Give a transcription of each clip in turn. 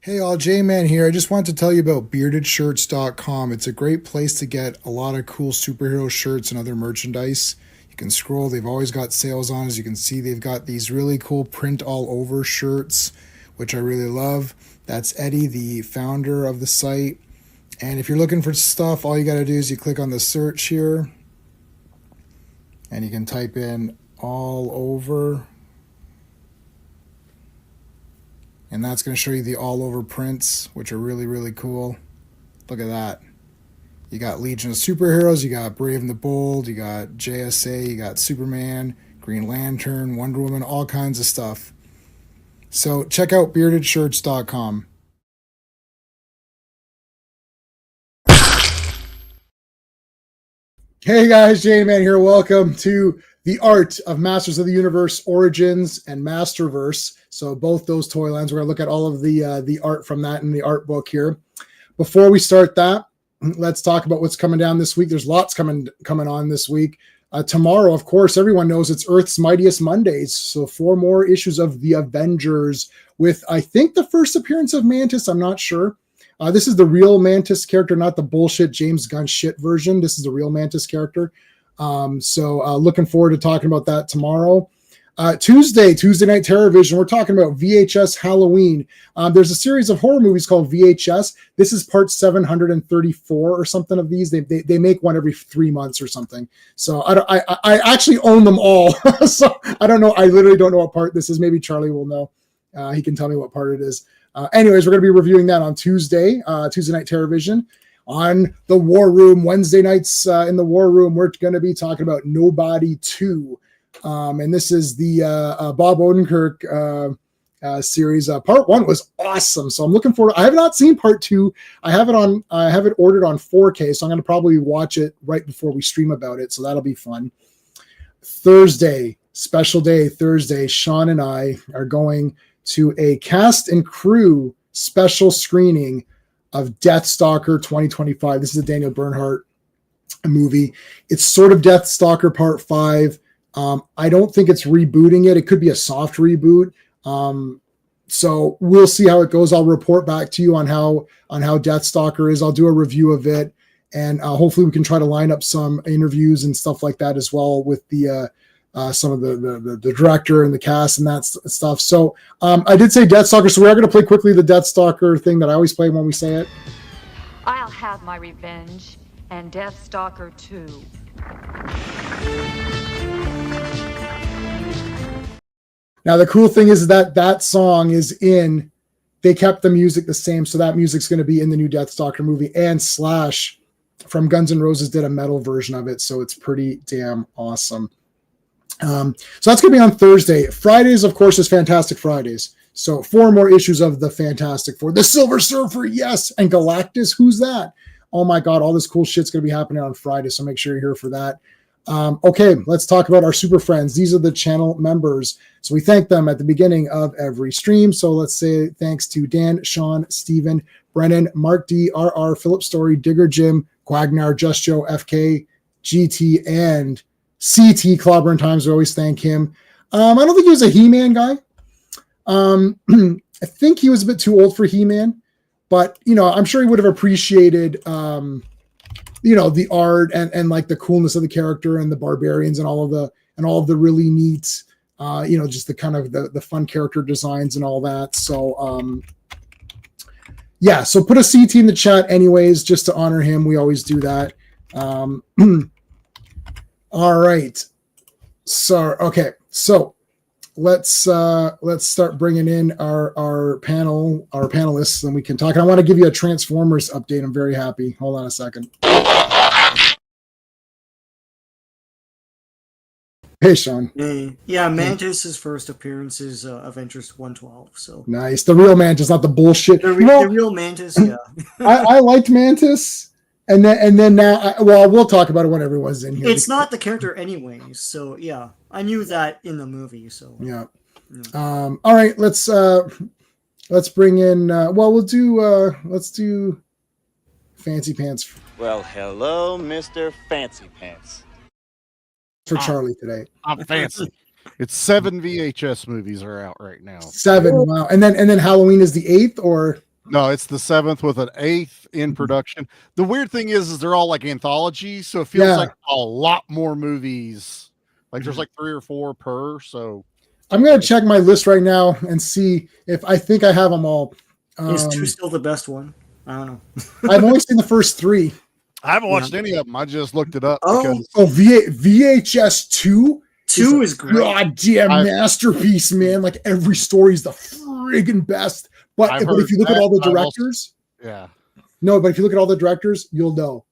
Hey all, J-Man here. I just wanted to tell you about beardedshirts.com. It's a great place to get a lot of cool superhero shirts and other merchandise. You can scroll, they've always got sales on. As you can see, they've got these really cool print all over shirts, which I really love. That's Eddie, the founder of the site. And if you're looking for stuff, all you got to do is you click on the search here and you can type in all over. And that's going to show you the all over prints, which are really, really cool. Look at that. You got Legion of Superheroes, you got Brave and the Bold, you got JSA, you got Superman, Green Lantern, Wonder Woman, all kinds of stuff. So check out beardedshirts.com. Hey guys, J-Man here. Welcome to the art of Masters of the Universe Origins and Masterverse. So both those toy lines, we're going to look at all of the art from that in the art book here. Before we start that, let's talk about what's coming down this week. There's lots coming on this week. Tomorrow, of course, everyone knows it's Earth's Mightiest Mondays. So 4 more issues of The Avengers with, I think, the first appearance of Mantis. I'm not sure. This is the real Mantis character, not the bullshit James Gunn shit version. This is the real Mantis character. So looking forward to talking about that tomorrow. Tuesday Night Terror Vision, we're talking about VHS Halloween. There's a series of horror movies called VHS. This is part 734 or something of these. They make one every 3 months or something. So I actually own them all. So I don't know. I literally don't know what part this is. Maybe Charlie will know. He can tell me what part it is. Anyways, we're going to be reviewing that on Tuesday Night Terror Vision. On the War Room, Wednesday nights in the War Room, we're going to be talking about Nobody 2. And this is the Bob Odenkirk series. Part 1 was awesome. So I'm looking forward. I have not seen part 2. I have it ordered on 4K. So I'm going to probably watch it right before we stream about it. So that'll be fun. Thursday, special day Thursday, Sean and I are going to a cast and crew special screening of Deathstalker 2025. This is a Daniel Bernhardt movie. It's sort of Deathstalker Part 5. I don't think it's rebooting it. It could be a soft reboot. So we'll see how it goes. I'll report back to you on how Deathstalker is. I'll do a review of it, and hopefully we can try to line up some interviews and stuff like that as well with the some of the director and the cast and that stuff. So I did say Deathstalker, so we are going to play quickly the Deathstalker thing that I always play when we say it. I'll have my revenge, and Deathstalker 2. Now the cool thing is that song is in. They kept the music the same, so that music's going to be in the new Deathstalker movie. And Slash from Guns N' Roses did a metal version of it, so it's pretty damn awesome. So that's going to be on Thursday. Fridays, of course, is Fantastic Fridays. So 4 more issues of the Fantastic Four. The Silver Surfer, yes. And Galactus, who's that? Oh my God, all this cool shit's going to be happening on Friday. So make sure you're here for that. Okay, let's talk about our super friends. These are the channel members. So we thank them at the beginning of every stream. So let's say thanks to Dan, Sean, Steven, Brennan, Mark D, RR, Philip Story, Digger Jim, Quagnar, Just Joe, FK, GT, and CT Clobberin Times. We always thank him. I don't think he was a He-Man guy. I think he was a bit too old for He-Man, but I'm sure he would have appreciated the art and like the coolness of the character and the barbarians and all of the really neat just the kind of the fun character designs and all that. So so put a CT in the chat anyways, just to honor him. We always do that. All right. So let's start bringing in our panelists, and we can talk. And I want to give you a Transformers update. I'm very happy. Hold on a second. Hey, Sean. Yeah, Mantis's first appearance is Avengers 112. So nice. The real Mantis, not the bullshit. The real Mantis. Yeah. I liked Mantis. And then now, we'll talk about it when everyone's in here. It's not the character anyways, so yeah, I knew that in the movie. So yeah. All right, let's bring in. Let's do Fancy Pants. Well, hello, Mr. Fancy Pants. For Charlie today. I'm fancy. It's 7 VHS movies are out right now. 7, wow. And then Halloween is the 8th, or No, it's the 7th with an 8th in production. The weird thing is they're all like anthologies, so it feels like a lot more movies. Like there's like 3 or 4 per. So I'm gonna check my list right now and see if I think I have them all. Is 2 still the best one? I don't know. I've only seen the first 3. I haven't watched any of them. I just looked it up. VHS 2? 2 is great. Goddamn masterpiece, man. Like every story is the friggin' best. But if you look at all the directors, but if you look at all the directors, you'll know.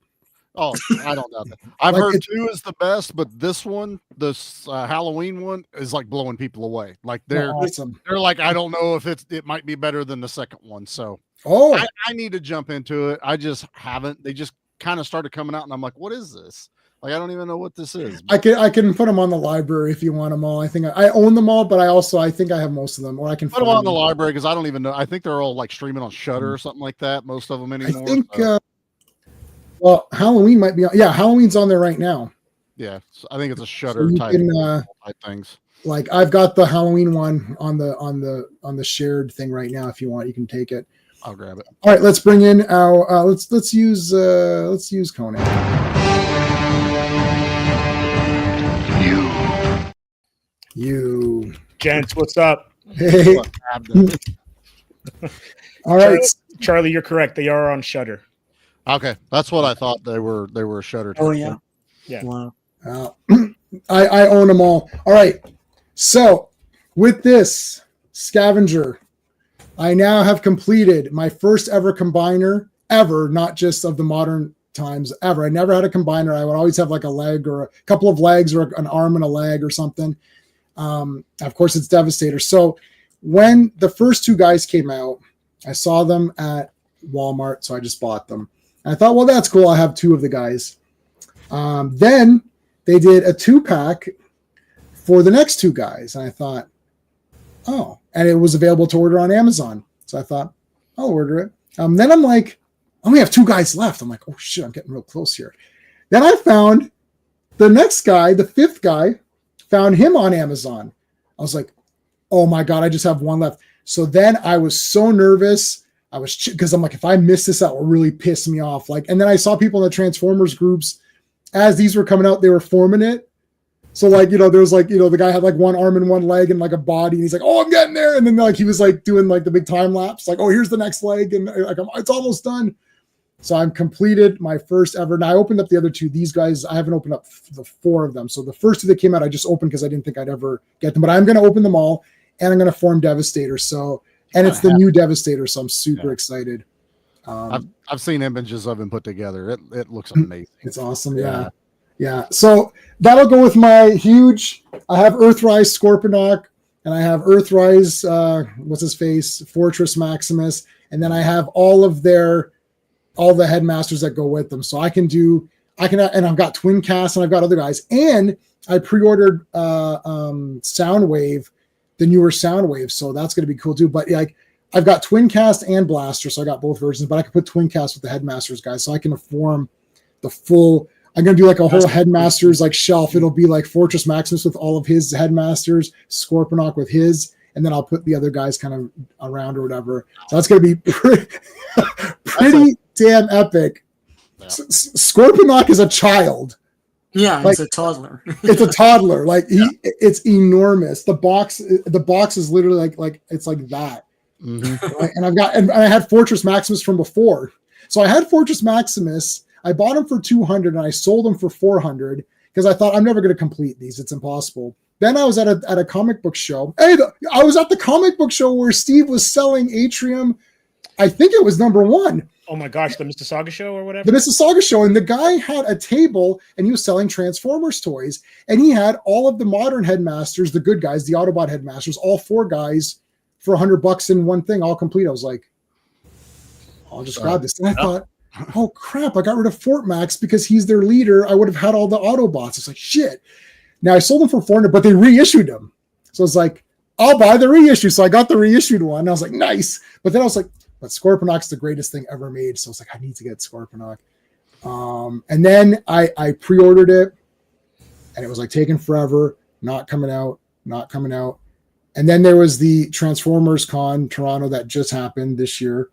Oh, I don't know that. I've heard 2 is the best, but this one, this Halloween one, is like blowing people away. Like they're awesome. They're like, I don't know if it might be better than the second one. So I need to jump into it. I just haven't. They just kind of started coming out, and I'm like, what is this? Like I don't even know what this is. But I can put them on the library if you want them all. I think I own them all, but I think I have most of them, or I can put them on the library because I don't even know. I think they're all like streaming on Shudder or something like that. Most of them anymore. I think. Well, Halloween might be on. Yeah, Halloween's on there right now. Yeah, so I think it's a Shudder type things. Like I've got the Halloween one on the shared thing right now. If you want, you can take it. I'll grab it. All right, let's bring in our let's use Conan. You gents, what's up? Hey. All right, Charlie, you're correct. They are on Shudder. Okay, that's what I thought they were. They were Shudder. Oh yeah, yeah. Wow. I own them all. All right, so with this scavenger, I now have completed my first ever combiner ever, not just of the modern times ever. I never had a combiner. I would always have like a leg or a couple of legs or an arm and a leg or something. Of course, it's Devastator. So when the first 2 guys came out, I saw them at Walmart, so I just bought them. And I thought, well, that's cool. I have 2 of the guys. Then they did a 2-pack for the next 2 guys. And I thought, oh, and it was available to order on Amazon. So I thought, I'll order it. Then I'm like, I only have 2 guys left. I'm like, oh shit, I'm getting real close here. Then I found the next guy, the 5th guy, found him on Amazon. I was like, oh my God, I just have 1 left. So then I was so nervous. Because I'm like, if I miss this out, it will really piss me off. Like, and then I saw people in the Transformers groups as these were coming out, they were forming it. So like, there was like, the guy had like 1 arm and 1 leg and like a body, and he's like, oh, I'm getting there. And then like he was like doing like the big time lapse, like, oh, here's the next leg, and like it's almost done. So I'm completed my first ever. And I opened up the other 2. These guys, I haven't opened up the 4 of them. So the first 2 that came out, I just opened because I didn't think I'd ever get them. But I'm going to open them all, and I'm going to form Devastator. So. And it's the new Devastator, so I'm super excited. I've seen images of him put together. It looks amazing. It's awesome, yeah. So that'll go with my huge. I have Earthrise Scorponok, and I have Earthrise. What's his face? Fortress Maximus, and then I have all the headmasters that go with them. So I can, and I've got Twin Cast, and I've got other guys, and I pre-ordered Soundwave. The newer Soundwave, so that's going to be cool too. But like, I've got Twin Cast and Blaster, so I got both versions. But I can put Twin Cast with the Headmasters guys, so I can form the full. I'm going to do like a whole Headmasters like shelf. It'll be like Fortress Maximus with all of his Headmasters, Scorponok with his, and then I'll put the other guys kind of around or whatever. So that's going to be pretty damn epic. Yeah. Scorponok is a child. Yeah, like, it's a toddler. It's a toddler. Like it's enormous. The box is literally like it's like that. Mm-hmm. Right? And I had Fortress Maximus from before. So I had Fortress Maximus. I bought him for 200 and I sold him for 400 because I thought I'm never going to complete these. It's impossible. Then I was at a comic book show. I was at the comic book show where Steve was selling Atrium. I think it was #1. Oh my gosh, the Mississauga show or whatever? The Mississauga show. And the guy had a table and he was selling Transformers toys. And he had all of the modern headmasters, the good guys, the Autobot headmasters, all 4 guys for $100 in one thing, all complete. I was like, I'll just grab this. And I thought, oh crap, I got rid of Fort Max because he's their leader. I would have had all the Autobots. It's like, shit. Now I sold them for 400, but they reissued them. So it's like, I'll buy the reissue. So I got the reissued one. I was like, nice. But then I was like, but Scorponok's the greatest thing ever made. So I was like, I need to get Scorponok. And then I pre-ordered it and it was like taking forever, not coming out. And then there was the Transformers Con Toronto that just happened this year.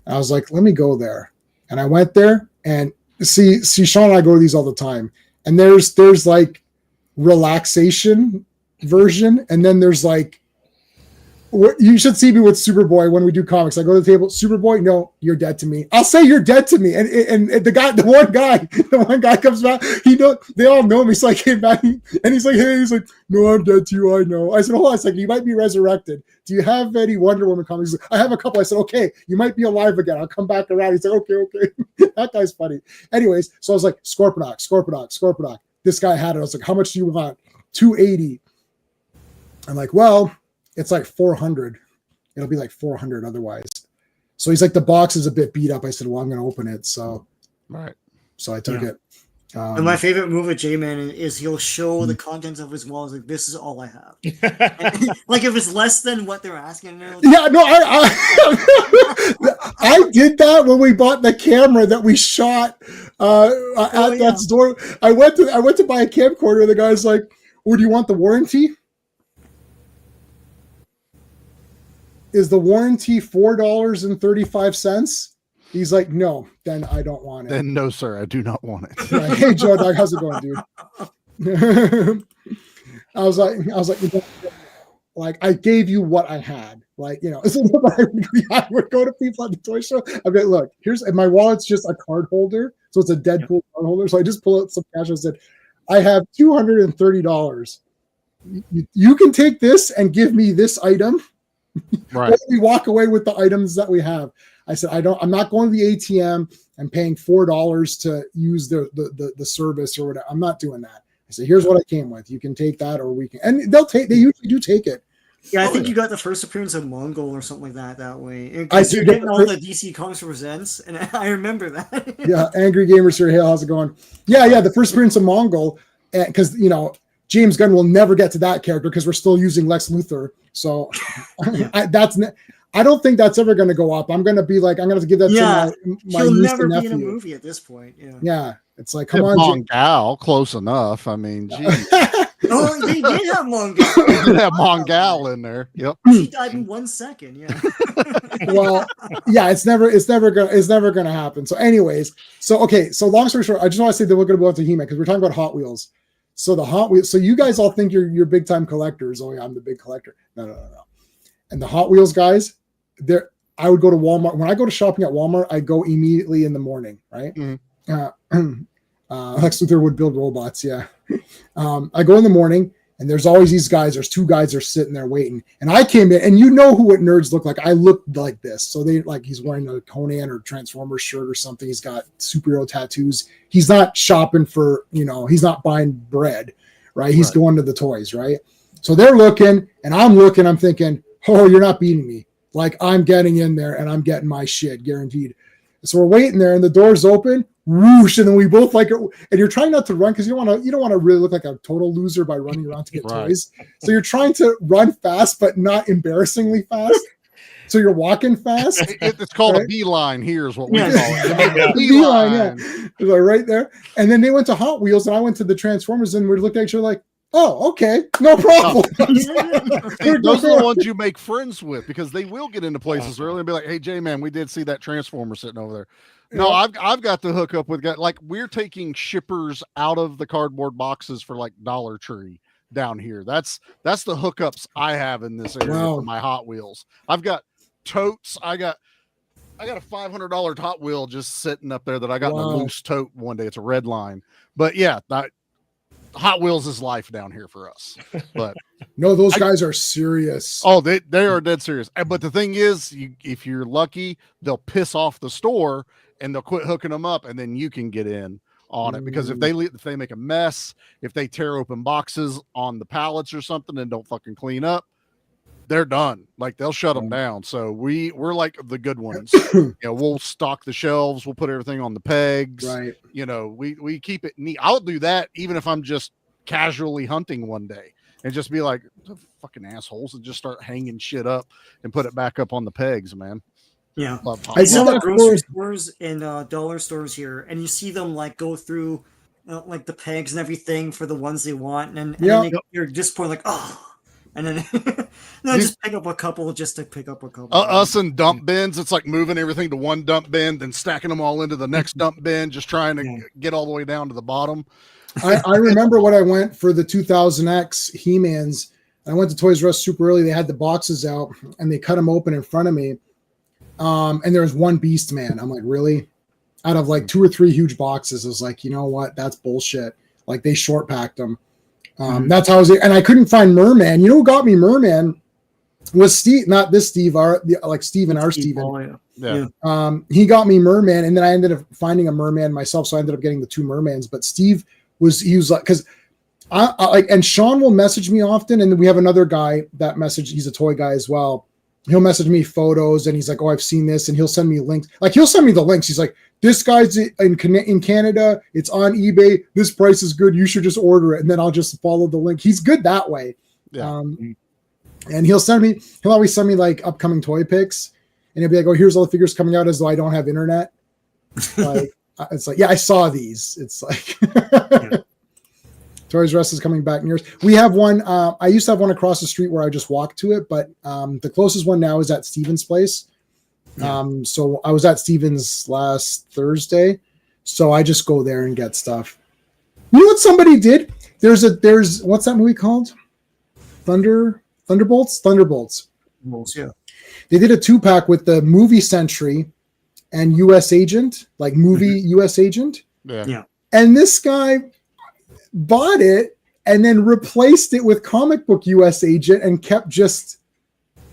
And I was like, let me go there. And I went there, and see, Sean and I go to these all the time. And there's like relaxation version, and then there's like, you should see me with Superboy when we do comics. I go to the table, Superboy, no, you're dead to me. I'll say you're dead to me. And the one guy comes back. They all know me. So I came back and he's like, hey, no, I'm dead to you. I know. I said, hold on a second. You might be resurrected. Do you have any Wonder Woman comics? Like, I have a couple. I said, okay, you might be alive again. I'll come back around. He's like, okay. That guy's funny. Anyways, so I was like, Scorponok. This guy had it. I was like, how much do you want? $280. I'm like, well, it's like 400. It'll be like 400 otherwise. So he's like, the box is a bit beat up. I said, well, I'm going to open it. So, right. So I took it. And my favorite move with J-Man is he'll show the contents of his walls. Like, this is all I have. Like, if it's less than what they're asking. Like, yeah, no, I did that when we bought the camera that we shot at that store. I went to buy a camcorder. The guy's like, well, do you want the warranty? Is the warranty $4.35? He's like, no, then I don't want it. Then no, sir, I do not want it. Like, hey, Joe Dog, how's it going, dude? I was like, I gave you what I had. Like, I would go to people at the toy show. I'd be like, look, my wallet's just a card holder. So it's a Deadpool card holder. So I just pull out some cash and said, I have $230. You can take this and give me this item. Right. We walk away with the items that we have. I said, I'm not going to the ATM and paying $4 to use the service or whatever. I'm not doing that. I said, here's what I came with. You can take that, or we can, and they usually do take it. Yeah, I think you got the first appearance of Mongol or something like that way. Because you're getting all the DC Comics Presents, and I remember that. Yeah, Angry Gamers here. Hey, how's it going? Yeah, the first appearance of Mongol, because James Gunn will never get to that character because we're still using Lex Luthor. So I don't think that's ever going to go up. I'm going to be like, I'm going to give that to my he'll niece never and be nephew. in a movie at this point. Yeah. It's like, come on, Mongal, close enough. I mean, geez. Oh, they did have Mongal. They did have Mongal in there. Yep. She died in 1 second. Yeah. Well, yeah, it's never gonna happen. So, anyways, so long story short, I just want to say that we're gonna go up to He-Man because we're talking about Hot Wheels. So the Hot Wheels. So you guys all think you're big time collectors. Oh yeah, I'm the big collector. No. And the Hot Wheels guys, I would go to Walmart. When I go to shopping at Walmart, I go immediately in the morning, right? Mm-hmm. Lex Luthor would build robots. Yeah. I go in the morning and there's always these guys. There's two guys that are sitting there waiting. And I came in and what nerds look like. I looked like this. So he's wearing a Conan or Transformers shirt or something. He's got superhero tattoos. He's not shopping for, he's not buying bread, right? He's going to the toys, right? So they're looking and I'm looking, I'm thinking, oh, you're not beating me. Like I'm getting in there and I'm getting my shit guaranteed. So we're waiting there and the door's open. Whoosh, and then we both and you're trying not to run because you don't want to really look like a total loser by running around to get toys. So you're trying to run fast, but not embarrassingly fast. So you're walking fast. It's called a beeline. Here's what we call it. Beeline, yeah. Like right there. And then they went to Hot Wheels, and I went to the Transformers, and we looked at each other like, "Oh, okay, no problem." Those are the ones you make friends with because they will get into places early and be like, "Hey, J-Man, we did see that Transformer sitting over there." No, I've got to hook up with guys. Like we're taking shippers out of the cardboard boxes for like Dollar Tree down here. That's the hookups I have in this area for my Hot Wheels. I've got totes. I got a $500 Hot Wheel just sitting up there that I got in a loose tote one day. It's a red line, but yeah, Hot Wheels is life down here for us. But no, those guys are serious. Oh, they are dead serious. But the thing is, if you're lucky, they'll piss off the store and they'll quit hooking them up, and then you can get in on it. Because if they make a mess, if they tear open boxes on the pallets or something and don't fucking clean up, they're done. Like they'll shut them down. So we're like the good ones. We'll stock the shelves. We'll put everything on the pegs. Right. We keep it neat. I'll do that even if I'm just casually hunting one day and just be like, fucking assholes, and just start hanging shit up and put it back up on the pegs, man. Yeah. I saw the grocery stores and dollar stores here, and you see them like go through like the pegs and everything for the ones they want, and then you're just point like, oh. and then just pick up a couple just to pick up a couple. Us and dump bins, it's like moving everything to one dump bin, then stacking them all into the next dump bin, just trying to get all the way down to the bottom. I remember when I went for the 2000X He-Mans. I went to Toys R Us super early. They had the boxes out, and they cut them open in front of me. And there was one Beast Man. I'm like, really? Out of like 2 or 3 huge boxes, I was like, you know what? That's bullshit. Like they short packed them. That's how I was. And I couldn't find Merman. You know who got me Merman? Was Steve, not this Steve, like Steven, our Steven. Yeah. He got me Merman, and then I ended up finding a Merman myself, so I ended up getting the 2 Mermans. But Steve he was like, because I like, and Sean will message me often, and then we have another guy that he's a toy guy as well. He'll message me photos, and he's like, "Oh, I've seen this," and he'll send me links. Like he'll send me the links. He's like, "This guy's in Canada. It's on eBay. This price is good. You should just order it." And then I'll just follow the link. He's good that way. Yeah. And he'll always send me like upcoming toy pics, and he'll be like, "Oh, here's all the figures coming out," as though I don't have internet. Like it's like, yeah, I saw these. It's like Toys R Us is coming back near us. We have one. I used to have one across the street where I just walked to it, but the closest one now is at Steven's place. So I was at Steven's last Thursday, so I just go there and get stuff. You know what somebody did? There's what's that movie called? Thunderbolts. Yeah. They did a 2-pack with the movie Sentry and US Agent, like movie US Agent. Yeah. And this guy bought it and then replaced it with comic book US Agent and kept just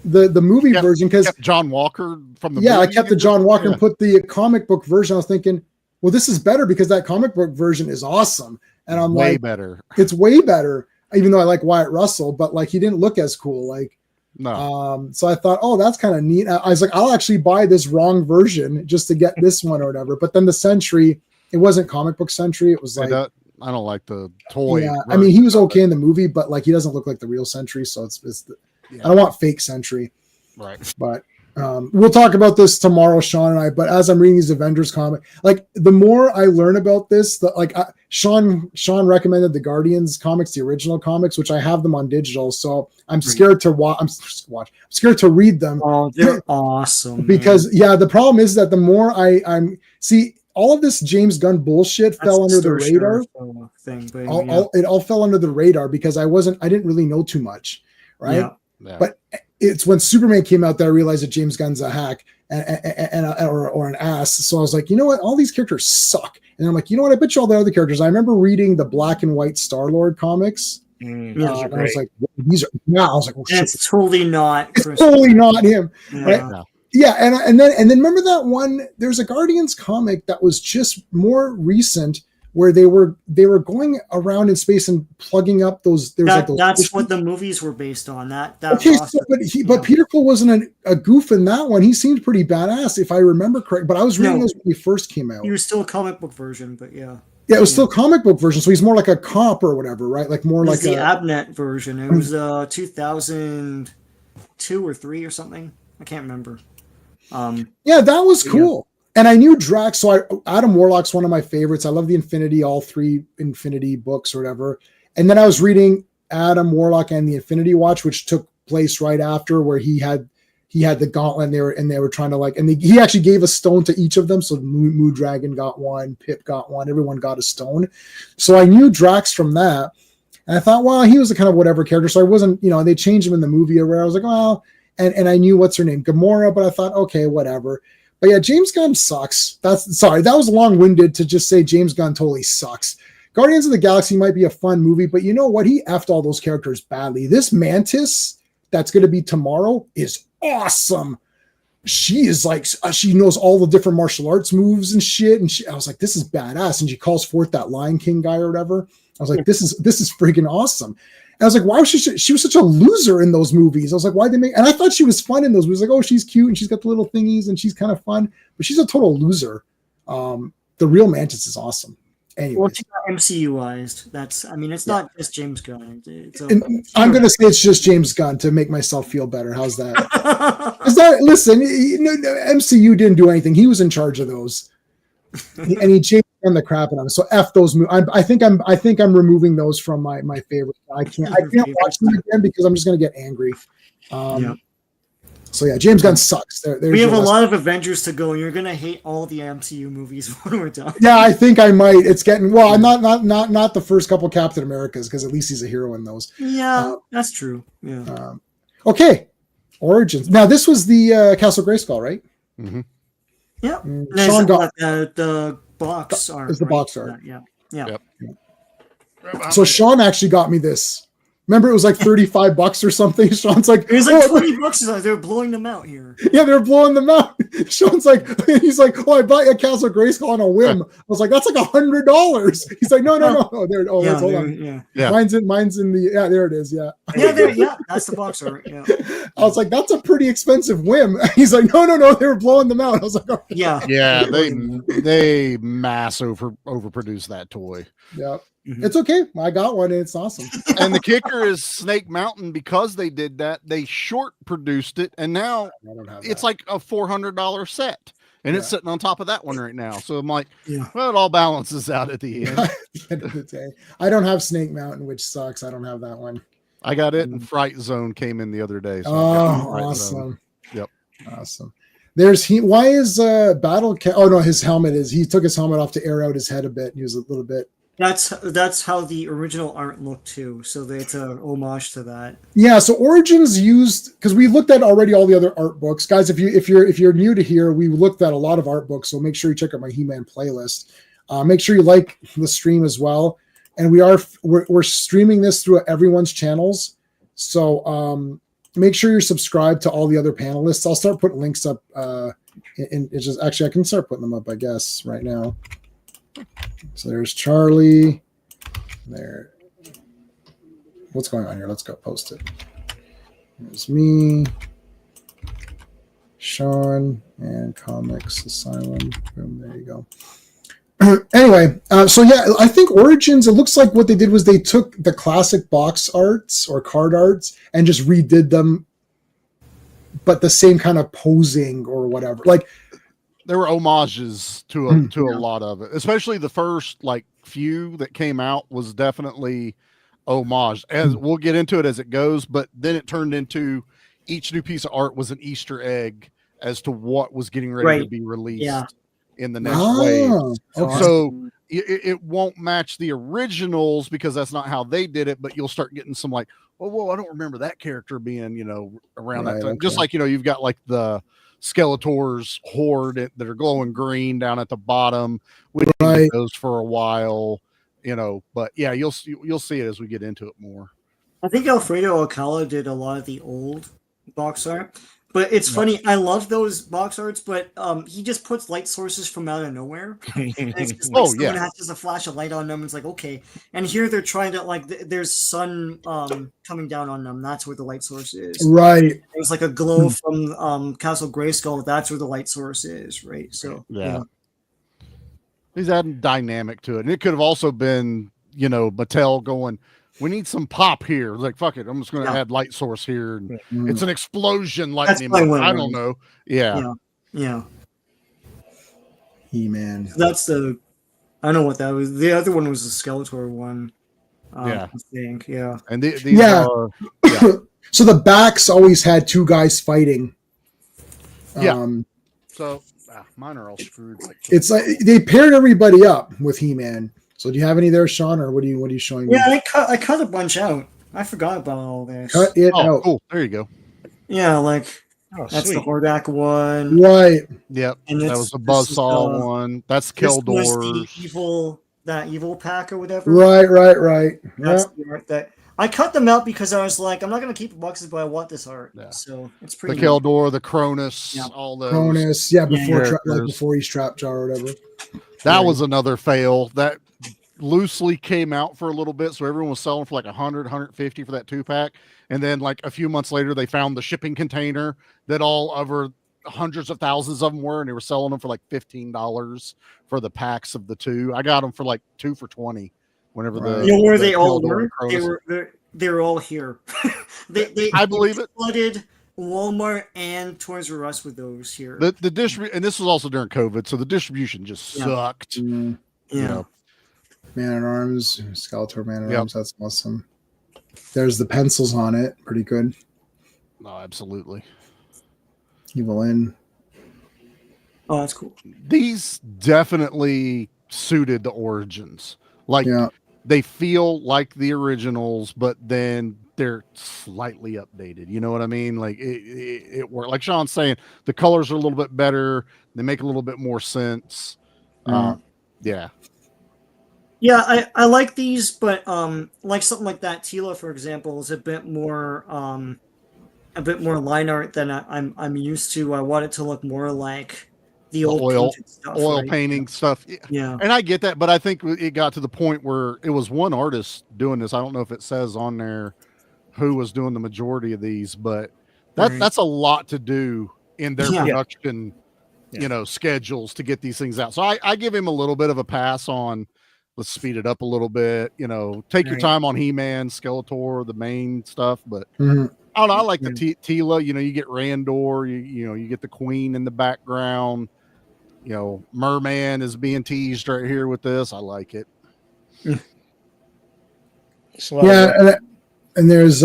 the movie version, because John Walker from the movie. I kept the again? John Walker and put the comic book version. I was thinking, well, this is better because that comic book version is awesome. And I'm way like, better. It's way better, even though I like Wyatt Russell, but like he didn't look as cool. Like, no. So I thought, oh, that's kind of neat. I was like, I'll actually buy this wrong version just to get this one or whatever. But then the Sentry, it wasn't comic book Sentry. It was like, I don't like the toy. Yeah, I mean, he was okay in the movie, but like he doesn't look like the real Sentry. So I don't want fake Sentry. Right. But we'll talk about this tomorrow, Sean and I. But as I'm reading these Avengers comic, like the more I learn about this, Sean recommended the Guardians comics, the original comics, which I have them on digital. So I'm scared to watch. I'm scared to read them. Oh, they're awesome. Because the problem is that the more I'm all of this James Gunn bullshit fell under the radar. It all fell under the radar because I didn't really know too much, right? Yeah. But it's when Superman came out that I realized that James Gunn's a hack or an ass. So I was like, you know what? All these characters suck. And I'm like, you know what? I bet you all the other characters. I remember reading the Black and White Star-Lord comics. Those are I great. was like, these are. Now I was like, oh, shit. It's totally not. It's totally not him. Yeah. Right? No. Yeah, and then remember that one? There's a Guardians comic that was just more recent where they were going around in space and plugging up those. That's what the movies were based on. Okay, but Peter Quill wasn't a goof in that one. He seemed pretty badass, if I remember correct. But I was reading those when he first came out. He was still a comic book version, but yeah. Yeah, it was still comic book version, so he's more like a cop or whatever, right? Like more like the Abnet version. It was 2002 or 3 or something. I can't remember. Yeah, that was cool. Yeah. And I knew Drax, so Adam Warlock's one of my favorites. I love all 3 Infinity books or whatever. And then I was reading Adam Warlock and the Infinity Watch, which took place right after, where he had the gauntlet and they were trying to he actually gave a stone to each of them. So Moon Dragon got one, Pip got one, everyone got a stone. So I knew Drax from that. And I thought, well, he was a kind of whatever character. So I wasn't, they changed him in the movie or where I was like, well, and I knew what's her name, Gamora, but I thought, okay, whatever. But yeah, James Gunn sucks. That was long-winded to just say James Gunn totally sucks. Guardians of the Galaxy might be a fun movie, but you know what? He effed all those characters badly. This Mantis that's going to be tomorrow is awesome. She is like, she knows all the different martial arts moves and shit. And I was like, this is badass. And she calls forth that Lion King guy or whatever. I was like, this is freaking awesome. And I was like, why was she was such a loser in those movies? I was like, why'd they make, and I thought she was fun in those movies. Like, oh, she's cute and she's got the little thingies and she's kind of fun, but she's a total loser. The real Mantis is awesome. Anyway, well, MCU-ized. It's not just James Gunn. I'm going to say it's just James Gunn to make myself feel better. How's that? Listen, MCU didn't do anything. He was in charge of those. And he changed and the crap out of them. So F those movies. I think I'm removing those from my favorite. I can't watch them again because I'm just gonna get angry. So yeah, James Gunn sucks. We have a lot of Avengers to go, and you're gonna hate all the MCU movies when we're done. Yeah, I think I might. It's getting I'm not the first couple Captain Americas because at least he's a hero in those. Yeah, that's true. Yeah. Okay, Origins. Now this was the Castle Grayskull, right? Mm-hmm. Yep. Sean got the box art. Is the box art? Yeah. Yep. So Sean actually got me this. Remember, it was like $35 or something. Sean's like, it was like $20. They're blowing them out here. Yeah, they're blowing them out. Sean's like, he's like, oh, I bought you a Castle Grayskull on a whim. I was like, that's like $100. He's like, no. There, hold on. Yeah. Mine's in the there it is. Yeah. That's the box art. Yeah. I was like, that's a pretty expensive whim. He's like, no, they were blowing them out. I was like, oh. Yeah. They mass overproduced that toy. Yeah. It's okay. I got one and it's awesome. And the kicker is Snake Mountain, because they did that, they short produced it, and now it's like a $400 set. And it's sitting on top of that one right now. So I'm like, well, it all balances out at the end. At the end of the day. I don't have Snake Mountain, which sucks. I don't have that one. I got it, and Fright Zone came in the other day. So awesome. Zone. Yep. Awesome. Why is his helmet is, he took his helmet off to air out his head a bit. He was a little bit. That's how the original art looked too. So it's an homage to that. Yeah. So Origins used, because we looked at already all the otother art books, guys. If you're new to here, we looked at a lot of art books. So make sure you check out my He-Man playlist. Make sure you like the stream as well. And we're streaming this through everyone's channels. So make sure you're subscribed to all the other panelists. I'll start putting links up. It's just actually I can start putting them up, I guess, right now. So there's Charlie. There. What's going on here? Let's go post it. There's me, Sean, and Comics Asylum. Boom, there you go. Anyway, so yeah, I think Origins, it looks like what they did was they took the classic box arts or card arts and just redid them, but the same kind of posing or whatever. Like, there were homages to a lot of it, especially the first few that came out was definitely homage. As we'll get into it as it goes, but then it turned into each new piece of art was an Easter egg as to what was getting ready to be released in the next wave. Okay. So it won't match the originals because that's not how they did it, but you'll start getting some whoa, I don't remember that character being, around that time. Okay. Just you've got the Skeletor's horde that are glowing green down at the bottom. We did those for a while, but yeah, you'll see it as we get into it more. I think Alfredo Alcala did a lot of the old box art, but it's funny. I love those box arts, but he just puts light sources from out of nowhere. And it's just someone has just a flash of light on them. It's like, okay. And here they're trying to there's sun coming down on them. That's where the light source is. Right. There's a glow from Castle Grayskull. That's where the light source is. Right. So he's adding dynamic to it, and it could have also been Mattel going, we need some pop here. Like, fuck it, I'm just going to add light source here. And it's an explosion lightning. I don't know. Yeah. He-Man. That's I know what that was. The other one was the Skeletor one. I think. Yeah. And these are. Yeah. So the backs always had two guys fighting. So mine are all screwed. It's like they paired everybody up with He-Man. So do you have any there, Sean, or what are you showing me? Yeah, I cut a bunch out. I forgot about all this. Cut it out. Cool. There you go. Yeah, that's the Hordak one. Right. Yep. And that was the Buzzsaw one. That's Keldor's. That evil pack or whatever. Right. That's the art that I cut them out because I was like, I'm not going to keep the boxes, but I want this art. Yeah. So it's pretty. The Keldor, the Cronus, all those. Cronus, before he's Trap Jar or whatever. That was another fail. That loosely came out for a little bit, so everyone was selling for $100, $150 for that 2-pack, and then a few months later they found the shipping container that all over hundreds of thousands of them were, and they were selling them for $15 for the packs of the two. I got them for 2 for $20 whenever where they all were. They were all here. I believe it. Flooded Walmart and Toys R Us with those here. The distribute, and this was also during COVID, so the distribution just sucked. Yeah. You know, Man at Arms, Skeletor Man at Yep. Arms. That's awesome. There's the pencils on it. Pretty good. no, absolutely. Evil In. Oh, that's cool. These definitely suited the Origins. Like Yeah. they feel like the originals, but then they're slightly updated. You know what I mean? Like it worked. Like Sean's saying, the colors are a little bit better. They make a little bit more sense. Yeah. Yeah, I like these, but like something like that, Tila, for example, is a bit more line art than I'm used to. I want it to look more like the old oil painted stuff, right? painting stuff. Yeah. And I get that, but I think it got to the point where it was one artist doing this. I don't know if it says on there who was doing the majority of these, but Right. that's a lot to do in their Yeah. production, schedules to get these things out. So I give him a little bit of a pass on, let's speed it up a little bit, take your Right. time on He-Man, Skeletor, the main stuff, but Mhm. I don't know. I like the Tila, you get Randor, you get the Queen in the background, Merman is being teased right here with this. I like it. Yeah, and there's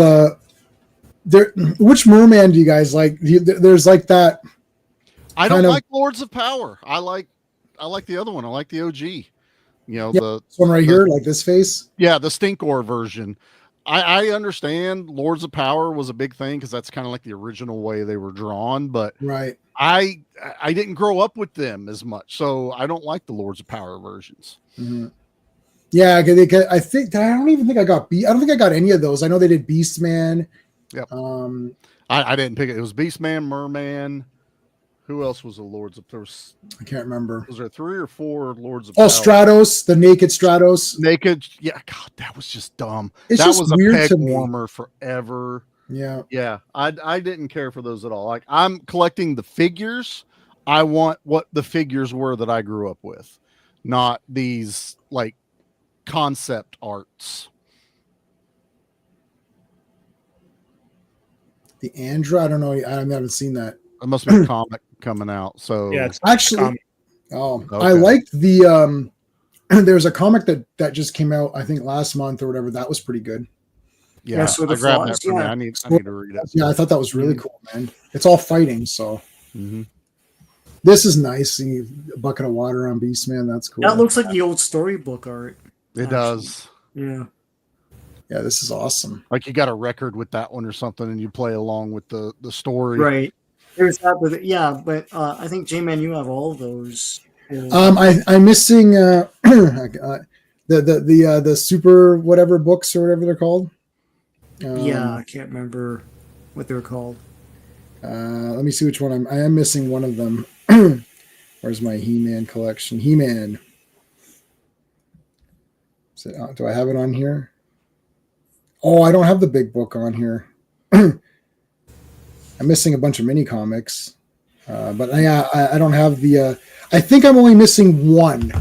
which merman do you guys like? There's like that. I don't like Lords of Power. I like the other one. I like the OG. This one right here, like this face. Yeah, the Stinkor version. I understand Lords of Power was a big thing because that's kind of like the original way they were drawn, but Right. I didn't grow up with them as much, so I don't like the Lords of Power versions. Mm-hmm. Yeah, I don't even think I got I don't think I got any of those. I know they did Beastman. Yep. I didn't pick it. It was Beastman, Merman. Who else was the Lords of Power? I can't remember. Was there 3 or 4 Lords of Power? Power? Stratos, the naked Stratos. Naked. Yeah, God, that was just dumb. It's that just was a weird peg to me. warmer forever. Yeah. Yeah. I didn't care for those at all. Like, I'm collecting the figures. I want what the figures were that I grew up with, not these like concept arts. The Andra, I don't know. I haven't seen that. It must be a comic coming out. So Yeah, it's actually, okay. I liked the there's a comic that just came out, I think last month or whatever. That was pretty good. Yeah, so I the grabbed flaws, that for me. yeah. I need to read it. Yeah, I thought that was really cool, man. It's all fighting, so Mm-hmm. this is nice. See a bucket of water on Beastman. That's cool. That looks like the old storybook art. It does. Yeah. Yeah, this is awesome. Like you got a record with that one or something, and you play along with the story. Right. There's that, but I think J-Man, you have all of those. I'm missing the super whatever books or whatever they're called. Yeah, I can't remember what they're called. Let me see which one I am missing one of them. Where's my He-Man collection? He-Man. Do I have it on here? Oh, I don't have the big book on here. I'm missing a bunch of mini comics. But yeah, I don't have the I think I'm only missing one.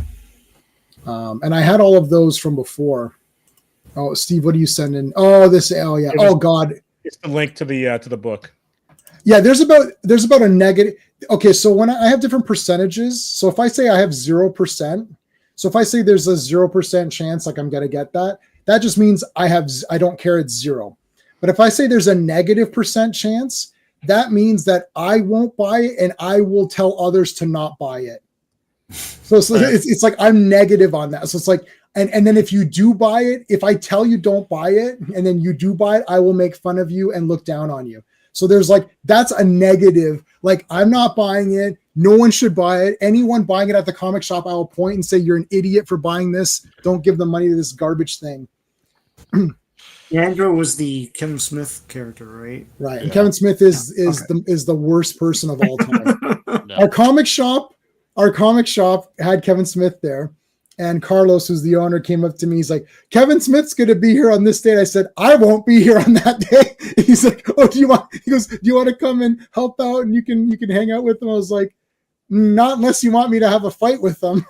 And I had all of those from before. Oh, Steve, what are you sending? Oh, yeah. Oh God. It's the link to the book. Yeah, there's about a negative. Okay, so when I have different percentages, so if I say I have 0%, so if I say there's a 0% chance like I'm gonna get that just means I don't care, it's 0. But if I say there's a negative percent chance, that means that I won't buy it and I will tell others to not buy it. So it's like I'm negative on that. So it's like, and then if you do buy it, if I tell you don't buy it and then you do buy it, I will make fun of you and look down on you. So there's like, that's a negative. Like, I'm not buying it. No one should buy it. Anyone buying it at the comic shop, I will point and say, you're an idiot for buying this. Don't give the money to this garbage thing. Andrew was the Kevin Smith character, right? Right. And Kevin Smith is the worst person of all time. Our comic shop had Kevin Smith there. And Carlos, who's the owner, came up to me. He's like, Kevin Smith's going to be here on this date. I said, I won't be here on that day. He's like, oh, he goes, do you want to come and help out? And you can hang out with them. I was like, not unless you want me to have a fight with them.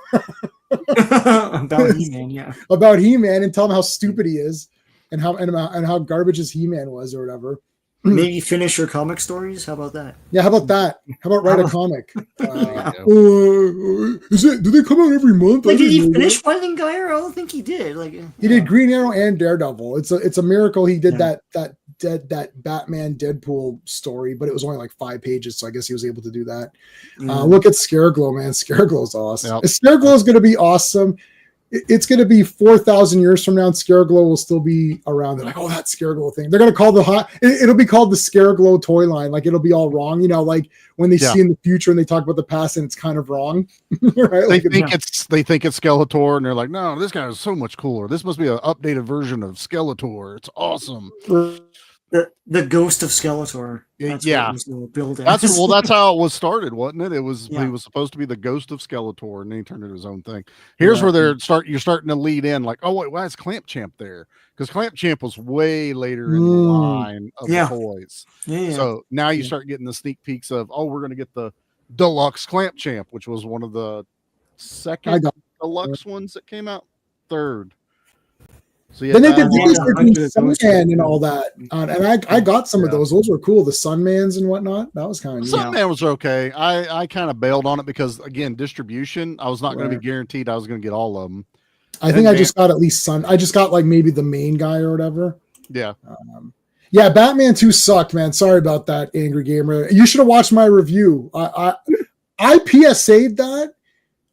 About He-Man, yeah. About He-Man and tell him how stupid he is and how garbage his He-Man was or whatever. Maybe finish your comic stories. How about that? Yeah, how about that? How about write a comic? go. Do they come out every month? Like, did he finish Fighting Gyre? I don't think he did. Like, He did Green Arrow and Daredevil. It's a miracle he did that Batman Deadpool story, but it was only like 5 pages, so I guess he was able to do that. Look at Scareglow, man. Scareglow's awesome. Yep. Scareglow is going to be awesome. It's going to be 4,000 years from now, and Scareglow will still be around. They're like, oh, that Scareglow thing. They're going to call it'll be called the Scareglow toy line. Like, it'll be all wrong, like when they see in the future and they talk about the past and it's kind of wrong. Right? They think it's Skeletor, and they're like, no, this guy is so much cooler. This must be an updated version of Skeletor. It's awesome. The ghost of Skeletor. That's building. That's how it was started, wasn't it? It was he was supposed to be the ghost of Skeletor, and then he turned into his own thing. Here's where you're starting to lead in, like, oh wait, why is Clamp Champ there? Because Clamp Champ was way later in the line of the toys. So now you start getting the sneak peeks of, oh, we're gonna get the deluxe Clamp Champ, which was one of the second deluxe ones that came out, third. So then they did Sunman and all that, and I got some of those. Those were cool. The Sunmans and whatnot. That was kind of Sunman was okay. I kind of bailed on it because, again, distribution. I was not going to be guaranteed I was going to get all of them. I think I just got at least I just got like maybe the main guy or whatever. Yeah. Yeah, Batman 2 sucked, man. Sorry about that, Angry Gamer. You should have watched my review. I PSA'd that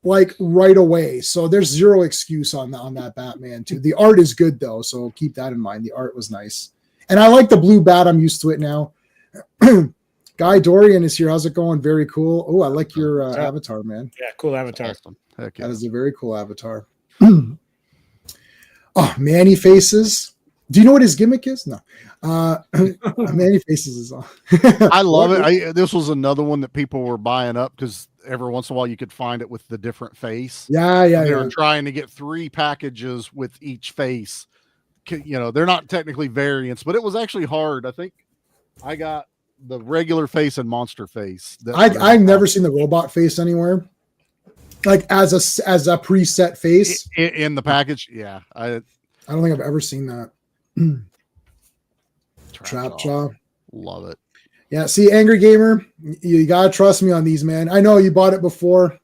like right away. So there's zero excuse on that Batman 2. The art is good though, so keep that in mind. The art was nice. And I like the blue bat. I'm used to it now. Guy Dorian is here. How's it going? Very cool. Oh, I like your avatar, man. Yeah, cool avatar. Awesome. Heck yeah. That is a very cool avatar. Oh, Manny Faces. Do you know what his gimmick is? No. Manny Faces is on. I love it. This was another one that people were buying up because every once in a while you could find it with the different face. They were trying to get 3 packages with each face. They're not technically variants, but it was actually hard. I think I got the regular face and monster face. I've never seen the robot face anywhere, like as a preset face in the package. Yeah, I don't think I've ever seen that. Trap Jaw, love it. Yeah, see, Angry Gamer, you gotta trust me on these, man. I know you bought it before.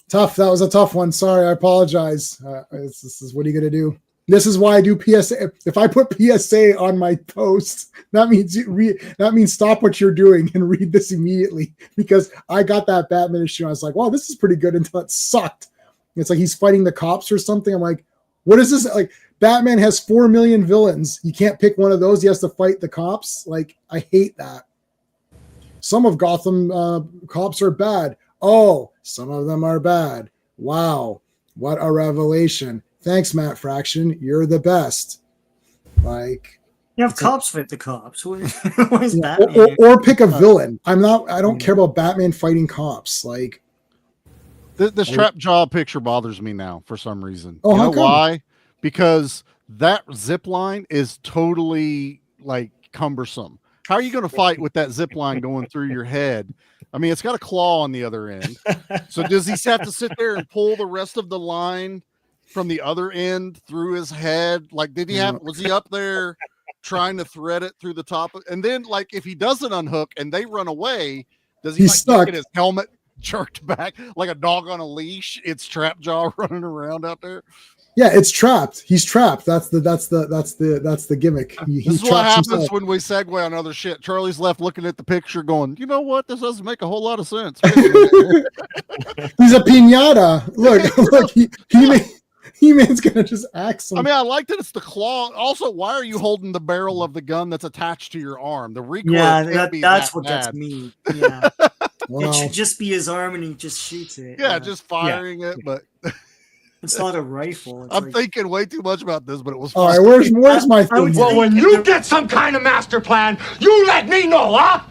Tough. That was a tough one. Sorry, I apologize. This is what are you gonna do? This is why I do PSA. If I put PSA on my post, that means stop what you're doing and read this immediately, because I got that Batman issue. I was like, wow, this is pretty good, until it sucked. It's like he's fighting the cops or something. I'm like, what is this? Like, Batman has 4 million villains. You can't pick one of those. He has to fight the cops. Like, I hate that. Some of Gotham cops are bad. Oh, some of them are bad. Wow. What a revelation. Thanks, Matt Fraction. You're the best. Like, you have cops fight the cops. What is Batman? Or pick a villain. I don't care about Batman fighting cops. Like, this Trap Jaw picture bothers me now for some reason. Oh, you know why? Because that zip line is totally like cumbersome. How are you going to fight with that zip line going through your head? I mean, it's got a claw on the other end. So does he have to sit there and pull the rest of the line from the other end through his head? Like, was he up there trying to thread it through the top? And then, like, if he doesn't unhook and they run away, does he get his helmet jerked back like a dog on a leash? It's Trap Jaw running around out there. Yeah, it's trapped. He's trapped. That's the gimmick. This is what happens when we segue on other shit. Charlie's left looking at the picture going, you know what? This doesn't make a whole lot of sense. He's a piñata. Look, He-Man's gonna just axe him. I mean, I like that it's the claw. Also, why are you holding the barrel of the gun that's attached to your arm? The recoil. Yeah, that's what bad. Gets me. Yeah. It should just be his arm and he just shoots it. Yeah, just firing it, but it's not a rifle. I'm thinking way too much about this, but it was all right. Where's my thing? Well, when you get some kind of master plan, you let me know, huh?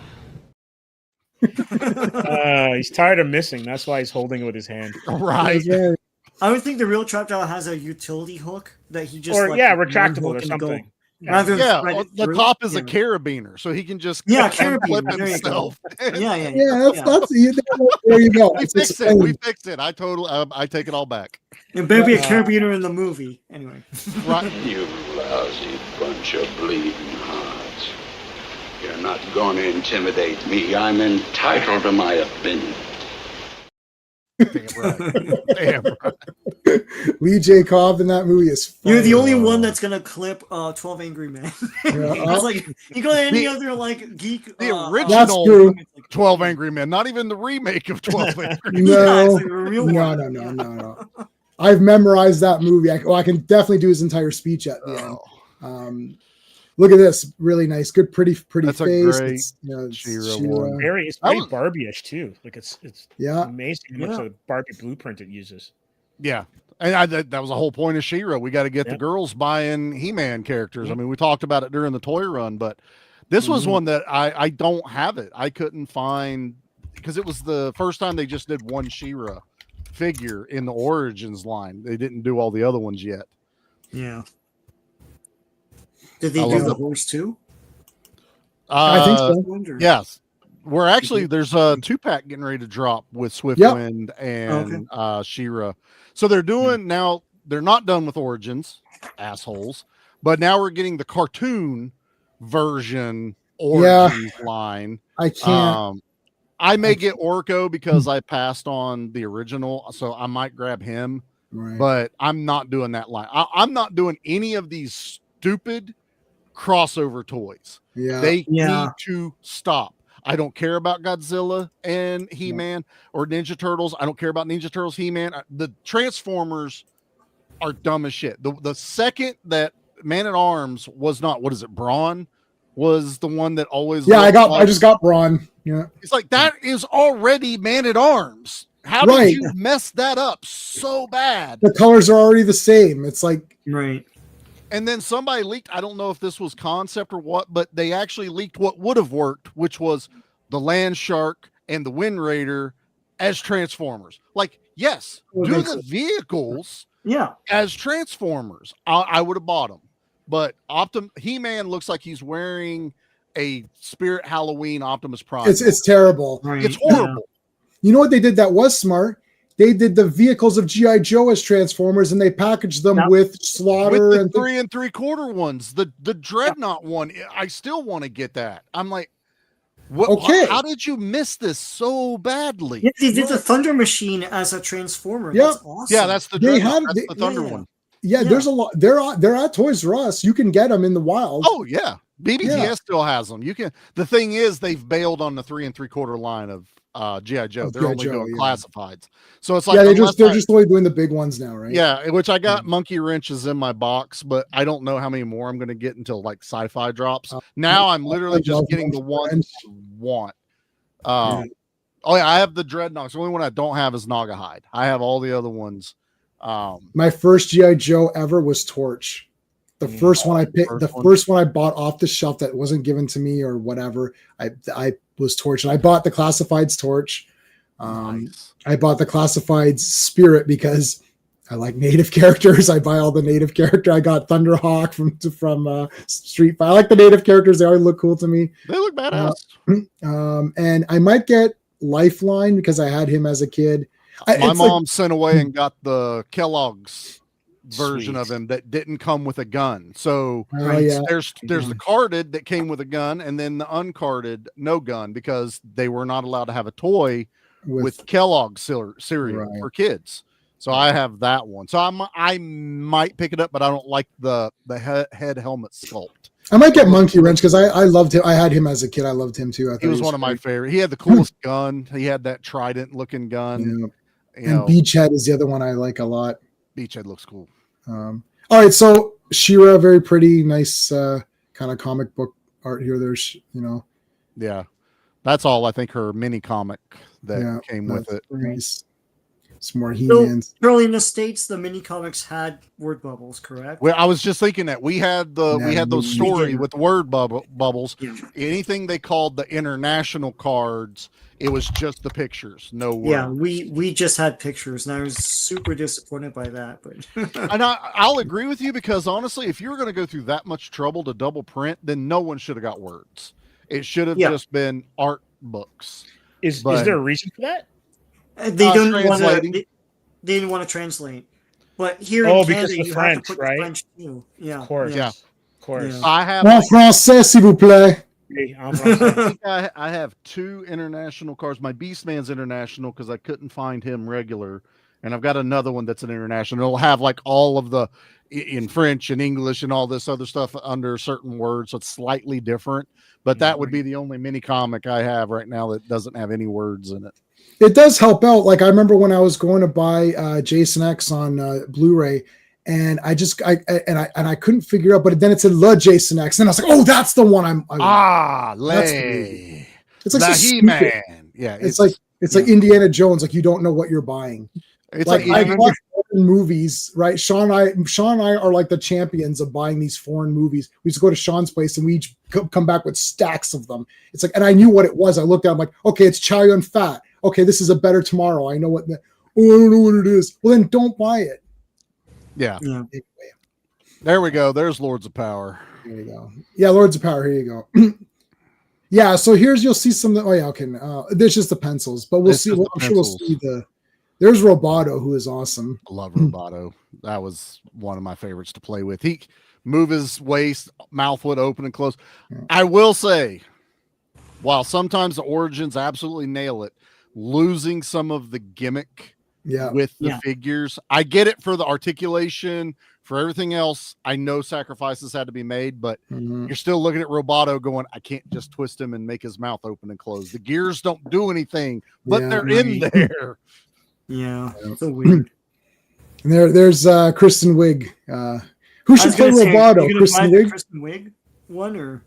He's tired of missing. That's why he's holding it with his hand. Right. I would think the real Trap Jaw has a utility hook that he just retractable or something. The top is a carabiner, so he can just carabiner himself. That's there you go. We fixed it. I take it all back. It better be a carabiner in the movie. Anyway. Right. You lousy bunch of bleeding hearts. You're not going to intimidate me. I'm entitled to my opinion. Damn right. Damn right. Lee J. Cobb in that movie is fun. You're the only one that's gonna clip 12 Angry Men. It's like you go to any other like geek. The That's original true. 12 Angry Men, not even the remake of 12 Angry Men. No, it's like a real no. I've memorized that movie. I can definitely do his entire speech at the end. Look at this, really nice, good, pretty That's face. a great It's She-Ra She-Ra. one. It's very Barbie-ish too. Like it's amazing how much of the Barbie blueprint it uses. Yeah. And that was the whole point of She-Ra. We got to get the girls buying He-Man characters. I mean, we talked about it during the toy run, but this was one that I don't have it. I couldn't find, because it was the first time they just did one She-Ra figure in the Origins line. They didn't do all the other ones yet. Yeah. Did they do the horse too? I think so. Yes. We're actually, there's a 2-pack getting ready to drop with Swiftwind and She-Ra. So they're doing now, they're not done with Origins, assholes, but now we're getting the cartoon version Origins line. I can't. I may get Orko because I passed on the original, so I might grab him, but I'm not doing that line. I'm not doing any of these stupid crossover toys. They need to stop. I don't care about Godzilla and He-Man or Ninja Turtles. I don't care about Ninja Turtles, He-Man. The Transformers are dumb as shit. The second that Man-at-Arms was not, what is it, Brawn was the one that always I just got Brawn. Yeah. It's like that is already Man-at-Arms. How did you mess that up so bad? The colors are already the same. It's like And then somebody leaked, I don't know if this was concept or what, but they actually leaked what would have worked, which was the Land Shark and the Wind Raider as Transformers. Like, yes, do the vehicles as Transformers. I would have bought them. But He-Man looks like he's wearing a Spirit Halloween Optimus Prime. It's terrible. It's horrible. You know what they did that was smart? They did the vehicles of G.I. Joe as Transformers, and they packaged them with Slaughter with the and 3 3/4 ones. The Dreadnought one, I still want to get that. I'm like, how did you miss this so badly? Yeah, they did the Thunder Machine as a Transformer. Yeah. That's awesome. Yeah, that's the Dreadnought. That's the Thunder one. Yeah, there's a lot. They're at Toys R Us. You can get them in the wild. Oh yeah, BBTS still has them. You can. The thing is, they've bailed on the 3 3/4 line of GI Joe. They're only doing classifieds. So it's like they're just only doing the big ones now, right? Yeah, which I got Monkey Wrenches in my box, but I don't know how many more I'm going to get until like Sci-Fi drops. Now I'm literally just getting the ones I want. Oh yeah, I have the Dreadnoughts. The only one I don't have is Naugahyde. I have all the other ones. My first GI Joe ever was Torch. The first one I picked, first one I bought off the shelf that wasn't given to me or whatever. I was Torch, and I bought the Classifieds Torch. I bought the Classifieds Spirit because I like native characters. I buy all the native character. I got Thunderhawk from Street Fighter. I like the native characters. They always look cool to me. They look badass. And I might get Lifeline because I had him as a kid. My mom sent away and got the Kellogg's version of him that didn't come with a gun. So there's the carded that came with a gun, and then the uncarded no gun, because they were not allowed to have a toy with Kellogg's cereal for kids. So I have that one. So I might pick it up, but I don't like the head helmet sculpt. I might get Monkey Wrench because I loved him. I had him as a kid. I loved him too. I thought he was one of my favorite. He had the coolest gun. He had that trident looking gun. And Beachhead is the other one I like a lot. Beachhead looks cool. All right, so She-Ra, very pretty, nice kind of comic book art here. There's, yeah, that's all. I think her mini comic that came with it. Nice. Some more He-Mans. So, early in the States, the mini comics had word bubbles, correct? Well, I was just thinking that we had those story with word bubbles. Yeah. Anything they called the international cards, it was just the pictures, no words. Yeah, we just had pictures, and I was super disappointed by that. But and I'll agree with you, because honestly, if you were going to go through that much trouble to double print, then no one should have got words. It should have just been art books. Is there a reason for that? They didn't want to translate. But here in Canada, you French, have to put right? the French too. Yeah, of course. Yeah. Of course. I have français, s'il vous plaît. I have 2 international cards. My Beastman's international because I couldn't find him regular, and I've got another one that's an international. It'll have like all of the in French and English and all this other stuff under certain words, so it's slightly different. But that would be the only mini comic I have right now that doesn't have any words in it. It does help out. Like I remember when I was going to buy Jason X on Blu-ray, and I couldn't figure out, but then it said Le Jason X, and I was like, oh, that's the one it's like He-Man. Yeah, it's like Indiana Jones. Like you don't know what you're buying. It's like I watch foreign movies, right? Sean and I are like the champions of buying these foreign movies. We used to go to Sean's place and we each come back with stacks of them. It's like, and I knew what it was. I looked at it, I'm like, okay, it's Chow Yun Fat. Okay, this is a Better Tomorrow. I know what. I don't know what it is. Well, then don't buy it. Yeah. Anyway. There we go. There's Lords of Power. There you go. Yeah, Lords of Power. Here you go. Yeah. So you'll see some. Oh yeah. Okay. There's just the pencils, but we'll see. I'm sure we'll see There's Roboto, who is awesome. I love Roboto. That was one of my favorites to play with. He move his waist, mouth would open and close. Yeah. I will say, while sometimes the origins absolutely nail it, losing some of the gimmick with the figures. I get it for the articulation, for everything else. I know sacrifices had to be made, but you're still looking at Roboto going, I can't just twist him and make his mouth open and close. The gears don't do anything, but they're in there. Yeah, so weird. And there's Kristen Wiig. Who should play Roboto? Kristen Wiig? Kristen Wiig one or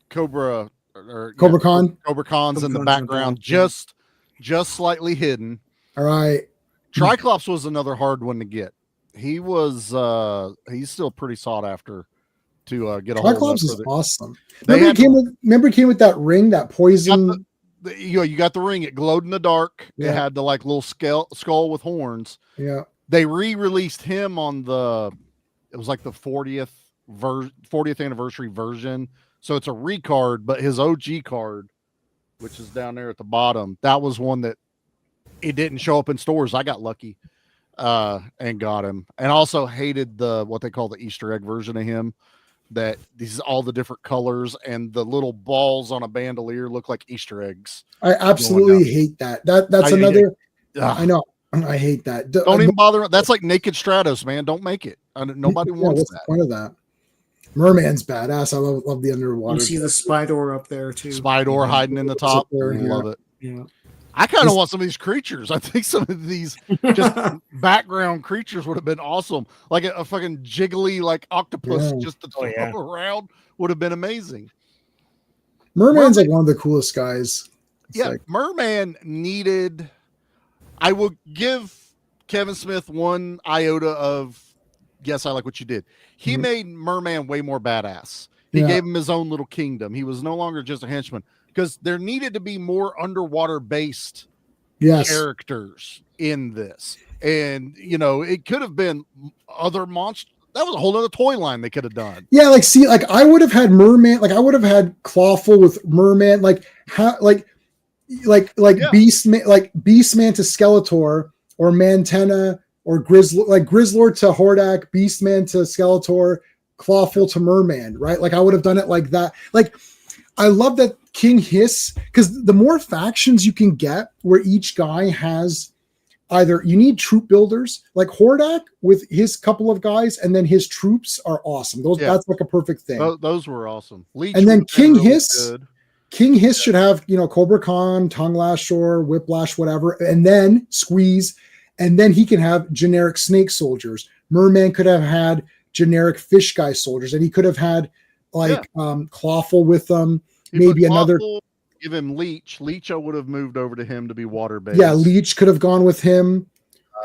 Cobra Khan. Cobra Khan's in the background, just slightly hidden. All right. Triclops was another hard one to get. He was he's still pretty sought after to get a hold of. Triclops is awesome. Remember he came with that ring, that poison. You got the ring. It glowed in the dark. It had the like little skull with horns. Yeah. They re-released him on it was like the 40th anniversary version. So it's a recard, but his OG card, which is down there at the bottom, that was one that it didn't show up in stores. I got lucky and got him. And also hated what they call the Easter egg version of him. That these all the different colors and the little balls on a bandolier look like Easter eggs. I absolutely hate that. That's another. I know. I hate that. Don't even bother. That's like Naked Stratos, man. Don't make it. Nobody wants what's that. The point of that? Merman's badass. I love the underwater. You see the Spydor up there too. Spydor hiding in the top. Love it. Yeah. I kind of want some of these creatures. I think some of these just background creatures would have been awesome. Like a fucking jiggly like octopus just to throw around would have been amazing. Merman's like one of the coolest guys. Merman needed. I will give Kevin Smith one iota of yes, I like what you did. He made Merman way more badass. He gave him his own little kingdom. He was no longer just a henchman. Because there needed to be more underwater based characters in this. And, it could have been other monsters. That was a whole other toy line they could have done. Yeah, I would have had Merman, I would have had Clawful with Merman, Beastman, Beastman to Skeletor, or Mantena, or Grizzlord to Hordak, Beastman to Skeletor, Clawful to Merman, right? I would have done it like that. I love that King Hiss, because the more factions you can get where each guy has either you need troop builders like Hordak with his couple of guys, and then his troops are awesome. That's like a perfect thing. Those were awesome. Leech and then King Hiss. Good. King Hiss should have, Cobra Khan, Tongue Lash or Whiplash, whatever, and then Squeeze, and then he can have generic snake soldiers. Merman could have had generic fish guy soldiers, and he could have had Clawful with them. Maybe another. Give him Leech. Leech, I would have moved over to him to be water based. Yeah, Leech could have gone with him.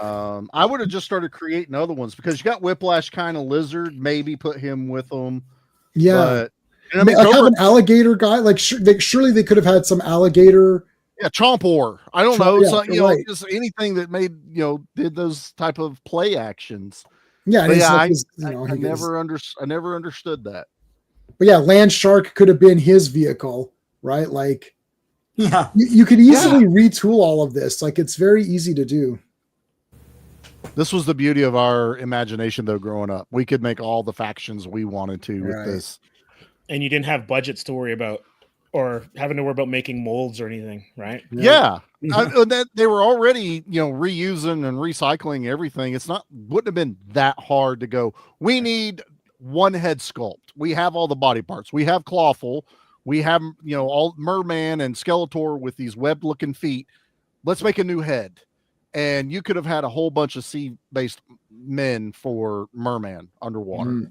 I would have just started creating other ones because you got Whiplash kind of lizard. Maybe put him with them. Yeah, have an alligator guy. Surely they could have had some alligator. Yeah, Chompor. I don't know. Just anything that made did those type of play actions. Yeah, I never understood that. But yeah, Land Shark could have been his vehicle, right? You could easily retool all of this. It's very easy to do. This was the beauty of our imagination, though. Growing up, we could make all the factions we wanted to with this, and you didn't have budgets to worry about, or having to worry about making molds or anything, right? Yeah, they were already, reusing and recycling everything. Wouldn't have been that hard to go. We need one head sculpt. We have all the body parts. We have Clawful. We have, all Merman and Skeletor with these webbed-looking feet. Let's make a new head. And you could have had a whole bunch of sea-based men for Merman underwater.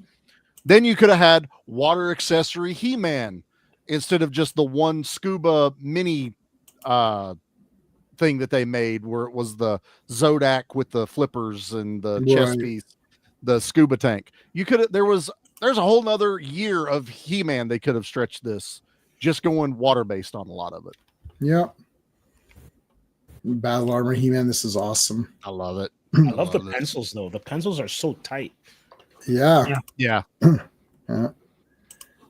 Then you could have had water accessory He-Man instead of just the one scuba mini thing that they made, where it was the Zodak with the flippers and the chest piece, the scuba tank. There's a whole nother year of He-Man they could have stretched this, just going water-based on a lot of it. Yeah. Battle armor He-Man, this is awesome. I love it. I love the pencils though. The pencils are so tight. Yeah.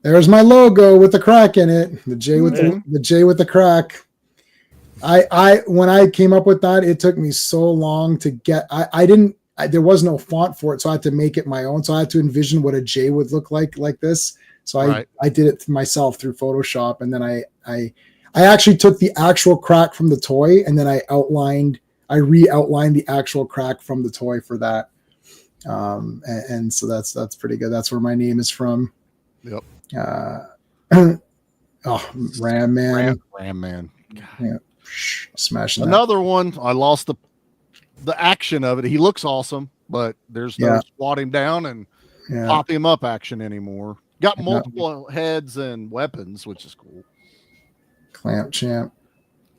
There's my logo with the crack in it. The J with the J with the crack. When I came up with that, it took me so long to get. There was no font for it, so I had to make it my own. So I had to envision what a J would look like this. So I did it myself through Photoshop, and then I actually took the actual crack from the toy, and then I re-outlined the actual crack from the toy for that. And so that's pretty good. That's where my name is from. Yep. Ram Man. Ram Man. Yeah. Smashing another one. I lost the action of it. He looks awesome, but there's no squat him down and pop him up action anymore. Got multiple heads and weapons, which is cool. Clamp Champ.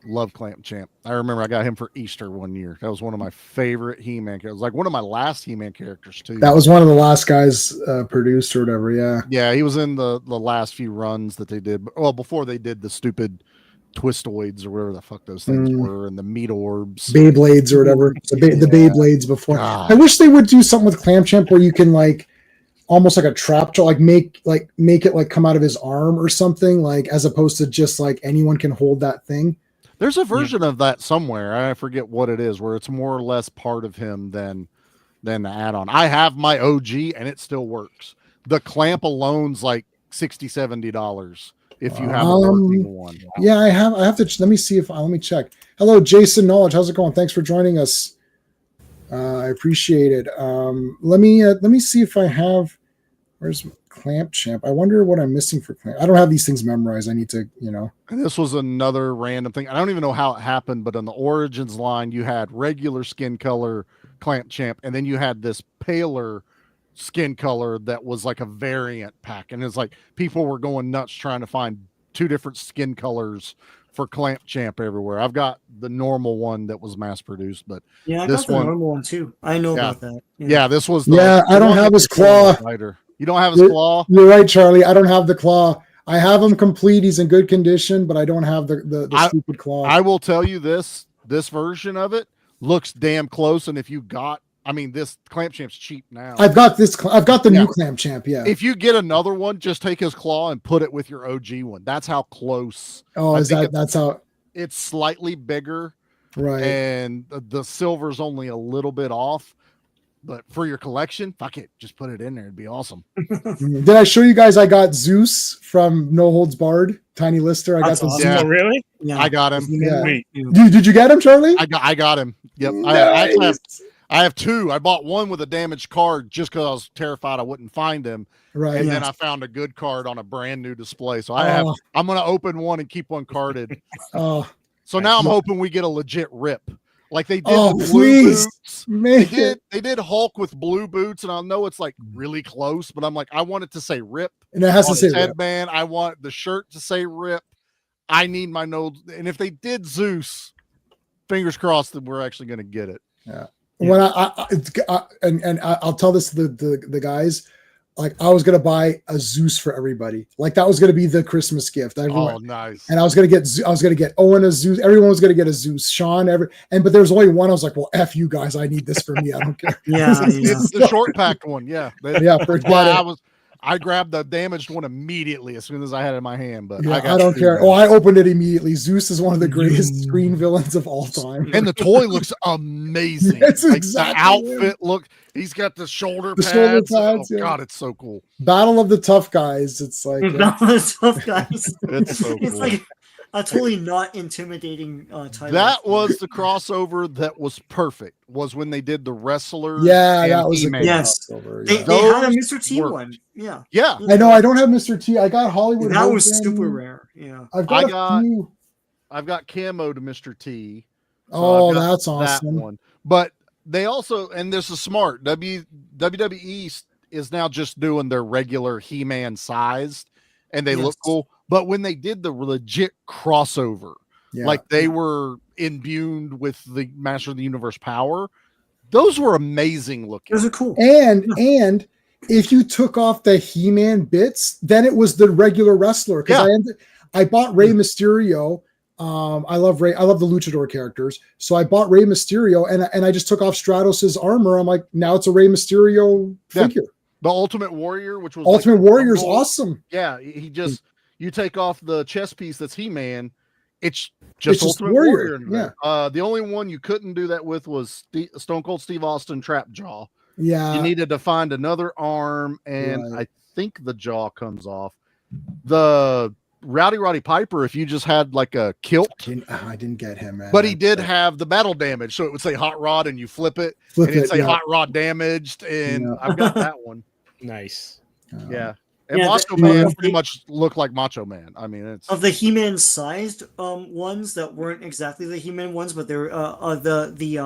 Love Clamp Champ. I remember I got him for Easter one year. That was one of my favorite He-Man characters. Like one of my last He-Man characters too. That was one of the last guys produced or whatever. Yeah. Yeah, he was in the last few runs that they did. Well, before they did the stupid Twistoids or whatever the fuck those things were, and the meat orbs, Beyblades or whatever. The Beyblades before. God. I wish they would do something with Clamp Champ where you can like almost like a trap jaw, like make it like come out of his arm or something, like as opposed to just like anyone can hold that thing. There's a version of that somewhere. I forget what it is, where it's more or less part of him than the add-on. I have my OG and it still works. The clamp alone's like $60-$70 if you have a working one. Wow. Yeah, I have to let me see if let me check. Hello, Jason Knowledge. How's it going? Thanks for joining us. I appreciate it. Let me see if I have. Where's Clamp Champ? I wonder what I'm missing for Clamp. I don't have these things memorized. I need to, And this was another random thing. I don't even know how it happened, but on the Origins line, you had regular skin color Clamp Champ, and then you had this paler skin color that was like a variant pack. And it's like people were going nuts trying to find two different skin colors for Clamp Champ everywhere. I've got the normal one that was mass produced, but I got the normal one too. I know about that. Yeah, this was I don't have his claw. You don't have his claw? You're right, Charlie. I don't have the claw. I have him complete. He's in good condition, but I don't have the stupid claw. I will tell you this version of it looks damn close. And if you got, this Clamp Champ's cheap now. I've got the new Clamp Champ. Yeah. If you get another one, just take his claw and put it with your OG one. That's how close. Oh, that's how it's slightly bigger. Right. And the silver's only a little bit off. But for your collection, fuck it. Just put it in there. It'd be awesome. Did I show you guys I got Zeus from No Holds Barred? Tiny Lister. I got the Zeus. Oh, really? Yeah. I got him. Yeah. Did you get him, Charlie? I got him. Yep. Nice. I have two. I bought one with a damaged card just because I was terrified I wouldn't find him. Right. And then I found a good card on a brand new display. So I'm going to open one and keep one carded. So now I'm hoping we get a legit rip. Like they did the blue boots. They did Hulk with blue boots, and I know it's like really close, but I'm like, I want it to say rip. And it has to say headband. I want the shirt to say rip. I need my nose. And if they did Zeus, fingers crossed that we're actually going to get it. Yeah. When I'll tell this to the guys, like I was gonna buy a Zeus for everybody. Like that was gonna be the Christmas gift. Oh, nice. And I was gonna get Owen a Zeus. Everyone was gonna get a Zeus. Sean, but there was only one. I was like, well, F you guys. I need this for me. I don't care. Yeah. It's the short packed one. Yeah. Forget it. I grabbed the damaged one immediately as soon as I had it in my hand. But Yeah, I got don't care. there. Oh, I opened it immediately. Zeus is one of the greatest screen villains of all time. And the toy looks amazing. That's like exactly the outfit look. He's got the shoulder pads. shoulder pads, Oh yeah. God, it's so cool. Battle of the Tough Guys. It's like Battle of the Tough Guys. It's so It's cool. like a totally not intimidating title. That was the crossover that was perfect. Was when they did the wrestlers. Yeah, and that was a He-Man. good Yes. crossover, They, yeah. they had a Those Mr. T worked. one. Yeah. Yeah, I know. I don't have Mr. T. I got Hollywood. That was Hogan. super rare. Yeah. I've got I got- a few. I've got camo to Mr. T. so Oh, I've got that's that awesome. one. But they also, and this is smart. WWE is now just doing their regular He-Man sized, and they look Yes. cool. But when they did the legit crossover, Yeah. like they were imbued with the Master of the Universe power, those were amazing looking. Those are cool. and if you took off the He-Man bits, then it was the regular wrestler. Because I bought Rey Mysterio. I love Rey. I love the luchador characters. So I bought Rey Mysterio, and I just took off Stratos's armor. I'm like, now it's a Rey Mysterio figure. The Ultimate Warrior, which was Ultimate like, Warrior is awesome. Yeah, he just you take off the chest piece that's He-Man, it's just It's just Ultimate Warrior, Warrior. The only one you couldn't do that with was Stone Cold Steve Austin Trap Jaw. Yeah. You needed to find another arm, and Right. I think the jaw comes off. The Roddy Piper, if you just had like a kilt, I didn't get him, man. but he did have the battle damage, so it would say Hot Rod, and you flip it, and it'd say Hot Rod damaged, and I've got that one. Nice. Yeah. And Yeah, Macho the- Man the- pretty much looked like Macho Man. I mean, it's Of the He-Man sized ones that weren't exactly the He-Man ones, but they're the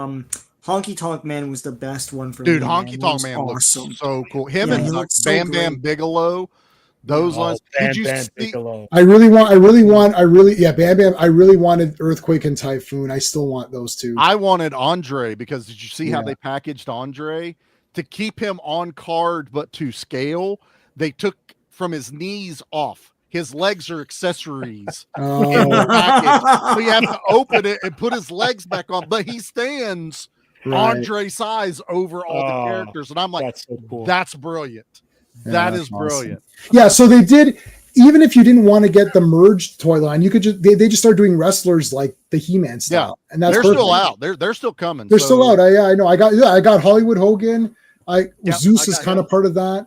Honky Tonk Man was the best one for dude. me. Honky Tonk Man looks so cool. Him and he like looks so Bam Bam great. Bigelow. Those ones. Did you see? Bigelow. I really Bam Bam. I really wanted Earthquake and Typhoon. I still want those two. I wanted Andre because did you see how Yeah. they packaged Andre to keep him on card but to scale? They took from his knees off. His legs are accessories in the package. So you have to open it and put his legs back on, but he stands Right. Andre size over all the characters. And I'm like, That's so cool. that's brilliant. Yeah, That that's is brilliant. Yeah, so they did. Even if you didn't want to get the merged toy line, you could just they just started doing wrestlers like the He-Man style, and that's They're perfect. still out. They're still coming. They're so- still out. I know. I got Hollywood Hogan. Zeus I is got kind him. of part of that.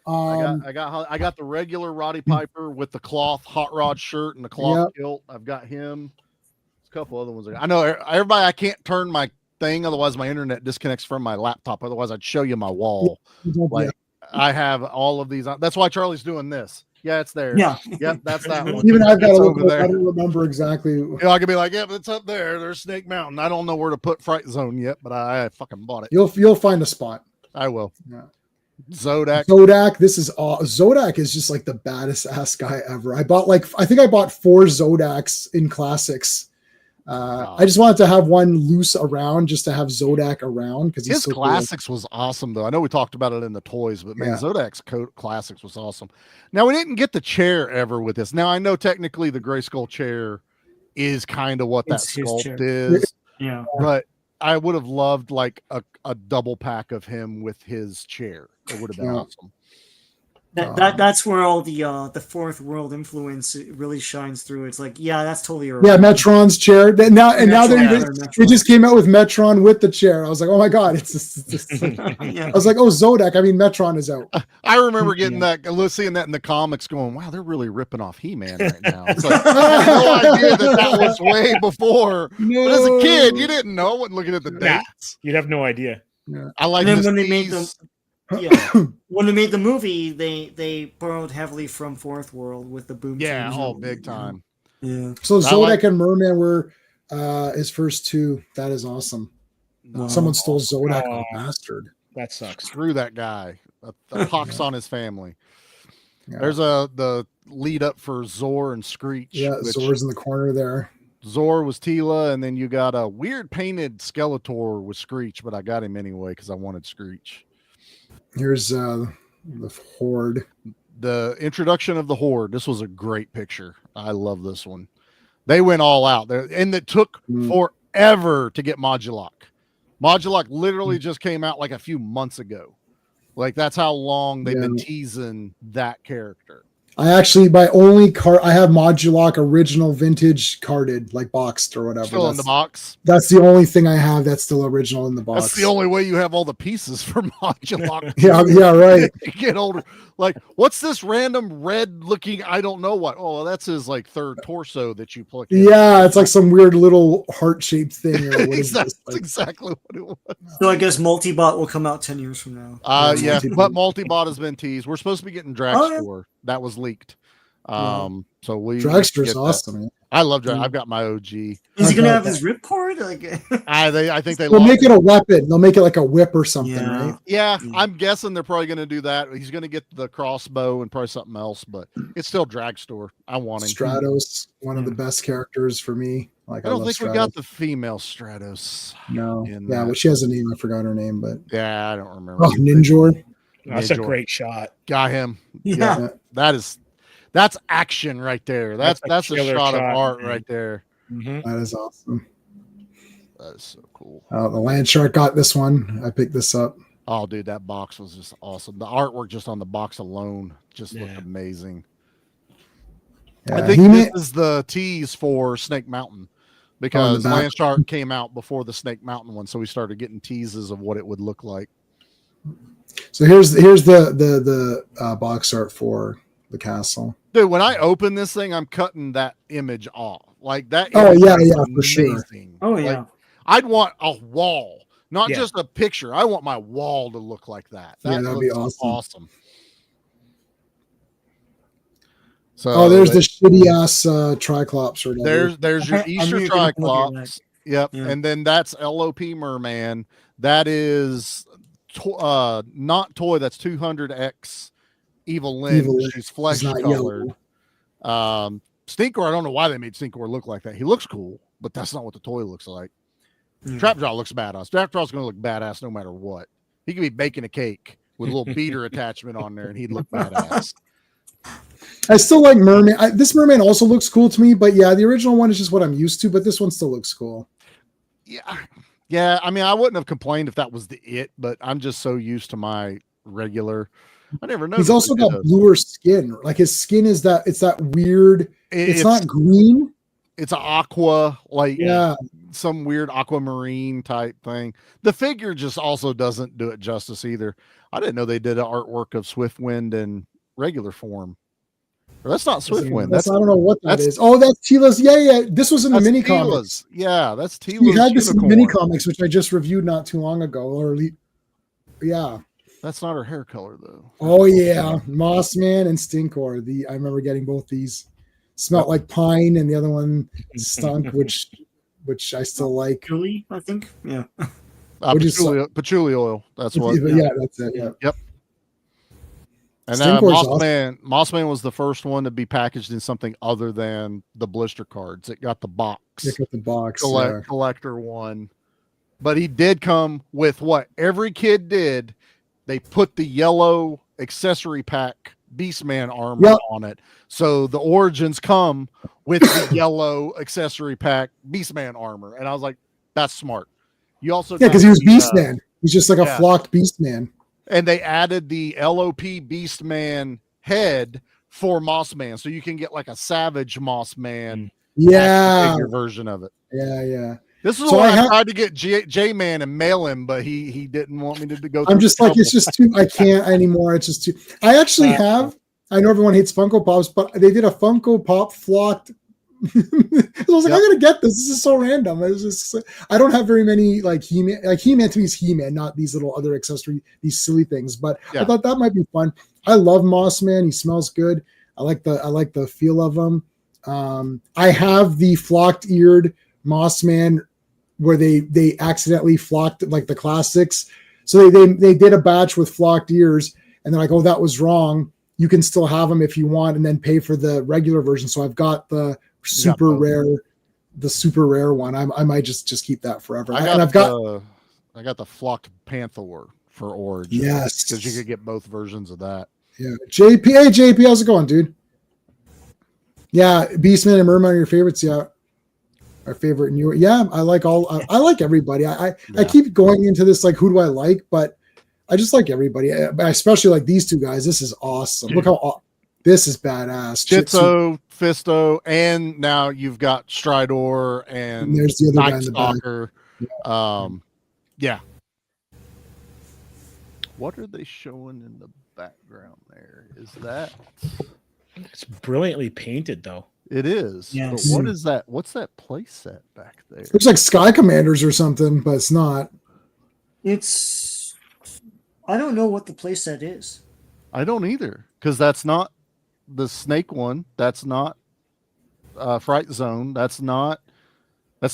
I got the regular Roddy Piper with the cloth hot rod shirt and the cloth kilt. I've got him. There's a couple other ones. I know everybody. I can't turn my thing, otherwise my internet disconnects from my laptop. Otherwise, I'd show you my wall. Like I have all of these. That's why Charlie's doing this. Yeah, it's there. Yeah. Yep, that's that one. Even I've got It's to over look. there. I don't remember exactly. You know, I could be like, yeah, but it's up there. There's Snake Mountain. I don't know where to put Fright Zone yet, but I fucking bought it. You'll find a spot. I will. Yeah. Zodak. This is Zodak is just like the baddest ass guy ever. I think I bought 4 Zodaks in classics. I just wanted to have one loose around just to have Zodak around because His classics was awesome though. I know we talked about it in the toys, but man, Zodak's classics was awesome. Now we didn't get the chair ever with this. Now I know technically the Gray Skull chair is kind of what that sculpt is. Yeah. But I would have loved like a double pack of him with his chair. It would have been awesome. That's where all the fourth world influence really shines through. It's like, yeah, that's totally Metron's chair. Now Metron. they just came out with Metron with the chair. I was like, oh my god, it's just I was like, oh Zodak. I mean, Metron is out. I remember getting seeing that in the comics, going, wow, they're really ripping off He-Man right now. It's like I had no idea that was way before. But as a kid, you didn't know. I wasn't looking at the dates. You'd have no idea. Yeah. I like when they made when they made the movie, they borrowed heavily from Fourth World with the boom. Yeah, teams. all big time. Yeah. So Zodak and Merman were his first 2. That is awesome. Someone stole Zodak, oh, bastard. That sucks. Screw that guy. A pox on his family. Yeah. There's the lead up for Zor and Screech. Yeah, Zor's in the corner there. Zor was Tila, and then you got a weird painted Skeletor with Screech, but I got him anyway because I wanted Screech. Here's the Horde. The introduction of the Horde. This was a great picture. I love this one. They went all out there, and it took forever to get Modulok. Modulok literally just came out like a few months ago. Like that's how long they've been Yeah. teasing that character. I actually, my only card, I have Moduloc original vintage carded, like boxed or whatever. Still in the box. That's the only thing I have that's still original in the box. That's the only way you have all the pieces for Moduloc. Yeah, right. You get older. Like, what's this random red looking? I don't know what. Oh, that's his like third torso that you pluck in. Yeah, it's like some weird little heart shaped thing. Or what is That's this? Like, exactly what it was. So I guess Multibot will come out 10 years from now. Yeah, but Multibot has been teased. We're supposed to be getting Dragstore. That was leaked. So we Dragster's get awesome. that. I love Drag. I've got my OG. Is he gonna have his ripcord? Like, I think they They'll make it a weapon. They'll make it like a whip or something, right? Yeah, I'm guessing they're probably going to do that. He's going to get the crossbow and probably something else, but it's still Dragstore. I want him. Stratos, one of the best characters for me. Like I don't love think we Stratos. got the female Stratos. No. in Yeah, that. well, she has a name. I forgot her name, but Yeah, I don't remember. oh, Ninjor. That's a great shot. Got him. Yeah. That's action right there. That's a killer shot of shot, art man. right there. That is awesome. That is so cool. The Land Shark got this one. I picked this up. Oh, dude, that box was just awesome. The artwork just on the box alone just looked amazing. Yeah, I think this is the tease for Snake Mountain because back. Land Shark came out before the Snake Mountain one, so we started getting teases of what it would look like. So here's the box art for the castle. Dude, when I open this thing, I'm cutting that image off. Like that. Oh, image yeah, is yeah, for sure. amazing. Oh, Like, yeah. I'd want a wall, not Yeah. just a picture. I want my wall to look like that. Yeah, that'd be looks awesome. So there's the shitty ass Triclops or whatever. there's your I knew Easter you were gonna look at Triclops. Yep. Yeah. And then that's LOP Merman. That is not toy. That's 200X Evil Lynn. Evil Lynn. She's flesh not colored. Stinkor, I don't know why they made Stinkor look like that. He looks cool, but that's not what the toy looks like. Trapjaw looks badass. Trapjaw's going to look badass no matter what. He could be baking a cake with a little beater attachment on there, and he'd look badass. I still like Merman. This Merman also looks cool to me, but yeah, the original one is just what I'm used to, but this one still looks cool. Yeah. I mean, I wouldn't have complained if that was it, but I'm just so used to my regular. I never know. He's also got bluer skin. Like his skin is it's that weird. It's not green. It's an aqua, like Yeah. some weird aquamarine type thing. The figure just also doesn't do it justice either. I didn't know they did an artwork of Swiftwind in regular form. Or that's not Swiftwind. I don't know what that is. Oh, that's Tila's. Yeah. This was in the mini Tila's. comics. Yeah, that's Tila's. He had this in the unicorn. mini comics, which I just reviewed not too long ago. Yeah. That's not her hair color though. Oh yeah, Mossman and Stinkor. I remember getting both these. Smelled like pine, and the other one stunk, which I still like. Julie, I think. Yeah. Patchouli oil. That's what. Yeah, that's it. Yeah. Yep. And then Stinkor's Mossman was the first one to be packaged in something other than the blister cards. It got the box. Pick up the box. Collector one. But he did come with what every kid did. They put the yellow accessory pack Beastman armor on it. So the origins come with the yellow accessory pack Beastman armor. And I was like, that's smart. You also because he was Beastman. He's just like a flocked Beastman. And they added the LOP Beastman head for Mossman. So you can get like a Savage Mossman figure version of it. Yeah. This is why I tried to get J-Man and mail him, but he didn't want me to go. I'm just like, it's just too, I can't anymore. It's just too, I actually have, I know everyone hates Funko Pops, but they did a Funko Pop flocked. I was like, I'm going to get this. This is so random. It was just, I don't have very many like He-Man. Like He-Man to me is He-Man, not these little other accessory, these silly things. But I thought that might be fun. I love Mossman. He smells good. I like the feel of him. I have the flocked eared Mossman where they accidentally flocked like the classics. So they did a batch with flocked ears and they're like, oh, that was wrong. You can still have them if you want and then pay for the regular version. So I've got the super rare one. I might just keep that forever. I got the flocked Panther for Origin. Yes. Because you could get both versions of that. Yeah. JP, how's it going, dude? Yeah, Beastman and Merman are your favorites. Yeah. Our favorite new. Yeah, I like everybody. I keep going into this like who do I like, but I just like everybody, but I especially like these two guys. This is awesome. Look how this is badass. Jitso, Fisto, and now you've got Stridor and there's the other guy Night in the back. Stalker. Yeah. What are they showing in the background there? Is that? It's brilliantly painted, though. It is. Yes. But what is that? What's that play set back there? Looks like Sky Commanders or something, but it's not. It's. I don't know what the playset is. I don't either, because that's not the Snake one. That's not Fright Zone. That's not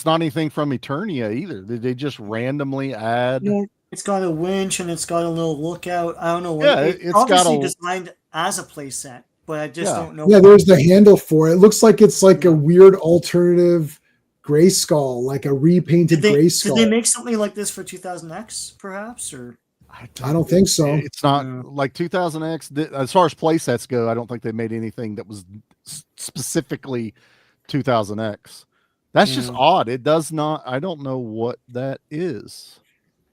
anything from Eternia either. Did they just randomly add? It's got a winch and it's got a little lookout. I don't know what. Yeah, it's obviously designed as a playset, but I just don't know. Yeah, there's the handle for it. It looks like it's like a weird alternative Grayskull, like a repainted Grayskull. Did they make something like this for 2000X, perhaps, or? I don't think so. It's not like 2000X. As far as play sets go, I don't think they made anything that was specifically 2000X. That's just odd. It does not. I don't know what that is.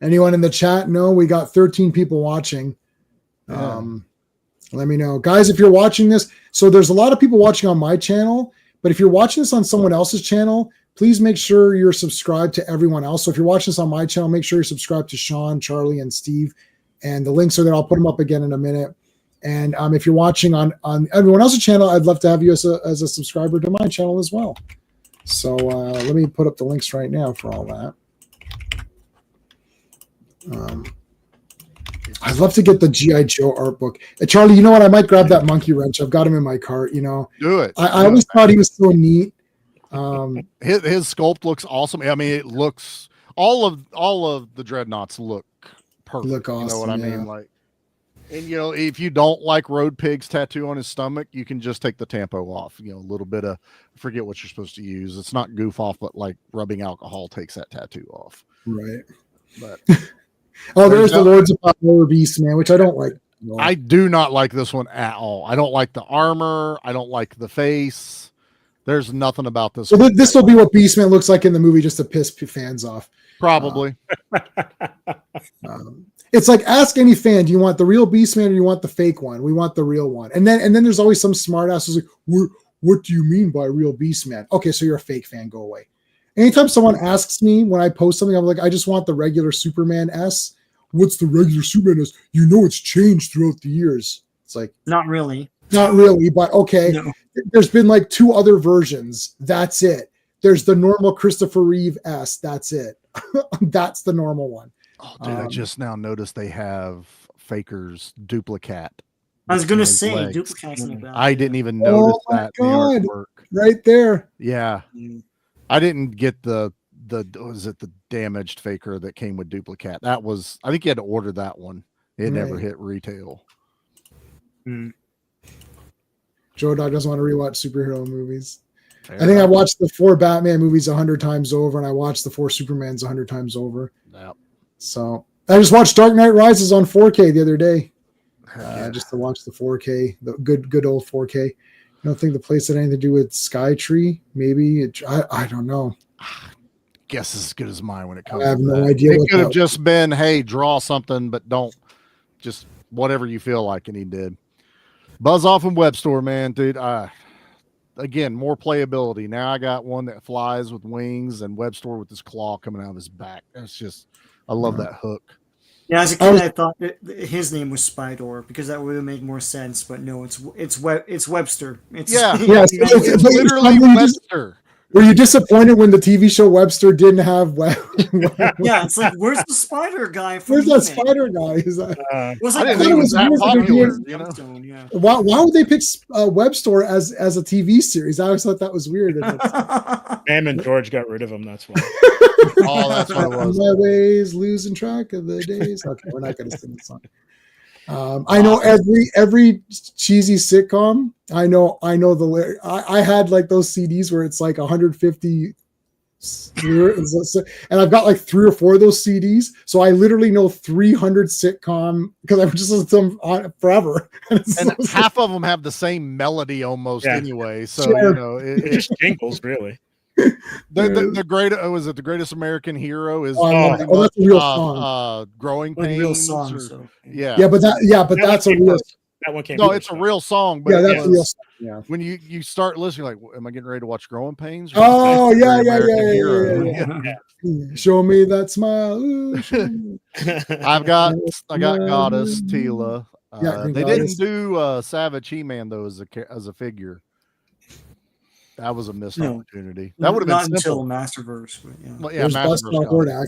Anyone in the chat? No, we got 13 people watching. Let me know, guys, if you're watching this. So there's a lot of people watching on my channel, but if you're watching this on someone else's channel, please make sure you're subscribed to everyone else. So if you're watching this on my channel, make sure you're subscribed to Sean, Charlie, and Steve. And the links are there. I'll put them up again in a minute. And if you're watching on everyone else's channel, I'd love to have you as a subscriber to my channel as well. So let me put up the links right now for all that. I'd love to get the G.I. Joe art book. Charlie, you know what? I might grab that monkey wrench. I've got him in my cart, Do it. I always thought he was so neat. His sculpt looks awesome. I mean, it looks all of the dreadnoughts look perfect. Look awesome, you know what I mean? Like, and if you don't like Road Pig's tattoo on his stomach, you can just take the tampo off. A little bit of, I forget what you're supposed to use. It's not goof off, but like rubbing alcohol takes that tattoo off. Right. But there's the Lords of Power Beast, man, which I don't like. I do not like this one at all. I don't like the armor. I don't like the face. There's nothing about this. So this will be what Beastman looks like in the movie, just to piss fans off. Probably. It's like, ask any fan, do you want the real Beastman or do you want the fake one? We want the real one. And then there's always some smart ass who's like, what do you mean by real Beastman? Okay, so you're a fake fan. Go away. Anytime someone asks me when I post something, I'm like, I just want the regular Superman S. What's the regular Superman S? It's changed throughout the years. It's like, not really, but okay. No. There's been like 2 other versions. That's it. There's the normal Christopher Reeve S. That's it. That's the normal one. Oh, dude, I just now noticed they have Faker's duplicate. I was going to say duplicate's in the back. I didn't even notice that in the artwork. Right there. Yeah. I didn't get the damaged Faker that came with duplicate. That was, I think you had to order that one. It never hit retail. Joe Dog doesn't want to rewatch superhero movies. I think I watched the 4 Batman movies 100 times over, and I watched the 4 Supermans 100 times over. Yep. So I just watched Dark Knight Rises on 4K the other day, just to watch the 4K, the good old 4K. I don't think the place had anything to do with Skytree. Maybe I don't know. Guess as good as mine when it comes. I have no idea. It could have just been, hey, draw something, but don't just whatever you feel like, and he did. Buzz off in Web Store, man, dude. Again, more playability. Now I got one that flies with wings, and Web Store with this claw coming out of his back. It's just, I love that hook. Yeah, as a kid, I thought his name was Spydor because that would have made more sense. But no, it's Webster. It's literally Webster. Were you disappointed when the TV show Webster didn't have Yeah, it's like, where's the spider guy? Where's that spider guy? Is that? I didn't think it was that popular. Yeah. Why would they pick Webster as a TV series? I always thought that was weird. Sam and George got rid of him. That's why. Oh, that's what it was. My ways, losing track of the days. Okay, we're not going to sing the song. I know every cheesy sitcom. I know the lyric. I had like those CDs where it's like 150 lyrics, and I've got like 3 or 4 of those CDs. So I literally know 300 sitcom because I've just listened to them on forever. And half of them have the same melody almost anyway. So it just jingles really. The great was it the greatest American hero is that's a real song. Growing Like Pains. real song. Or, So. yeah, but that's a real. That one came. No, first, it's a though. real song. But Yeah, it that's a real was, song. Yeah. when you start listening, like, am I getting ready to watch Growing Pains? Oh Great yeah, American yeah. Hero? Show me that smile. Ooh, show me. I got Goddess Tila. Green They Goddess. didn't do Savage He-Man though as a figure. That was a missed opportunity. That would have been not simple. until Masterverse. But yeah. Well, yeah, There's Masterverse Buster got it. Hordak.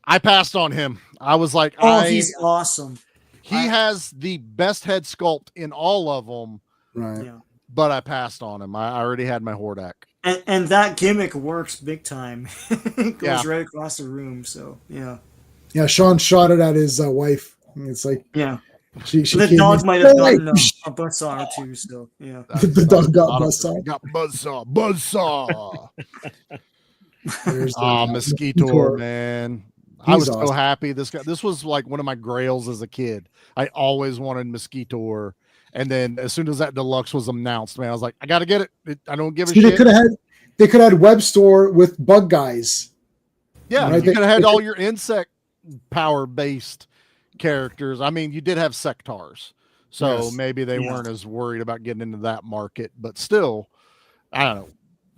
I passed on him. I was like, he's awesome. He has the best head sculpt in all of them. Right. Yeah. But I passed on him. I already had my Hordak. And that gimmick works big time. It goes Yeah. right across the room. So yeah. Yeah, Sean shot it at his wife. It's like Yeah. she The came dog in, might have gotten "Hey!" a buzzsaw or two. So yeah. The dog got buzzsaw. Got buzzsaw. There's Mosquito, man. I was so awesome. happy. This was like one of my grails as a kid. I always wanted Mosquito. And then as soon as that deluxe was announced, man, I was like, I gotta get it. I don't give a shit. They could have had Web Store with Bug Guys. Yeah, right? you could have had all your insect power based characters. I mean, you did have sectars, so Yes. maybe they weren't as worried about getting into that market, but still, I don't know.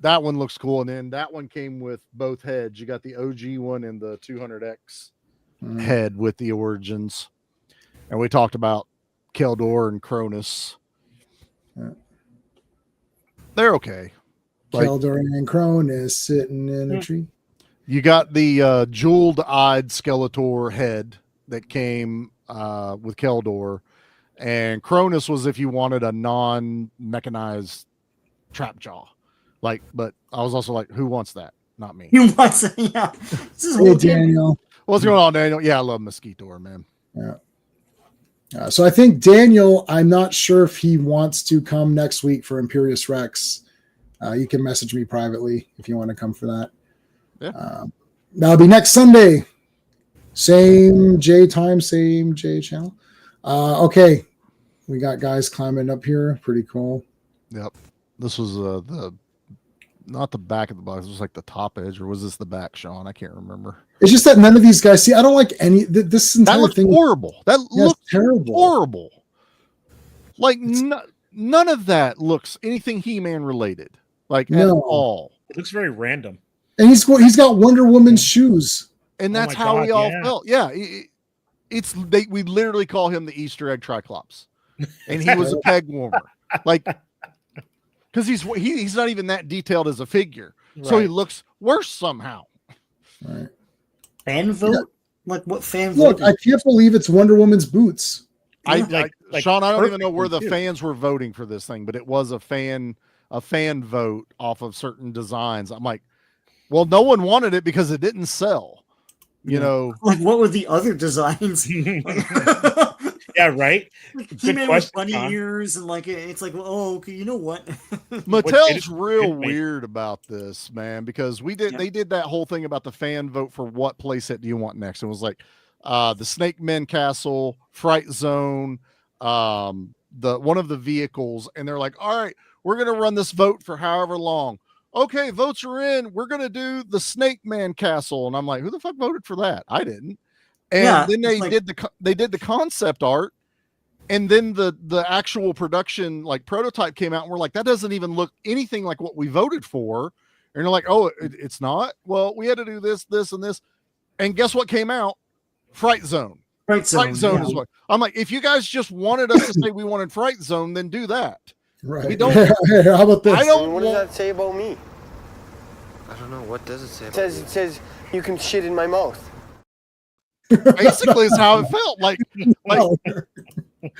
That one looks cool. And then that one came with both heads. You got the OG one and the 200X head with the origins. And we talked about Keldor and Cronus. Yeah. They're okay. Like, Keldor and Cronus sitting in a tree. you got the jeweled-eyed Skeletor head that came with Keldor, and Cronus was if you wanted a non-mechanized trap jaw. Like, but I was also like, who wants that? Not me. You want to, yeah. This is Hey, Daniel. What's going on, Daniel? Yeah, I love Mosquito, man. Yeah. So I think Daniel, I'm not sure if he wants to come next week for Imperious Rex. You can message me privately if you want to come for that. Yeah. That'll be next Sunday. Same J time, same J channel. Okay. We got guys climbing up here. Pretty cool. Yep. This was not the back of the box. It was like the top edge, or was this the back, Sean? I can't remember. It's just that none of these guys see. I don't like any. This entire That looked thing. horrible. That looked terrible. horrible. Like none of that looks anything He-Man related. Like at all. It looks very random. And he's got Wonder Woman's shoes. And that's my how we God, all yeah. felt. Yeah, we literally call him the Easter egg Triclops, and he was a peg warmer, like because he's not even that detailed as a figure, so he looks worse somehow. Right. Fan vote? Like what fan Look, vote? I can't believe it's Wonder Woman's boots. Like Sean, I don't even know where the too. fans were voting for this thing, but it was a fan vote off of certain designs. I'm like, well, no one wanted it because it didn't sell. You know, like what were the other designs? Yeah, right. He-Man with question, bunny huh? ears and like it's like, well, oh, okay, you know what? Mattel's real weird about this, man, because they did that whole thing about the fan vote for what playset do you want next. It was like the Snake Men Castle, Fright Zone, the one of the vehicles, and they're like, all right, we're gonna run this vote for however long. Okay, votes are in. We're gonna do the Snake Man Castle, and I'm like, who the fuck voted for that? I didn't. And then they did the concept art, and then the actual production like prototype came out, and we're like, that doesn't even look anything like what we voted for. And they're like, oh, it's not. Well, we had to do this, and this, and guess what came out? Fright Zone. Fright Zone Is what I'm like. If you guys just wanted us to say we wanted Fright Zone, then do that. Right. We don't. How about this? I don't. What does that say about me? I don't know. What does it say? It says you can shit in my mouth. Basically, is how it felt. Like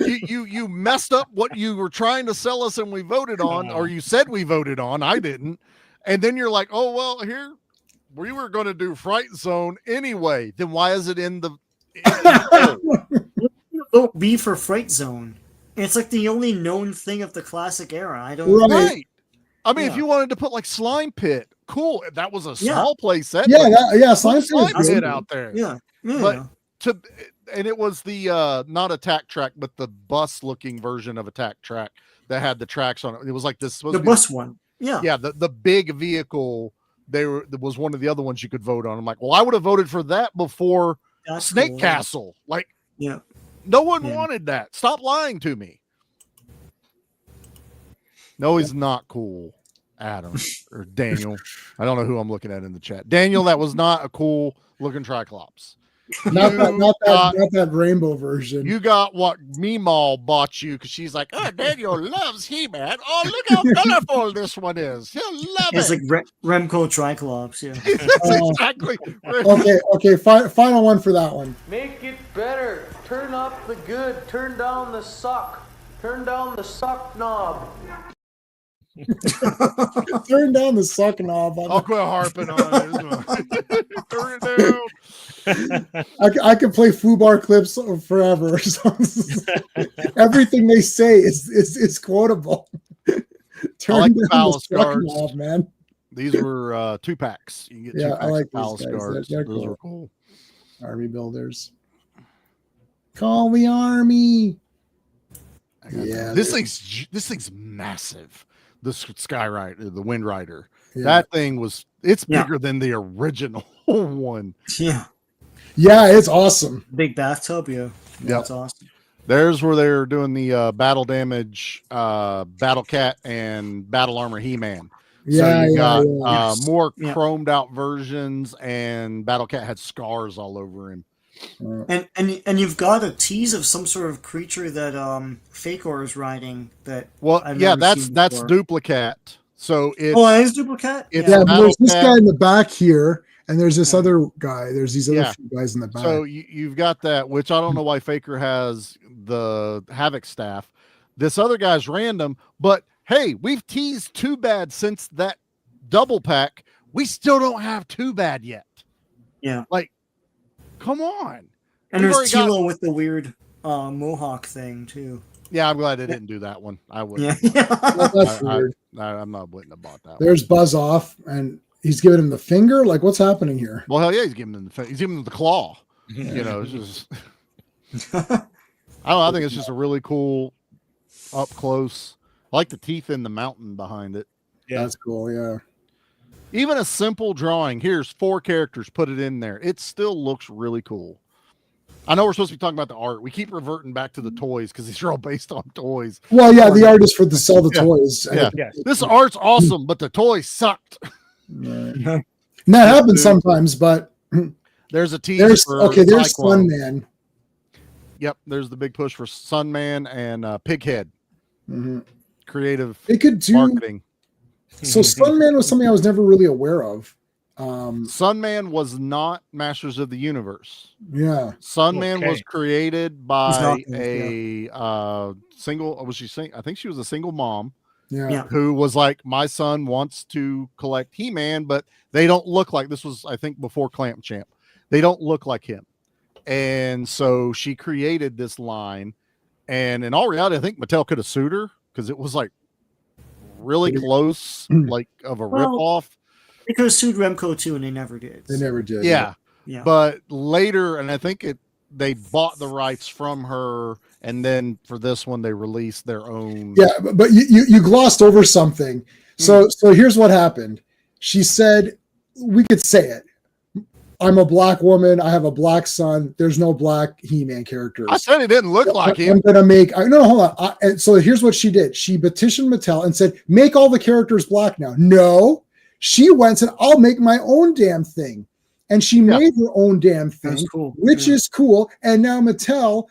you messed up what you were trying to sell us, and we voted on, or you said we voted on. I didn't, and then you're like, oh well, here we were going to do Fright Zone anyway. Then why is it in the? Vote B for Fright Zone. It's like the only known thing of the classic era. I don't. Right. I mean, if you wanted to put like Slime Pit, cool. That was a small play set. Yeah, Slime Pit Pit out there. Yeah. But and it was the not Attack Track, but the bus looking version of Attack Track that had the tracks on it. It was like this. The bus one. Yeah, the big vehicle was one of the other ones you could vote on. I'm like, well, I would have voted for that before Snake cool, Castle. Like, yeah, no one wanted that. Stop lying to me. No, he's not cool, Adam or Daniel. I don't know who I'm looking at in the chat. Daniel, that was not a cool looking Triclops. Not that rainbow version. You got what Meemaw bought you because she's like, oh, Daniel loves He-Man. Oh, look how colorful this one is. He'll love it's it. like Remco Triclops. Yeah, exactly. Okay. Final one for that one. Make it better. Turn up the good. Turn down the suck. Turn down the suck knob. Turn down the suck knob. I'll quit harping on it. Turn it down. I could play FUBAR clips forever. Everything they say is quotable. I like the palace guards, knob, man. These were 2-packs. You can get 2 packs I like of palace guards. They're Those cool. are cool. Army builders. Call the army. Yeah, this thing's massive. The Skyrider, the Wind Rider. Yeah. That thing it's bigger than the original one. Yeah, it's awesome. big bathtub. Yeah, that's awesome. There's where they're doing the battle damage, Battle Cat, and Battle Armor He-Man. So you got more chromed out versions, and Battle Cat had scars all over him. And you've got a tease of some sort of creature that Fakor is riding. That's Duplicate. So it's it is Duplicate. There's this guy in the back here, and there's this other guy. There's these other few guys in the back. So you've got that, which I don't know why Faker has the Havoc staff. This other guy's random, but hey, we've teased Too Bad since that double pack. We still don't have Too Bad yet. Yeah, like, come on. And there's Tilo with the weird mohawk thing too. Yeah, I'm glad they didn't do that one. I would. Yeah, that's weird. I'm not wouldn't have bought that. There's Buzz Off, and he's giving him the finger. Like, what's happening here? Well, hell yeah, he's giving him the claw. You know, it's just. I think it's just a really cool up close. I like the teeth in the mountain behind it. Yeah, that's cool. Yeah. Even a simple drawing. Here's 4 characters. Put it in there. It still looks really cool. I know we're supposed to be talking about the art. We keep reverting back to the toys because these are all based on toys. Well, yeah, the art is for the sell the toys. Yeah. This art's awesome, but the toys sucked. Right. And that happens sometimes, but there's a tease. There's Sunman. Yep, there's the big push for Sunman and Pighead. Mm-hmm. Creative they could do marketing. So Sunman was something I was never really aware of. Sunman was not Masters of the Universe. Yeah, Sunman was created by a single. Was she? I think she was a single mom. Yeah. Who was like, my son wants to collect He-Man, but they don't look like this. Was I think before Clamp Champ. They don't look like him, and so she created this line. And in all reality, I think Mattel could have sued her because it was like really close, like of a ripoff. They could have sued Remco too, and they never did. They never did. Yeah. Yeah. But later, and I think they bought the rights from her, and then for this one they released their own. Yeah, but you glossed over something. So here's what happened. She said, we could say it. I'm a black woman. I have a black son. There's no black He-Man characters. I said it didn't look like him. I'm going to make... No, hold on. And so here's what she did. She petitioned Mattel and said, make all the characters black now. No. She went and said, I'll make my own damn thing. And she made her own damn thing, which is cool. And now Mattel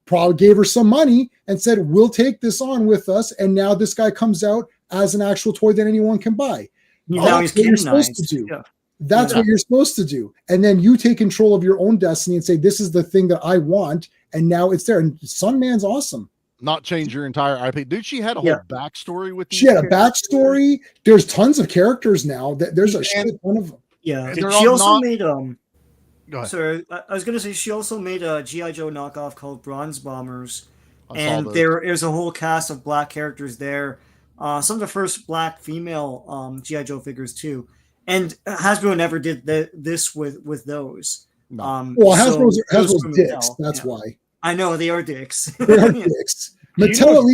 probably gave her some money and said, we'll take this on with us. And now this guy comes out as an actual toy that anyone can buy. That's what you're supposed to do. Yeah. That's what you're supposed to do. And then you take control of your own destiny and say, this is the thing that I want. And now it's there. And Sunman's awesome. Not change your entire IP. Dude, she had a whole backstory with She had a backstory. There's tons of characters now. There's a shit ton of them. Yeah. She also made sorry, I was gonna say she also made a G.I. Joe knockoff called Bronze Bombers. And there's a whole cast of black characters there. Some of the first black female G.I. Joe figures too. And Hasbro never did this with those. No. Well, Hasbro's dicks. That's why. I know they are dicks. They are dicks. Mattel.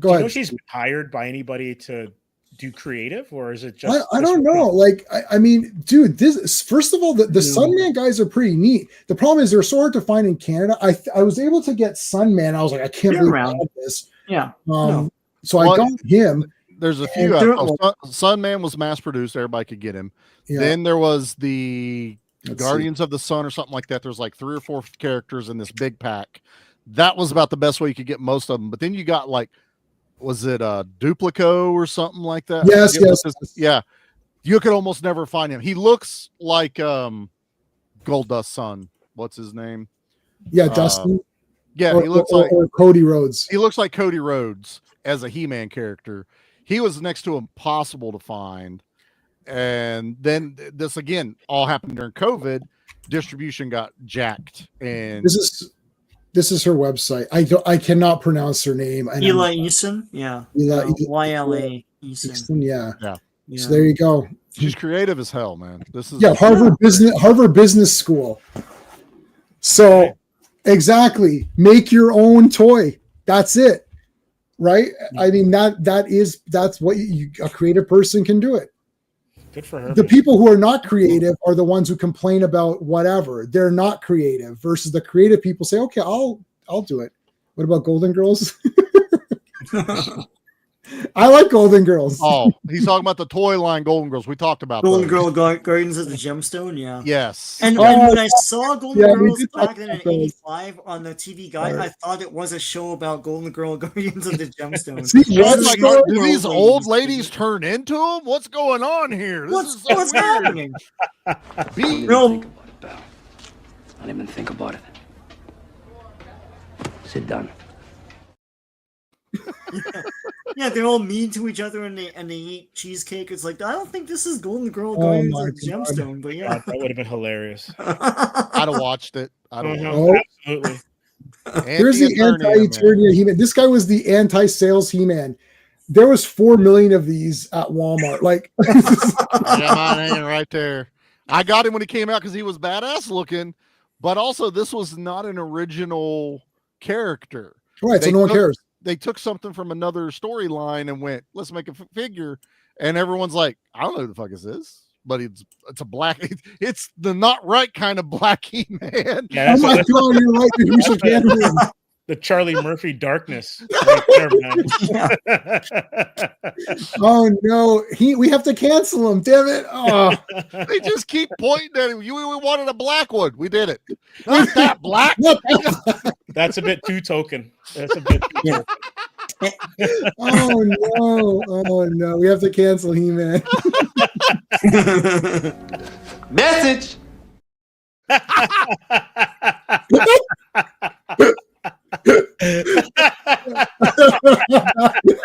Go ahead. She's hired by anybody to do creative, or is it just? I don't know. Like, I mean, dude, this first of all, the Sunman guys are pretty neat. The problem is they're so hard to find in Canada. I was able to get Sunman. I was like, I can't believe I have this. Yeah. So I got him. There's a few. Sunman was mass produced. Everybody could get him. Yeah. Then there was the Guardians of the Sun or something like that. There's like 3 or 4 characters in this big pack. That was about the best way you could get most of them. But then you got like, was it Duplico or something like that? Yes. Yeah. You could almost never find him. He looks like Gold Dust's son. What's his name? Yeah, Dustin. Yeah, he looks like Cody Rhodes. He looks like Cody Rhodes as a He-Man character. He was next to impossible to find. And then this again all happened during COVID. Distribution got jacked, and this is her website. I cannot pronounce her name. Ela Eason, yeah. YLA Eason. Yeah. So there you go. She's creative as hell, man. This is Harvard Business School. So exactly, make your own toy. That's it, right? I mean that's what a creative person can do it. Good for her. The people who are not creative are the ones who complain about whatever. They're not creative versus the creative people say, okay, I'll do it. What about Golden Girls? I like Golden Girls. Oh, he's talking about the toy line Golden Girls. We talked about Golden Girl Guardians of the Gemstone, yeah. Yes. And when I saw Golden Girls back then in '85 on the TV Guide, I thought it was a show about Golden Girl Guardians of the Gemstone. Do these old ladies turn into them? What's going on here? What's happening? I didn't think about it, pal. I didn't even think about it. Sit down. Yeah, they're all mean to each other and they eat cheesecake. It's like, I don't think this is Golden Girl Guardians of the Gemstone, but yeah. That would have been hilarious. I'd have watched it. Absolutely. Here's the anti-Eternia He-Man. This guy was the anti-sales He-Man. There was 4 million of these at Walmart. Like, right there. I got him when he came out because he was badass looking, but also this was not an original character. Right, so no one cares. They took something from another storyline and went, let's make a figure. And everyone's like, I don't know who the fuck is this, but it's a black, it's the not right kind of black He-Man. Yeah, oh my God, you're right. We should handle him. The Charlie Murphy darkness. Right there, man. Oh no, we have to cancel him. Damn it! Oh. They just keep pointing at him. We wanted a black one. We did it. Not that black. That's a bit too token. That's a bit. Oh no! We have to cancel He-Man. Message.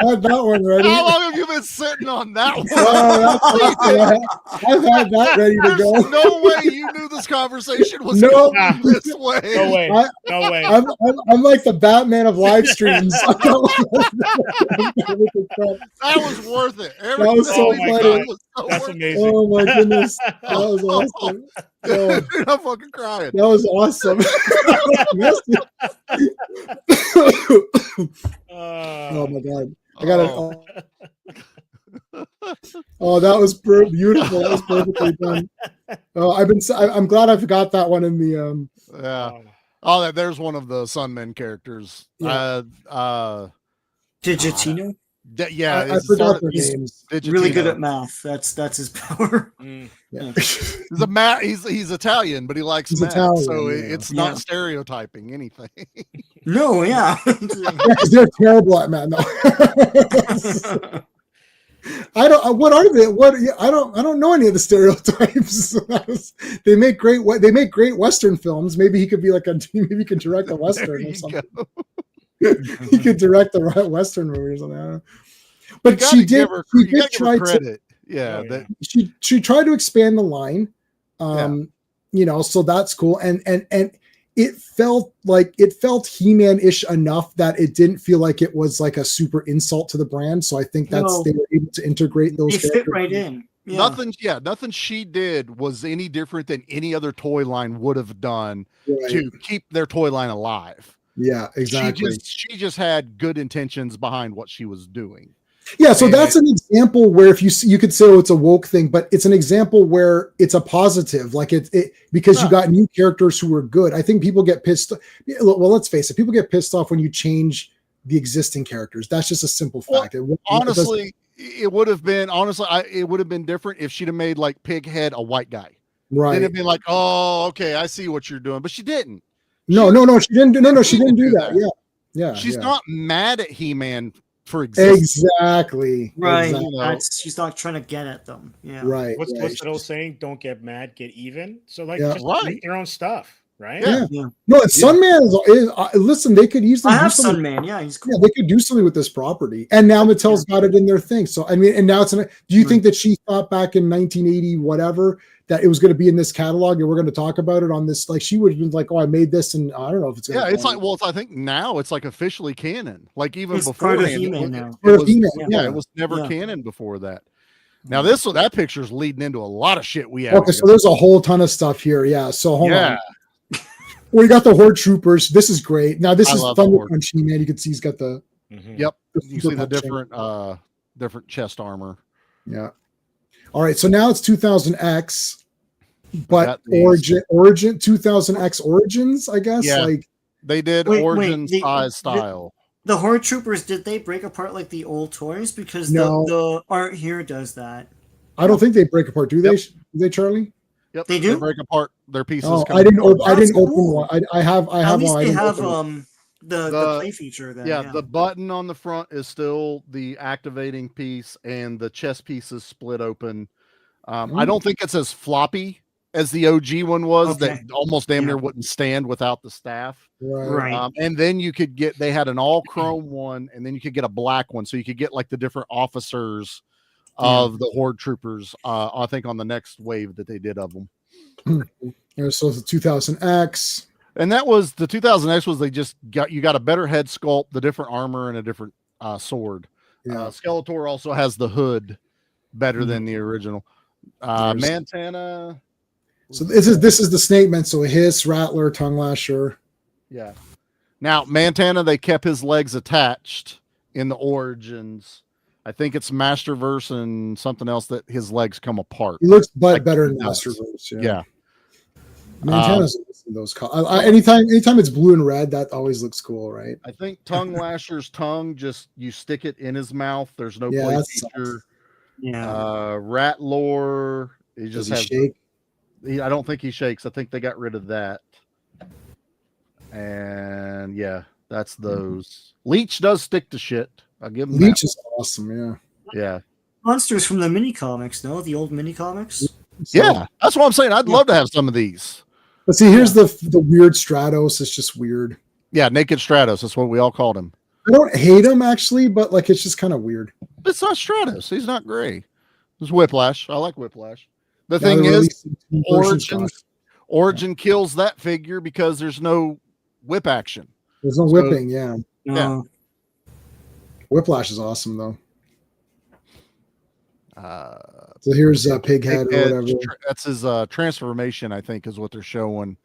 That one ready. How long have you been sitting on that one? I've had that ready to go. There's no way you knew this conversation was going this way. No way. No way. I'm like the Batman of live streams. That was worth it. That was so funny. That's amazing. Oh my goodness. That was awesome. Oh, dude, I'm fucking crying. That was awesome. Oh my God. I got it. Oh, that was beautiful. That was perfectly done. Oh, I'm glad I forgot that one in the yeah. Oh, there's one of the Sunmen characters. Yeah. Digitino? Yeah, I forgot their names. Digitino. Really good at math. That's his power. Yeah. He's Italian, but he likes math, Italian, so it's not stereotyping anything. No, yeah. Because they're terrible at math. No. I don't. What are they? I don't know any of the stereotypes. They make great Western films. Maybe he could be maybe he could direct a Western or something. He could direct the Western movie or something. I don't know. But she did try credit. She tried to expand the line. So that's cool. And it felt He-Man-ish enough that it didn't feel like it was like a super insult to the brand. So I think they were able to integrate those. They fit right in. Yeah. Nothing she did was any different than any other toy line would have done to keep their toy line alive. Yeah, exactly. She just had good intentions behind what she was doing. Yeah, so that's an example where if you could say, oh, it's a woke thing, but it's an example where it's a positive, like it because you got new characters who were good. I think people get pissed. Well, let's face it, people get pissed off when you change the existing characters. That's just a simple fact. Honestly, it would have been it would have been different if she'd have made like Pighead a white guy. Right. Then it'd be like, oh, okay, I see what you're doing, but she didn't. No, she didn't do. No, she didn't do that. Yeah. She's not mad at He-Man for existing. Exactly. Right. Exactly. She's not trying to get at them. Yeah. Right. What's that old saying? Don't get mad, get even. So like, Yeah. just eat your own stuff, right? Yeah. No, it's Sunman is listen, they could easily I have do something. Sunman. Yeah, he's cool. Yeah, they could do something with this property. And now Mattel's got it in their thing. So I mean, and now do you think that she thought back in 1980 whatever that it was going to be in this catalog and we're going to talk about it on this? Like she would have been like, oh, I made this, and I don't know if it's gonna it's like, well, I think now it's like officially canon. Like even It's before part of He-Man now. It was never canon before that. Now that picture's leading into a lot of shit we have. Okay, so there's a whole ton of stuff here. Yeah. So hold on. Well, you got the Horde Troopers. This is great. Now this is Thunder Punch He-Man. You can see he's got the Yep. You see the different chest armor. Yeah. All right. So now it's 2000X, but Origin 2000X Origins, I guess. Yeah. Like they did Origin style. The Horde Troopers, did they break apart like the old toys? Because the art here does that. I don't think they break apart. Do they? Do they, Charlie? Yep. They do? They break apart their pieces. Oh, I didn't open one. I have At least one. they have the play feature then. Yeah, the button on the front is still the activating piece, and the chest piece is split open. I don't think it's as floppy as the OG one was, that almost damn near wouldn't stand without the staff. Right. And then you could they had an all chrome one, and then you could get a black one, so you could get like the different officers of the Horde Troopers. I think on the next wave that they did of them. So the 2000X. And that was the 2000X was you got a better head sculpt, the different armor, and a different sword. Skeletor also has the hood better than the original. Montana. So this is the Snake Man. So Hiss, Rattler, Tongue Lasher. Yeah. Now Montana, they kept his legs attached in the Origins. I think it's Masterverse and something else that his legs come apart. He looks better in Masterverse. Yeah. Montana's those colors. Anytime it's blue and red, that always looks cool, right? I think Tongue Lasher's tongue, just you stick it in his mouth. There's no play feature. Rattler, he just has shake. I don't think he shakes. I think they got rid of that. And that's those. Leech does stick to shit. I'll give him Leech is awesome, yeah. Monsters from the mini comics, no? The old mini comics? Yeah, that's what I'm saying. I'd love to have some of these. But see, here's the weird Stratos. It's just weird. Yeah, Naked Stratos. That's what we all called him. I don't hate him actually, but like it's just kind of weird. It's not Stratos. He's not gray. It's Whiplash. I like Whiplash. The thing is, Origin kills that figure because there's no whip action. There's no whipping. Yeah. Whiplash is awesome though. So here's Pighead or whatever. That's his transformation, I think, is what they're showing.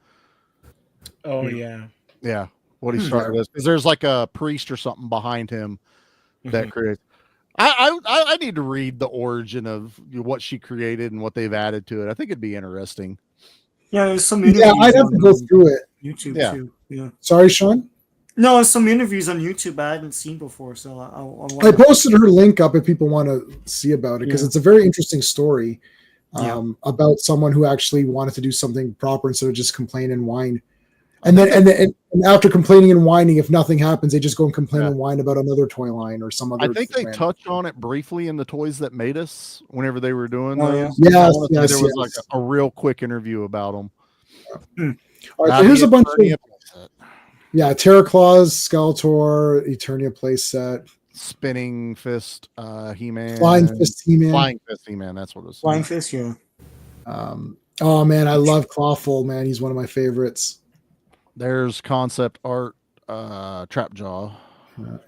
Oh yeah. Yeah. What he started as. Because there's like a priest or something behind him that creates. I need to read the origin of what she created and what they've added to it. I think it'd be interesting. Yeah, there's some I'd have to go through it. YouTube too. Yeah. Sorry, Sean? No, there's some interviews on YouTube I hadn't seen before, so I posted her link up if people want to see about it because it's a very interesting story about someone who actually wanted to do something proper instead of just complain and whine. And then and after complaining and whining, if nothing happens, they just go and complain and whine about another toy line or some other. I think they touched on it briefly in the Toys That Made Us whenever they were doing those. There was like a real quick interview about them. All right, so here's a bunch of Terraclaws, Skeletor, Eternia playset, Spinning Fist, He-Man, Flying Fist He-Man, That's what it was. Flying Fist, yeah. Oh man, I love Clawful. Man, he's one of my favorites. There's concept art, Trap Jaw.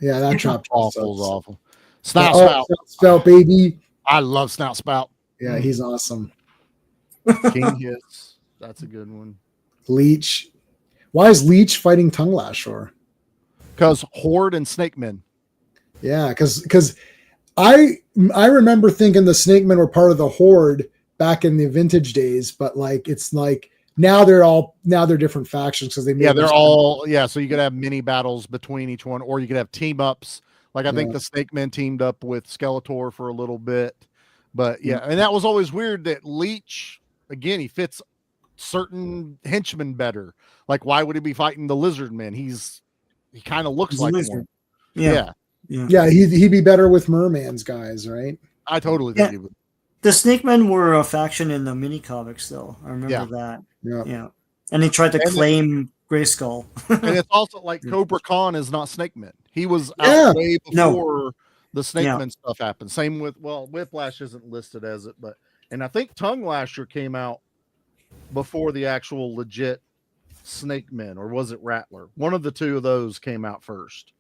That Trap Jaw is awful. Snout Spout, baby. I love Snout Spout. Yeah, he's awesome. King Hiss, that's a good one. Leech. Why is Leech fighting Tongue Lasher? Because Horde and Snake Men. Yeah, because I remember thinking the Snake Men were part of the Horde back in the vintage days, but like it's like now they're different factions because they made they're all so you could have mini battles between each one, or you could have team ups. Like I think the Snake Men teamed up with Skeletor for a little bit, but and that was always weird that Leech, again, he fits certain henchmen better. Like why would he be fighting the Lizard Men? He kind of looks like one. Yeah. He'd be better with Merman's guys, right? I totally think he would. The Snake Men were a faction in the mini comics, though. I remember that. Yeah. And they tried to claim Grayskull. And it's also like Cobra Khan is not Snake Men. He was out way before the Snake Men stuff happened. Same with, Whiplash isn't listed as it, and I think Tongue Lasher came out before the actual legit Snake Men, or was it Rattler? One of the two of those came out first.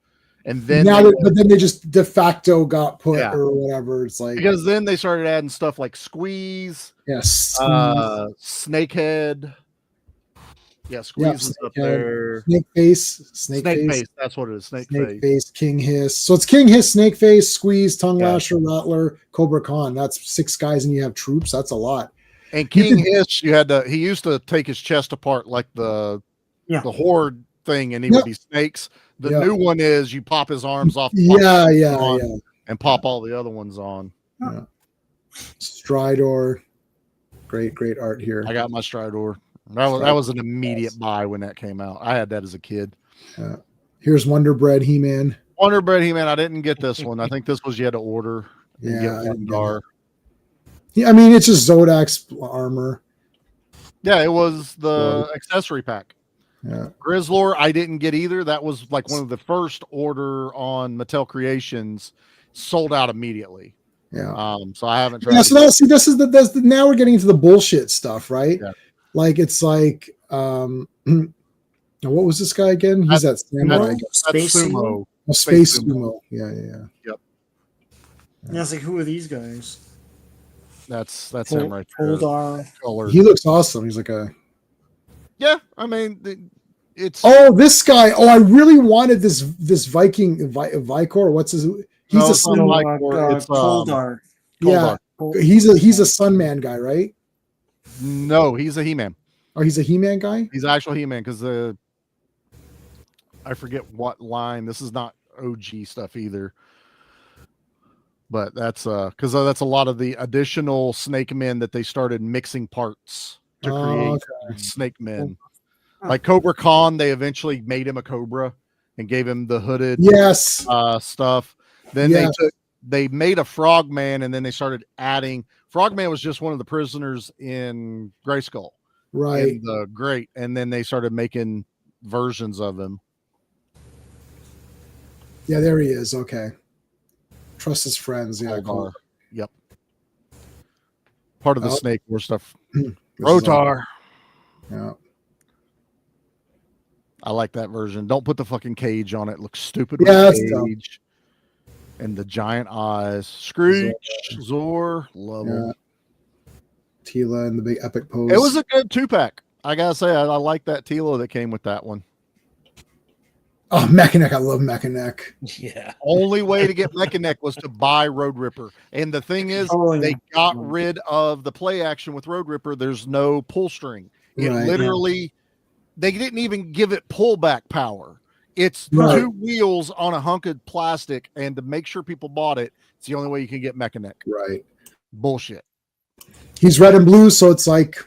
And then but then they just de facto got put or whatever. It's like because then they started adding stuff like Squeeze, Snakehead. Yeah, Squeeze was up there. Snake Face. That's what it is. Snake Face. King Hiss. So it's King Hiss, Snake Face, Squeeze, Tongue Lasher, Rattler, Cobra Khan. That's 6 guys, and you have troops. That's a lot. And King Hiss, he used to take his chest apart like the Horde thing, and he would be snakes. The new one is you pop his arms off. And pop all the other ones on. Yeah. Stridor. Great art here. I got my Stridor. That was an immediate buy when that came out. I had that as a kid. Here's Wonder Bread He-Man. Wonder Bread He-Man. I didn't get this one. I think this was you had to order. Yeah, I mean, it's just Zodak's armor. Yeah, it was the accessory pack. Yeah. Grizzlor, I didn't get either. That was like one of the first order on Mattel Creations, sold out immediately. Yeah. So I haven't tried. Yeah. So this is now we're getting into the bullshit stuff, right? Yeah. Like it's like, what was this guy again? He's that samurai guy. Space Sumo. Space Sumo. Yeah. Yep. Yeah, it's like, who are these guys? That's him right there. He looks awesome. He's like a. Yeah, I mean, it's. Oh, this guy! Oh, I really wanted this Viking Vicor. What's his? He's a sun. Koldar. Koldar. Yeah, he's a Sunman guy, right? No, he's a He-Man. Oh, he's a He-Man guy. He's actual He-Man because I forget what line. This is not OG stuff either. But that's because that's a lot of the additional Snake Men that they started mixing parts to create Snake Men. Like Cobra Khan, they eventually made him a Cobra and gave him the hooded stuff. Then they made a Frogman, and then they started adding. Frogman was just one of the prisoners in Grayskull, right? In the Great, and then they started making versions of him. Yeah, there he is. Okay, trust his friends. Yeah, cool. Yep. Part of the Snake War stuff. Rotar. Yeah. I like that version. Don't put the fucking cage on it. It looks stupid with the cage. And the giant eyes. Screech, Zor, love him. Tila and the big epic pose. It was a good 2-pack. I gotta say, I like that Tila that came with that one. Oh, Mechaneck. I love Mechaneck. Yeah. Only way to get Mechaneck was to buy Road Ripper. And the thing is, they got rid of the play action with Road Ripper. There's no pull string. It literally, they didn't even give it pullback power. It's 2 wheels on a hunk of plastic, and to make sure people bought it, it's the only way you can get Mechaneck. Right. Bullshit. He's red and blue, so it's like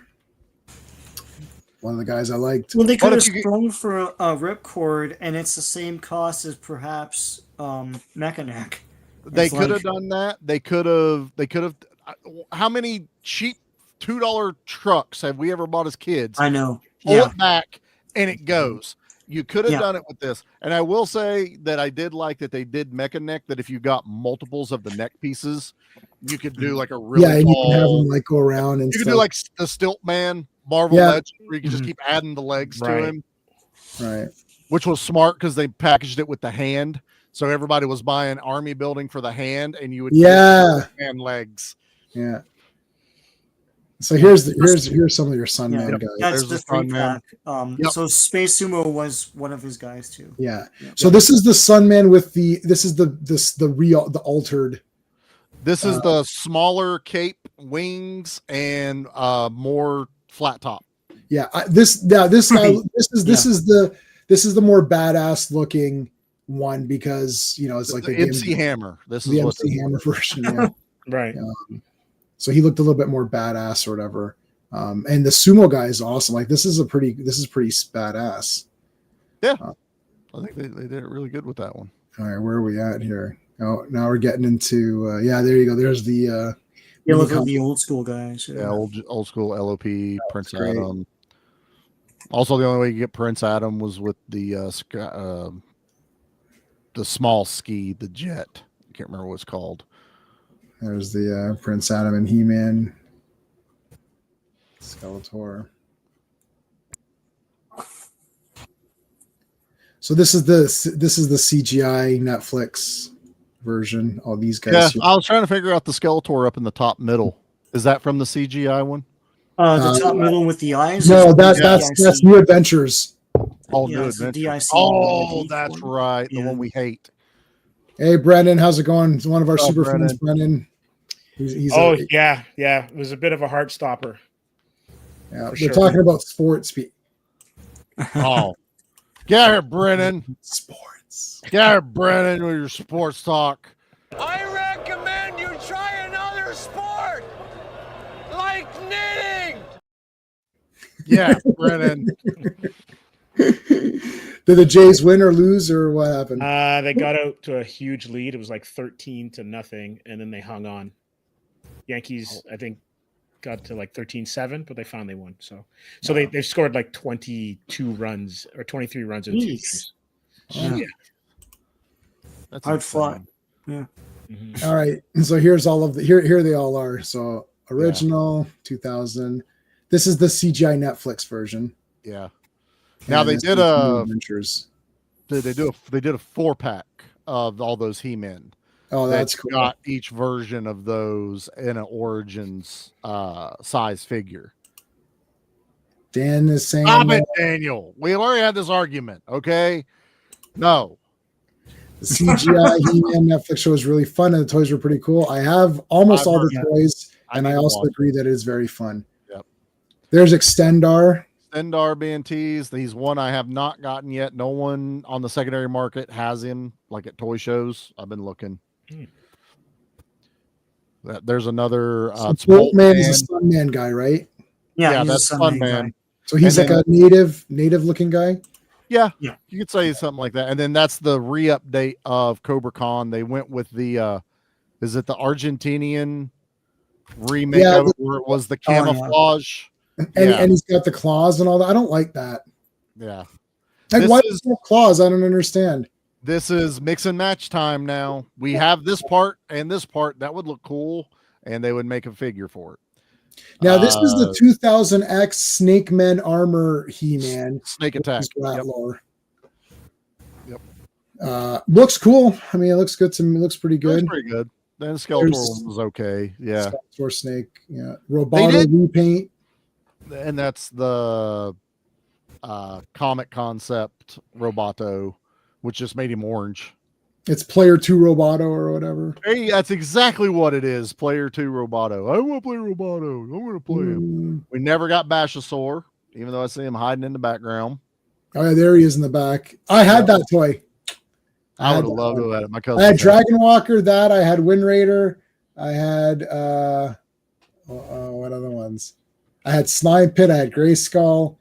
one of the guys I liked. Well, they could have sprung for a ripcord, and it's the same cost as perhaps Mechaneck. They could have done that. They could have. How many cheap $2 trucks have we ever bought as kids? I know. Pull it back, and it goes. You could have done it with this. And I will say that I did like that they did Mechaneck, that if you got multiples of the neck pieces, you could do like a really and you can have them like go around and you could do like the Stilt Man Marvel Legend, where you can just keep adding the legs to him. Right. Which was smart because they packaged it with the hand. So everybody was buying army building for the hand, and you would hand legs. Yeah. So here's some of your Sunman guys. That's the 3-pack. So Space Sumo was one of his guys too. Yeah. So this is the Sunman with the altered. This is the smaller cape, wings, and more flat top. Yeah, this guy. This is the more badass looking one because it's like the MC Hammer. This is the what MC Hammer version. Yeah. Right. So he looked a little bit more badass or whatever. And the sumo guy is awesome. Like this is pretty badass. Yeah, I think they did it really good with that one. All right, where are we at here? Oh, now we're getting into there you go. There's the look at the old school guys. Yeah, old school LOP Prince great. Adam. Also, the only way you get Prince Adam was with the small ski, the jet. I can't remember what it's called. There's the Prince Adam and He-Man, Skeletor. So this is the CGI Netflix version. All these guys. Yeah, I was trying to figure out the Skeletor up in the top middle. Is that from the CGI one? The top middle with the eyes. No, that's New Adventures. Oh, New Adventures. Oh, that's right. The one we hate. Hey, Brendan, how's it going? It's one of our super fans, Brendan. He's yeah. It was a bit of a heart stopper. Yeah, we're talking about sports. Oh, get here, Brennan. Sports. Get here, Brennan, with your sports talk. I recommend you try another sport, like knitting. Yeah, Brennan. Did the Jays win or lose, or what happened? They got out to a huge lead. It was like 13-0, and then they hung on. Yankees, I think, got to like 13-7, but they finally won. So they've scored like 22 runs or 23 runs in 2 games. Yeah. That's hard fought. Yeah. Mm-hmm. All right. And so here's all of the here they all are. So original 2000. This is the CGI Netflix version. Yeah. Now they did adventures. They did a 4-pack of all those He-Men. Oh, that's cool. Got each version of those in an Origins size figure. Dan is saying, stop it, Daniel. We already had this argument. Okay. No. The CGI He-Man Netflix show is really fun, and the toys were pretty cool. I have almost all the toys, and I also agree that it is very fun. Yep. There's Extendar. Extendar being teased. He's one I have not gotten yet. No one on the secondary market has him, like at toy shows. I've been looking. There's another. Boltman is a Sunman guy, right? Yeah, that's Sunman. So he's like a native looking guy. Yeah, you could say something like that. And then that's the re-update of Cobra Khan. They went with the is it the Argentinian remake of it where it was the camouflage? And he's got the claws and all that. I don't like that. Yeah. Like, why does he have claws? I don't understand. This is mix and match time now. We have this part and this part. That would look cool, and they would make a figure for it. Now, this is the 2000X Snake Men Armor He-Man. Snake Attack. Yep. Looks cool. I mean, it looks good to me. It looks pretty good. Looks pretty good. Then Skeletor one was okay. Yeah. Skeletor Snake. Yeah. Roboto repaint. And that's the comic concept Roboto, which just made him orange. It's Player 2 Roboto or whatever. Hey, that's exactly what it is. Player 2 Roboto. I want to play Roboto. I'm going to play him. We never got Bashasaur, even though I see him hiding in the background. Oh, yeah, there he is in the back. I had that toy. I would have loved to have had it. My cousin. I had Dragon Walker, that. I had Wind Raider. I had, what other ones? I had Slime Pit. I had Gray Skull.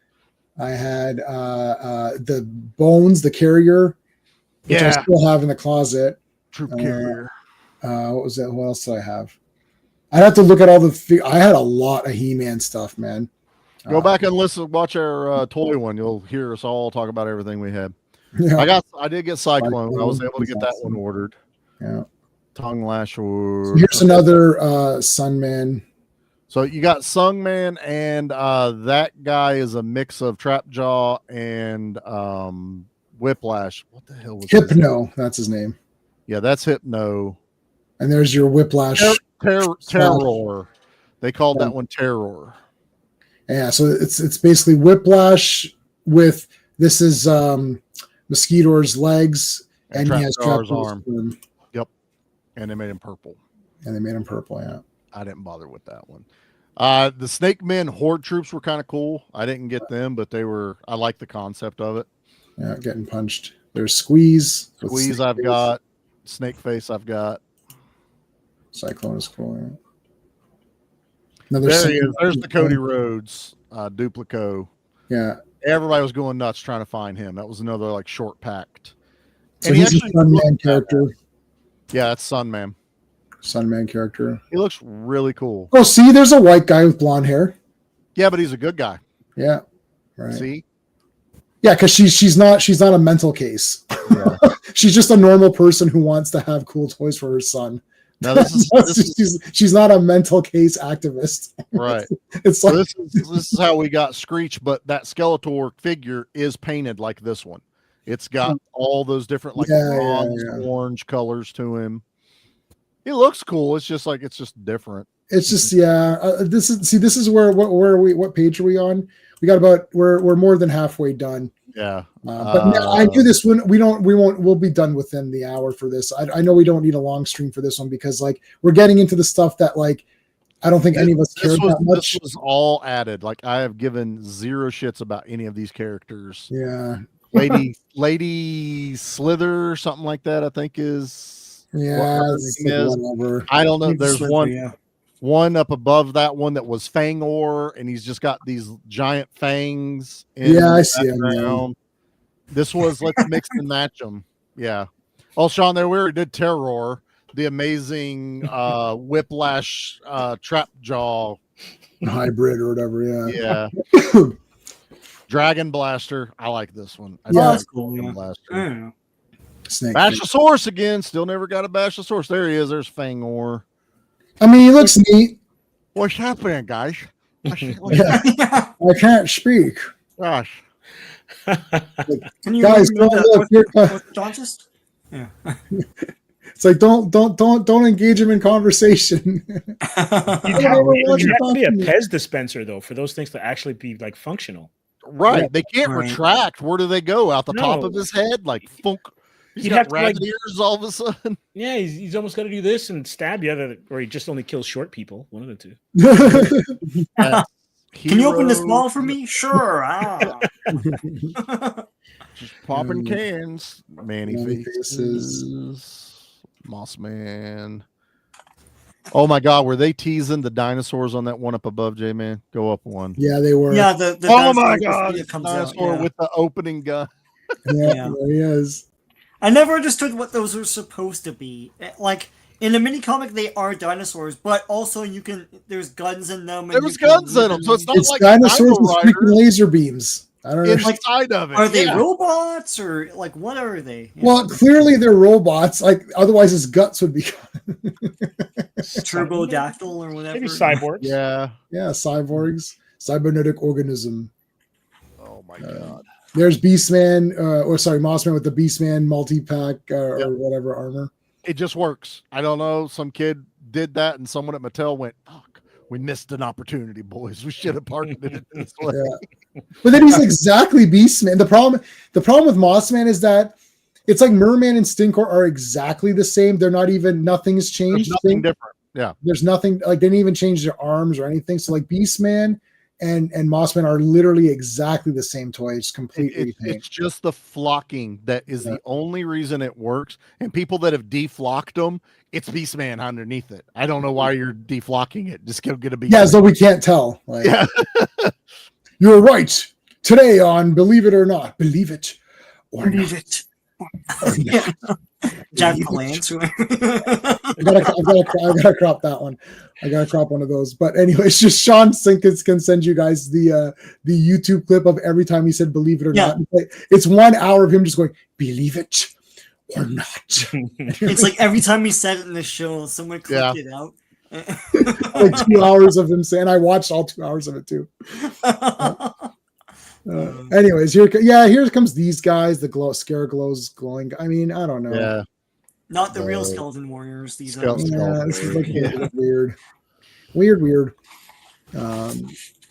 I had the Bones, the Carrier. Which I still have in the closet. Troop Carrier. What was that? What else did I have? I'd have to look at all the. I had a lot of He-Man stuff, man. Go back and watch our toy one. You'll hear us all talk about everything we had. Yeah. I did get Cyclone. I was able to get that one ordered. Yeah. Tongue Lasher. So here's another Sunman. So you got Sungman, and that guy is a mix of Trapjaw and Whiplash. What the hell was Hypno? That's his name. Yeah, that's Hypno. And there's your Whiplash. Terror. They called that one Terror. Yeah, so it's basically Whiplash with this is Mosquito's legs, and he has Trapjaw's arm. Yep, and they made him purple. And they made him purple. Yeah. I didn't bother with that one. The Snake Men Horde troops were kind of cool. I didn't get them, but I like the concept of it. Yeah, getting punched. There's Squeeze. Squeeze I've got. Snake Face I've got. Cyclone is cool. Yeah. There he is. There's the Cody Rhodes Duplico. Yeah. Everybody was going nuts trying to find him. That was another like short packed. So he's a Sunman character. Yeah, that's Sunman. Sunman character. He looks really cool. Oh, see, there's a white guy with blonde hair. Yeah, but he's a good guy. Yeah. Right. See? Yeah, because she's not a mental case. Yeah. She's just a normal person who wants to have cool toys for her son. Now she's not a mental case activist. Right. It's like this is how we got Screech, but that Skeletor figure is painted like this one. It's got all those different bronze, orange colors to him. He looks cool. It's just different. It's just this is where what page are we on? We got we're more than halfway done. Yeah. But I do this one. We'll be done within the hour for this. I know we don't need a long stream for this one because like we're getting into the stuff that like I don't think any of us care that much. This was all added. Like I have given zero shits about any of these characters. Yeah. Lady Slither, something like that, I think is whatever. I don't know. There's one up above that one that was Fangor, and he's just got these giant fangs. I see him. This was let's mix and match them. Yeah. Oh, Sean, there we already did Terror, the amazing Whiplash trap jaw hybrid or whatever. Yeah. Dragon Blaster. I like this one. That's cool. Yeah. Blaster. Snake Bashosaurus again. Still never got a Bashosaurus. There he is. There's Fangor. I mean, he looks neat. What's happening, guys? I can't speak. Gosh. Can you guys, orthodontist? Yeah. It's like don't engage him in conversation. You have to be a Pez dispenser though for those things to actually be like functional. Right. Yeah. They can't retract. Where do they go? Out the top of his head? Like funk. He's got rabbit ears all of a sudden. Yeah, he's almost got to do this and stab you, or he just only kills short people. One of the two. Can you open this ball for me? Sure. Just popping cans. Manny faces. Mossman. Oh my God, were they teasing the dinosaurs on that one up above, J-Man? Go up one. Yeah, they were. Yeah, the oh my God, dinosaur with the opening gun. Yeah, there he is. I never understood what those were supposed to be. Like in the mini comic, they are dinosaurs, but also there's guns in them. There's guns in them, so it's not like dinosaurs with freaking laser beams. I don't know. Inside of it, are they robots or like what are they? Well, clearly they're robots. Like otherwise, his guts would be turbodactyl or whatever. Maybe cyborgs. Yeah, cyborgs, cybernetic organism. Oh my God. There's Beastman, Mossman with the Beastman multi-pack or whatever armor. It just works. I don't know. Some kid did that, and someone at Mattel went, "Fuck, we missed an opportunity, boys. We should have marketed it this way." Yeah. But then he's exactly Beastman. The problem with Mossman is that it's like Merman and Stinkor are exactly the same. They're not even. Nothing's changed. There's nothing different. Yeah. There's nothing like they didn't even change their arms or anything. So like Beastman and Mossman are literally exactly the same toy. It's completely it's just the flocking that is the only reason it works. And people that have deflocked them, it's Beastman underneath it. I don't know why you're deflocking it. Just go get a Beastman. Yeah, so we can't tell. Like, yeah. You're right. Today on Believe It or Not, believe it or believe not. It. Yeah. Jack Palance. I gotta crop that one. I gotta crop one of those. But anyways, just Sean Sinkins can send you guys the YouTube clip of every time he said "believe it or not." It's 1 hour of him just going "believe it or not." It's like every time he said it in the show, someone clipped it out. Like 2 hours of him saying. I watched all 2 hours of it too. Anyways, here comes these guys. The Scareglows glowing. I mean, I don't know. Yeah. Not the real Skeleton Warriors. These are. Yeah, this is like weird.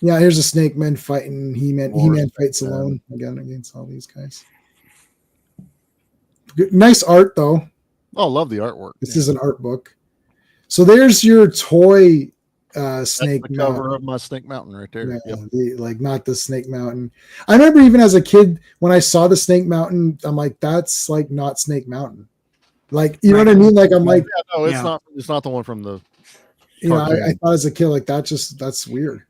Here's a Snake Man fighting He-Man. He-Man fights alone again against all these guys. Good, nice art though. Oh, love the artwork. This is an art book. So there's your toy Snake That's the Mountain. cover of my Snake Mountain right there. Yeah, Yep. like not the Snake Mountain. I remember even as a kid when I saw the Snake Mountain, I'm like, that's like not Snake Mountain. Like, you know what I mean? Like, I'm like, Yeah, no, it's not. It's not the one from the. You know, I thought as a kid, like that's weird.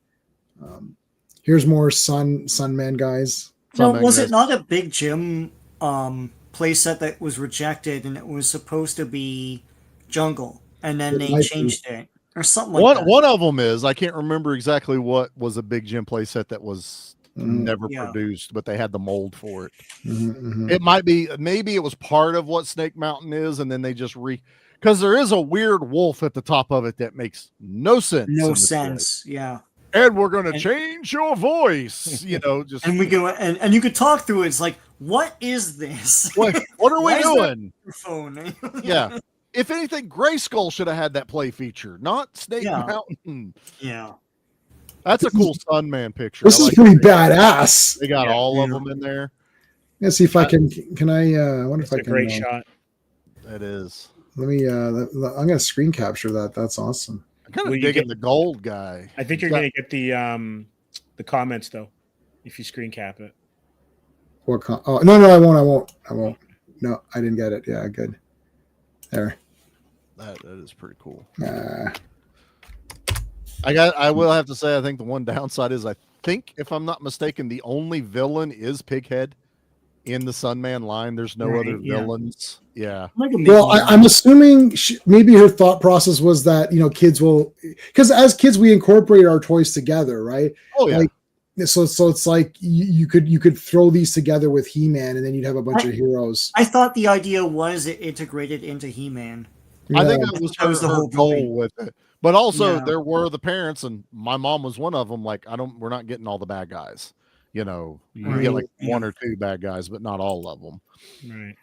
Here's more Sun Man guys. No, was it not a Big Jim playset that was rejected, and it was supposed to be Jungle, and then they changed it or something like that? One of them is, I can't remember exactly what was a Big Jim playset that was never produced, but they had the mold for it. It might be, maybe it was part of what Snake Mountain is, and then they just because there is a weird wolf at the top of it that makes no sense. No sense, yeah. And we're going to change your voice, you know, just and we go and you could talk through it. It's like, what is this? What are we doing? Phone. Yeah. If anything, Gray Skull should have had that play feature, not Snake Mountain. Yeah. That's a cool Sunman picture. This is pretty badass. They got all of them in there. Let's see if I can I wonder if I can. Great shot. It is. Let me I'm gonna screen capture that. That's awesome. I'm kind of digging the gold guy. I think you're gonna get the comments though, if you screen cap it. What oh no, I won't. No, I didn't get it. Yeah, good. There. That is pretty cool. I will have to say, I think the one downside is, I think, if I'm not mistaken, the only villain is Pighead in the Sunman line. There's no other villains. Yeah. Well, I'm assuming maybe her thought process was that, you know, kids will, because as kids we incorporate our toys together, right? Oh yeah. Like, so it's like you could throw these together with He-Man, and then you'd have a bunch of heroes. I thought the idea was it integrated into He-Man. I think that was the whole goal with it. But also there were the parents, and my mom was one of them. Like, we're not getting all the bad guys. You know, you get like one or two bad guys, but not all of them. Right.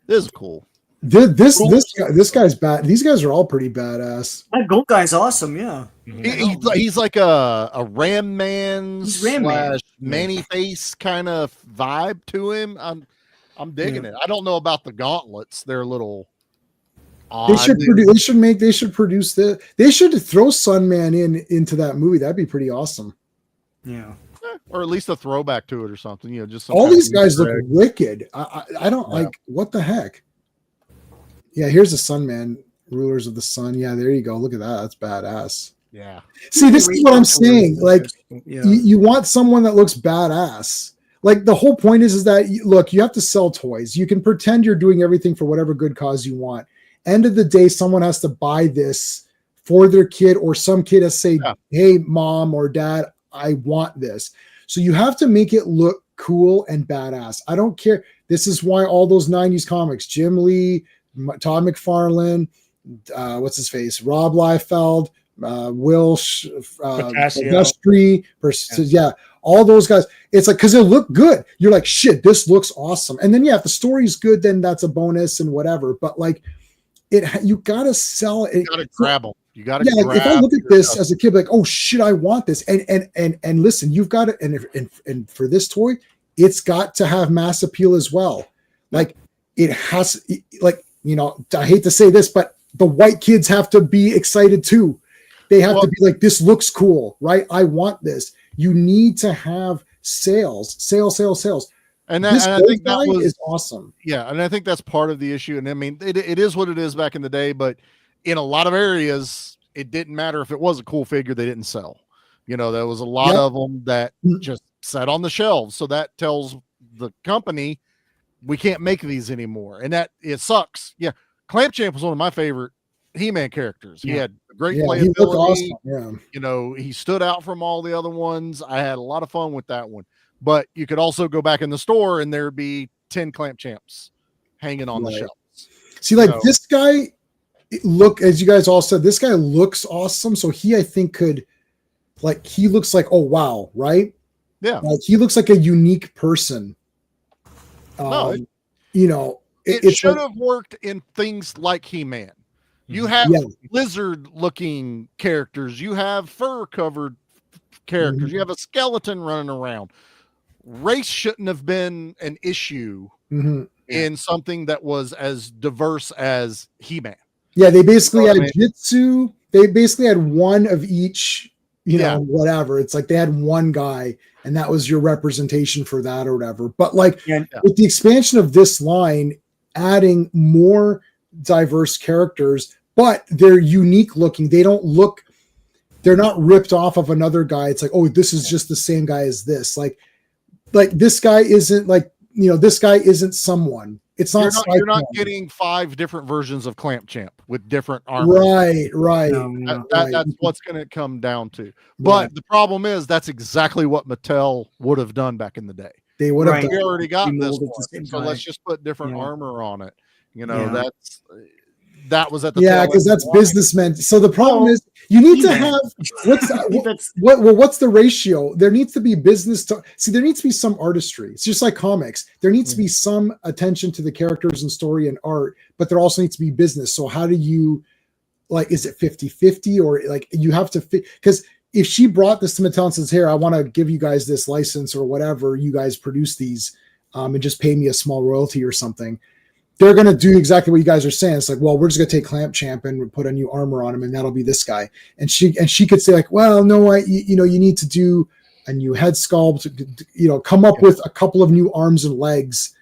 This is cool. This guy's bad. These guys are all pretty badass. That gold guy's awesome. Yeah. He's like a Ram Man / Manny Face kind of vibe to him. I'm digging it. I don't know about the gauntlets. They're a little odd. They should produce the. They should throw Sunman into that movie. That'd be pretty awesome. Yeah. Or at least a throwback to it or something. You know, just all these guys look wicked. I don't like what the heck. Yeah, here's the Sunman, Rulers of the Sun. Yeah, there you go. Look at that. That's badass. Yeah. See, this is what I'm saying. Like, you want someone that looks badass. Like, the whole point is that, look, you have to sell toys. You can pretend you're doing everything for whatever good cause you want. End of the day, someone has to buy this for their kid, or some kid has to say, hey, mom or dad, I want this. So you have to make it look cool and badass. I don't care. This is why all those 90s comics, Jim Lee, Todd McFarlane, what's his face, Rob Liefeld, Will Vestry, all those guys. It's like, because they look good. You're like, shit, this looks awesome. And then if the story's good, then that's a bonus and whatever. But like, you gotta sell it. You gotta grab them. You gotta grab. If I look at this as a kid, like, oh shit, I want this. And listen, you've got it. And for this toy, it's got to have mass appeal as well. Like, it has, like, you know, I hate to say this, but the white kids have to be excited too. They have to be like, this looks cool, right? I want this. You need to have sales. And I think that is awesome. Yeah, and I think that's part of the issue. And I mean, it is what it is back in the day, but in a lot of areas, it didn't matter if it was a cool figure, they didn't sell. You know, there was a lot of them that just sat on the shelves. So that tells the company, we can't make these anymore. And that it sucks. Yeah. Clamp Champ was one of my favorite He-Man characters. He had great playability. Awesome. You know, he stood out from all the other ones. I had a lot of fun with that one. But you could also go back in the store and there'd be 10 Clamp Champs hanging on the shelves. See, like, this guy, look, as you guys all said, this guy looks awesome. So I think could, like, he looks like, oh wow, right? Yeah. Like, he looks like a unique person. You know, it should have worked in things like He-Man. You have lizard-looking characters. You have fur-covered characters. You have a skeleton running around. Race shouldn't have been an issue in something that was as diverse as He-Man. Yeah, they basically You know had what I mean? Jitsu. They basically had one of each, you know, whatever. It's like they had one guy, and that was your representation for that or whatever. But like with the expansion of this line, adding more diverse characters, but they're unique looking. They don't look, they're not ripped off of another guy. It's like, oh, this is just the same guy as this. Like this guy isn't like, you know, this guy isn't someone. It's not. You're not getting 5 different versions of Clamp Champ with different armor. Right. That's what's going to come down to. But the problem is that's exactly what Mattel would have done back in the day. They would have. We already got this one, so let's just put different armor on it. You know, that was at the because that's businessmen. So the problem is you need to have what's the ratio? There needs to be business to see. There needs to be some artistry. It's just like comics. There needs to be some attention to the characters and story and art, but there also needs to be business. So how do you, like, is it 50-50 or like you have to fit? Because if she brought this to Mattel and says, here, I want to give you guys this license or whatever, you guys produce these and just pay me a small royalty or something, they're going to do exactly what you guys are saying. It's like, well, we're just going to take Clamp Champ and put a new armor on him, and that'll be this guy. And she could say like, well, no, you need to do a new head sculpt, you know, come up with a couple of new arms and legs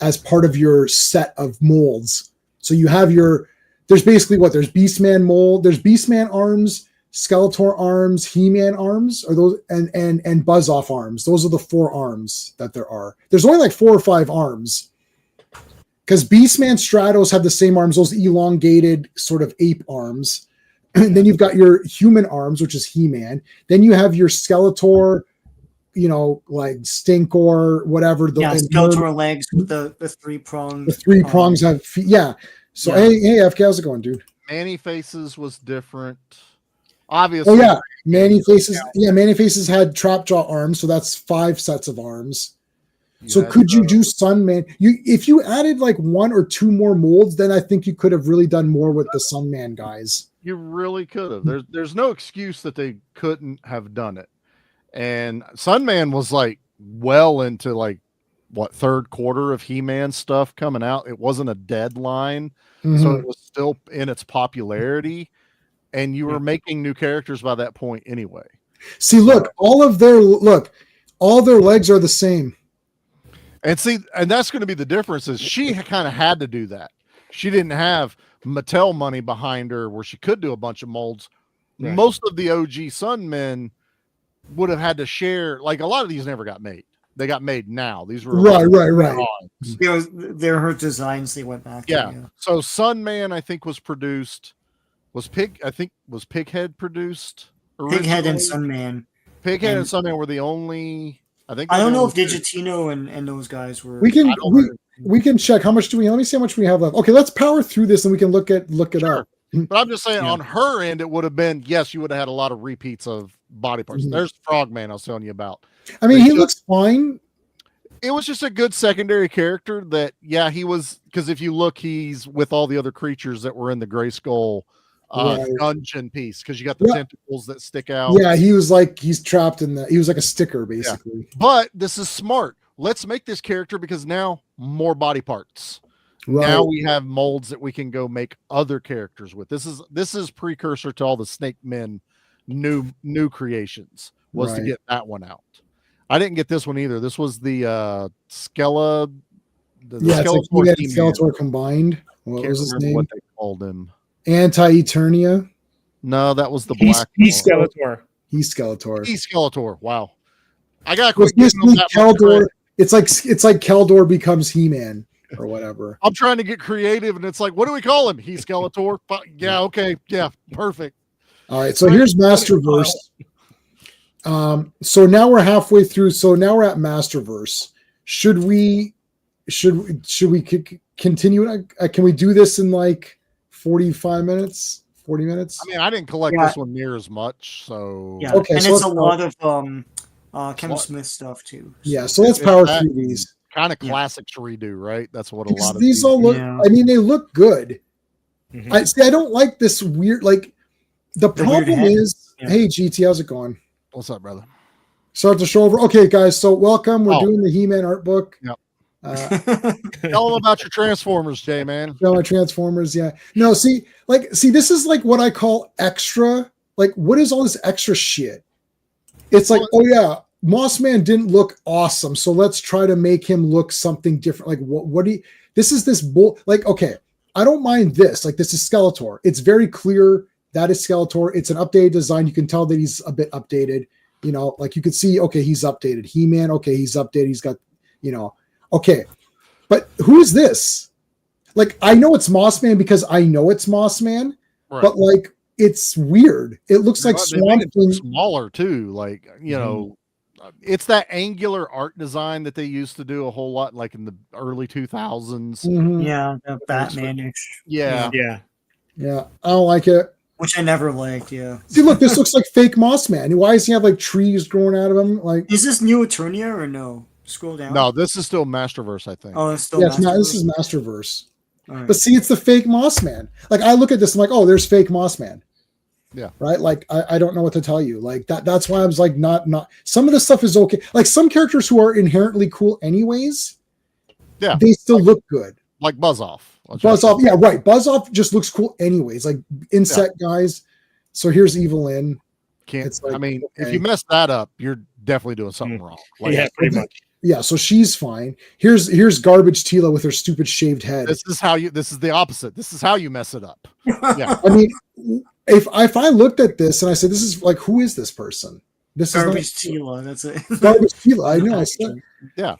as part of your set of molds. So you have there's basically there's Beastman mold, there's Beastman arms, Skeletor arms, He-Man arms, or those, and Buzz-Off arms. Those are the 4 arms that there are. There's only like 4 or 5 arms. Because Beastman Stratos have the same arms, those elongated sort of ape arms. And then you've got your human arms, which is He-Man. Then you have your Skeletor, you know, like Stinkor, whatever. Skeletor legs with the 3 prongs. The 3 prongs have feet. Yeah. So, hey, FK, how's it going, dude? Manny Faces was different. Obviously. Oh, yeah. Manny Faces. Yeah, Manny Faces had trap jaw arms. So that's 5 sets of arms. So could you do Sunman? If you added like 1 or 2 more molds, then I think you could have really done more with the Sunman guys. You really could have. There's no excuse that they couldn't have done it. And Sunman was like well into like what 3rd quarter of He-Man stuff coming out. It wasn't a deadline, so it was still in its popularity, and you were making new characters by that point anyway. See, look, all their legs are the same. And that's going to be the difference is she kind of had to do that. She didn't have Mattel money behind her where she could do a bunch of molds. Right. Most of the OG Sunmen would have had to share. Like a lot of these never got made. They got made now. These were right. They're her designs. They went back. Yeah. So Sunman, I think, was produced. Was Pighead produced? Originally? Pighead and Sunman. Pighead and Sunman were the only. I don't know if Digitino and those guys were. We can check how much do we. Let me see how much we have left. Okay, let's power through this and we can look it up. But I'm just saying, on her end, it would have been yes, you would have had a lot of repeats of body parts. There's Frogman I was telling you about. I mean, he looks fine. It was just a good secondary character that, he was, because if you look, he's with all the other creatures that were in the Grayskull dungeon piece, because you got the tentacles that stick out. Yeah, he was like, he's trapped in he was like a sticker, basically. Yeah. But this is smart. Let's make this character because now more body parts. Right. Now we have molds that we can go make other characters with. This is precursor to all the Snake Men new creations was to get that one out. I didn't get this one either. This was the Skeletor. Skeletor combined. What was his name? What they called him? Anti-Eternia. No, that was the black. He's Skeletor. He's Skeletor. Wow. I got quick. Keldor. It's like Keldor becomes He-Man or whatever. I'm trying to get creative, and it's like, what do we call him? He's Skeletor. Yeah. Okay. Yeah. Perfect. All right. So here's Masterverse. So now we're halfway through. So now we're at Masterverse. Should we continue? Can we do this in like 45 minutes? 40 minutes? I mean, I didn't collect this one near as much. So okay, and it's a lot of Kevin Smith stuff too. Yeah, so let's power through these. Kind of classic to redo, right? That's what a lot of these all look. Yeah. I mean, they look good. Mm-hmm. I don't like this weird. Like the problem is, hey GT, how's it going? What's up, brother? Start the show over. Okay, guys. So welcome. We're doing the He-Man art book. Yep. Tell them about your Transformers, Jay, man. My Transformers, yeah. No, see, this is like what I call extra. Like, what is all this extra shit? It's like, oh yeah, Mossman didn't look awesome, so let's try to make him look something different. Like, what do you? This is this bull. Like, okay, I don't mind this. Like, this is Skeletor. It's very clear that is Skeletor. It's an updated design. You can tell that he's a bit updated. You know, like you could see, okay, he's updated. He-Man, okay, he's updated. He's got, you know, okay. But who is this? Like, I know it's Mossman because I know it's Mossman, right. But like, it's weird. It looks like Swamp Thing. Smaller too. Like, you know, it's that angular art design that they used to do a whole lot, like in the early 2000s. Yeah, the Batman-ish. Yeah. I don't like it. Which I never liked. Yeah. See, look, this looks like fake Mossman. Why does he have like trees growing out of him? Like, is this New Eternia or no? Scroll down. No, this is still Masterverse, I think. Oh, it's still this is Masterverse. Right. But see, it's the fake Mossman. Like, I look at this, I'm like, oh, there's fake Mossman. Yeah. Right. Like, I don't know what to tell you. Like that's why I was like, not. Some of the stuff is okay. Like some characters who are inherently cool, anyways. Yeah. They still look good. Like Buzz-Off. Buzz-Off. Yeah. Right. Buzz-Off just looks cool, anyways. Like insect guys. So here's Evelyn. Can't. Like, I mean, okay. If you mess that up, you're definitely doing something wrong. Like, yeah, pretty much. Yeah, so she's fine. Here's garbage Tila with her stupid shaved head. This is the opposite. This is how you mess it up. Yeah. I mean, if I looked at this and I said, this is like, who is this person? This garbage is Tila. That's it. Garbage Tila. I know. I said, yeah.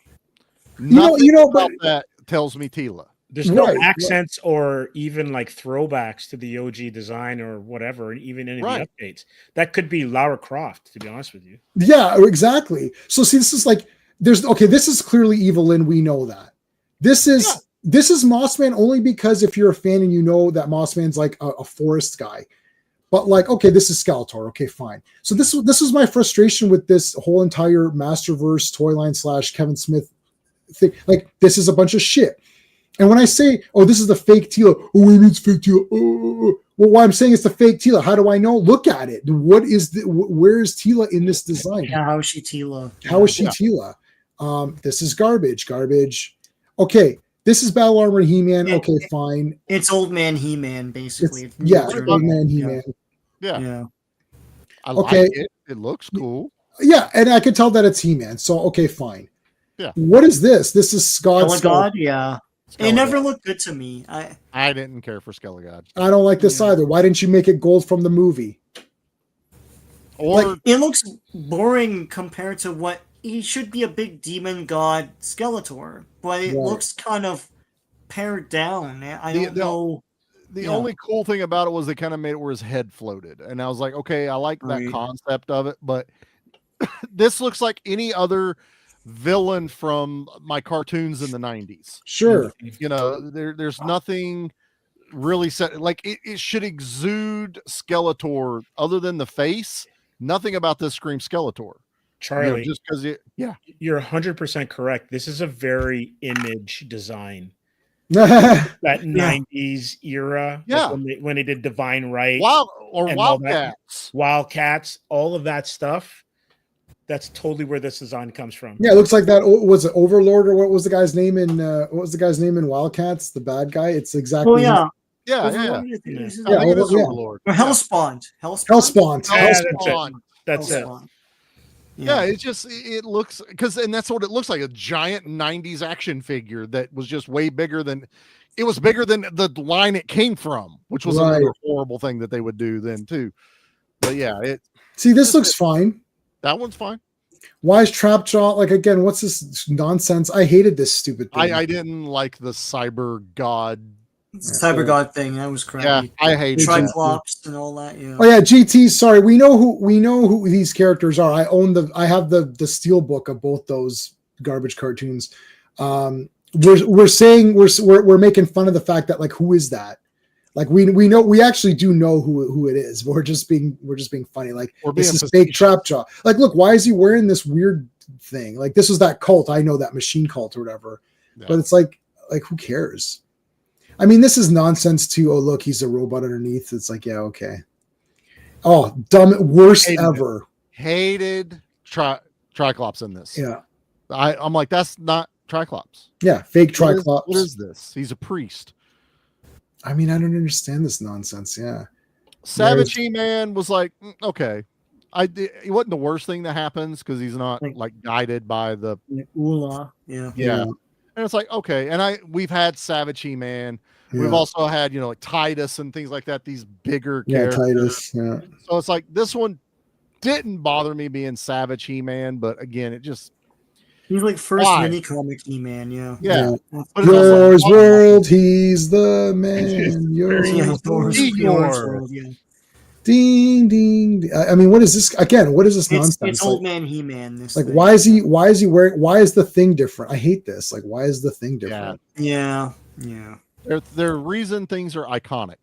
You know, but that tells me Tila. There's no accents or even like throwbacks to the OG design or whatever, even any of the updates. That could be Lara Croft, to be honest with you. Yeah, exactly. So see, this is like this is clearly Evelyn. We know that. This is Mossman only because if you're a fan and you know that Mossman's like a forest guy. But like, okay, this is Skeletor. Okay, fine. So this was my frustration with this whole entire Masterverse toy line / Kevin Smith thing. Like, this is a bunch of shit. And when I say, oh, this is the fake Tila, oh, what do you mean it's fake Tila? Well, why I'm saying it's the fake Tila, how do I know? Look at it. Where is Tila in this design? Yeah, how is she Tila? How is she Tila? This is garbage. Okay, this is Battle Armor He-Man. Okay, fine. It's Old Man He-Man, basically. Old Man He-Man. Yeah. I like it. It looks cool. Yeah, and I could tell that it's He-Man. So, okay, fine. Yeah. What is this? This is God, yeah. It never looked good to me. I didn't care for Skelegod. I don't like this either. Why didn't you make it gold from the movie? Or like, it looks boring compared to what he should be, a big demon god Skeletor, but it looks kind of pared down. I don't know. The only cool thing about it was they kind of made it where his head floated, and I was like, okay, I like that concept of it, but this looks like any other villain from my cartoons in the 90s. Sure. You know, there's nothing really set, like it should exude Skeletor other than the face. Nothing about this screams Skeletor. Charlie, you know, just because you're 100% correct. This is a very image design. That 90s era. Yeah. Like when they did Divine Right. Wildcats, all of that stuff. That's totally where this design comes from. Yeah, it looks like that. Was it Overlord or what was the guy's name in Wildcats? The bad guy. It's exactly. Oh yeah. Overlord. Or Hellspawn. That's it. Yeah, it looks and that's what it looks like, a giant 90s action figure that was just way bigger than the line it came from, which was another horrible thing that they would do then too. But yeah, this looks fine. That one's fine. Why is Trapjaw like again? What's this nonsense? I hated this stupid thing. I didn't like the cyber god thing. That was crappy. Yeah, I hate Triclops and all that. Yeah. Oh yeah, GT. Sorry, we know who these characters are. I have the steel book of both those garbage cartoons. We're saying we're making fun of the fact that like, who is that? Like we actually do know who it is. We're just being funny. Like, this is fake Trapjaw. Like, look, why is he wearing this weird thing? Like, this was that cult. I know, that machine cult or whatever. Yeah. But it's like who cares? I mean, this is nonsense too. Oh, look, he's a robot underneath. It's like, yeah, okay. Oh, dumb, worst ever. Hated Triclops in this. Yeah. I'm like, that's not Triclops. Yeah, fake What Triclops. is this? He's a priest. I mean, I don't understand this nonsense. Yeah. Savage He-Man was like, okay. It wasn't the worst thing that happens because he's not like guided by the Ula. Yeah. And it's like, okay. And we've had Savage He-Man. Yeah. We've also had, like Titus and things like that, these bigger characters. Titus. Yeah. So it's like this one didn't bother me being Savage He-Man, but again, it just he's like first mini comic He-Man, yeah. But Yours world, he's the man. Yours world, yeah. Ding ding. I mean, what is this again? What is this nonsense? It's old man He-Man. This like, thing. why is he wearing? Why is the thing different? I hate this. Like, why is the thing different? Yeah. There reason things are iconic,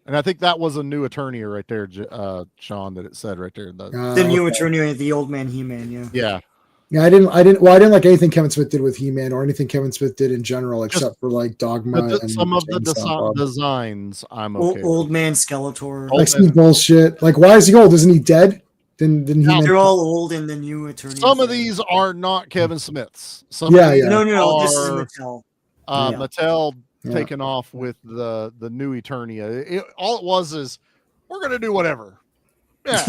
and I think that was a new attorney right there, Sean. That it said right there. The new attorney, the old man He-Man. Yeah. Yeah, I didn't like anything Kevin Smith did with He-Man or anything Kevin Smith did in general, except for like Dogma and some of the designs. I'm okay. Old man Skeletor. Like some bullshit. Like, why is he old? Isn't he dead? Then He-Man. They're all old in the new attorney. Some of these are not Kevin Smith's. Some No. This is Mattel. Mattel taken off with the new Eternia. All it was is we're gonna do whatever. Yeah,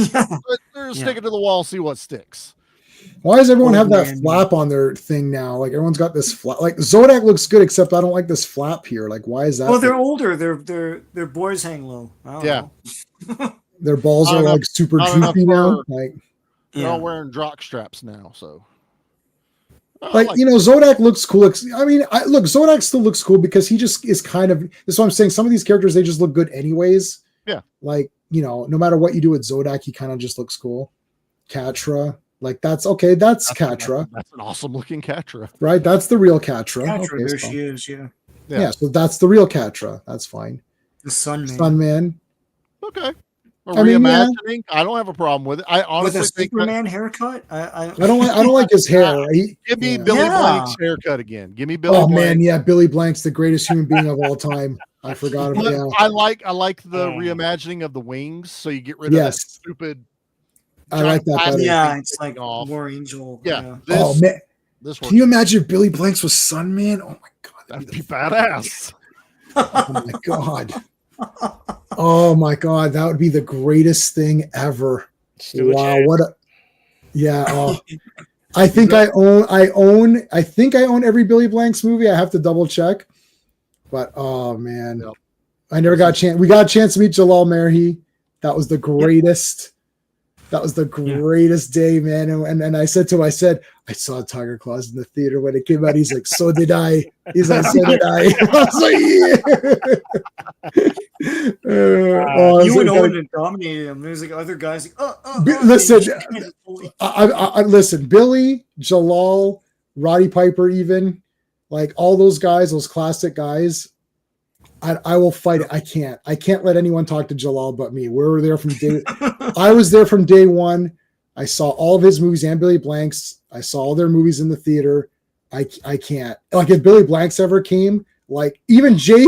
they're sticking to the wall, see what sticks. Why does everyone have that flap on their thing now? Like everyone's got this flap. Like Zodak looks good, except I don't like this flap here. Like, why is that? Well, they're older. Their boys hang low. I don't know. Their balls are like super droopy now. Like they're all wearing jock straps now. So, Zodak looks cool. I mean, look, Zodak still looks cool because he just is kind of. That's what I'm saying. Some of these characters they just look good anyways. Yeah. Like no matter what you do with Zodak, he kind of just looks cool. Catra. Like that's okay. That's Catra. That's an awesome looking Catra, right? That's the real Catra. Catra, there she is. Yeah. So that's the real Catra. That's fine. The Sunman. Sunman. Okay. Reimagining. I don't have a problem with it. I honestly with a think Superman haircut. I don't like his hair. Give me Billy Blank's haircut again. Give me Billy. Oh Blank. man, yeah, Billy Blank's the greatest human being of all time. I forgot about it. I like the reimagining of the wings, so you get rid of that stupid. I like that better. Yeah, it's like War Angel. Yeah. Man, can you imagine if Billy Blanks was Sunman? Oh my god, that'd be badass. Oh my god. Oh my god, that would be the greatest thing ever. Wow, what a I think I own every Billy Blanks movie. I have to double check. But oh man. Yep. I never got a chance. We got a chance to meet Jalal Merhi. That was the greatest. Yep. That was the greatest day, man. And I said to him, I saw Tiger Claws in the theater when it came out. He's like, so did I. He's like, so did I. I was like, you and Owen dominated him. There's like other guys like, listen, listen, Billy, Jalal, Roddy Piper, even like all those guys, those classic guys. I will fight it. I can't let anyone talk to Jalal but me. We were there from day. I was there from day one. I saw all of his movies and Billy Blank's. I saw all their movies in the theater. I can't. Like if Billy Blank's ever came, like even Jay,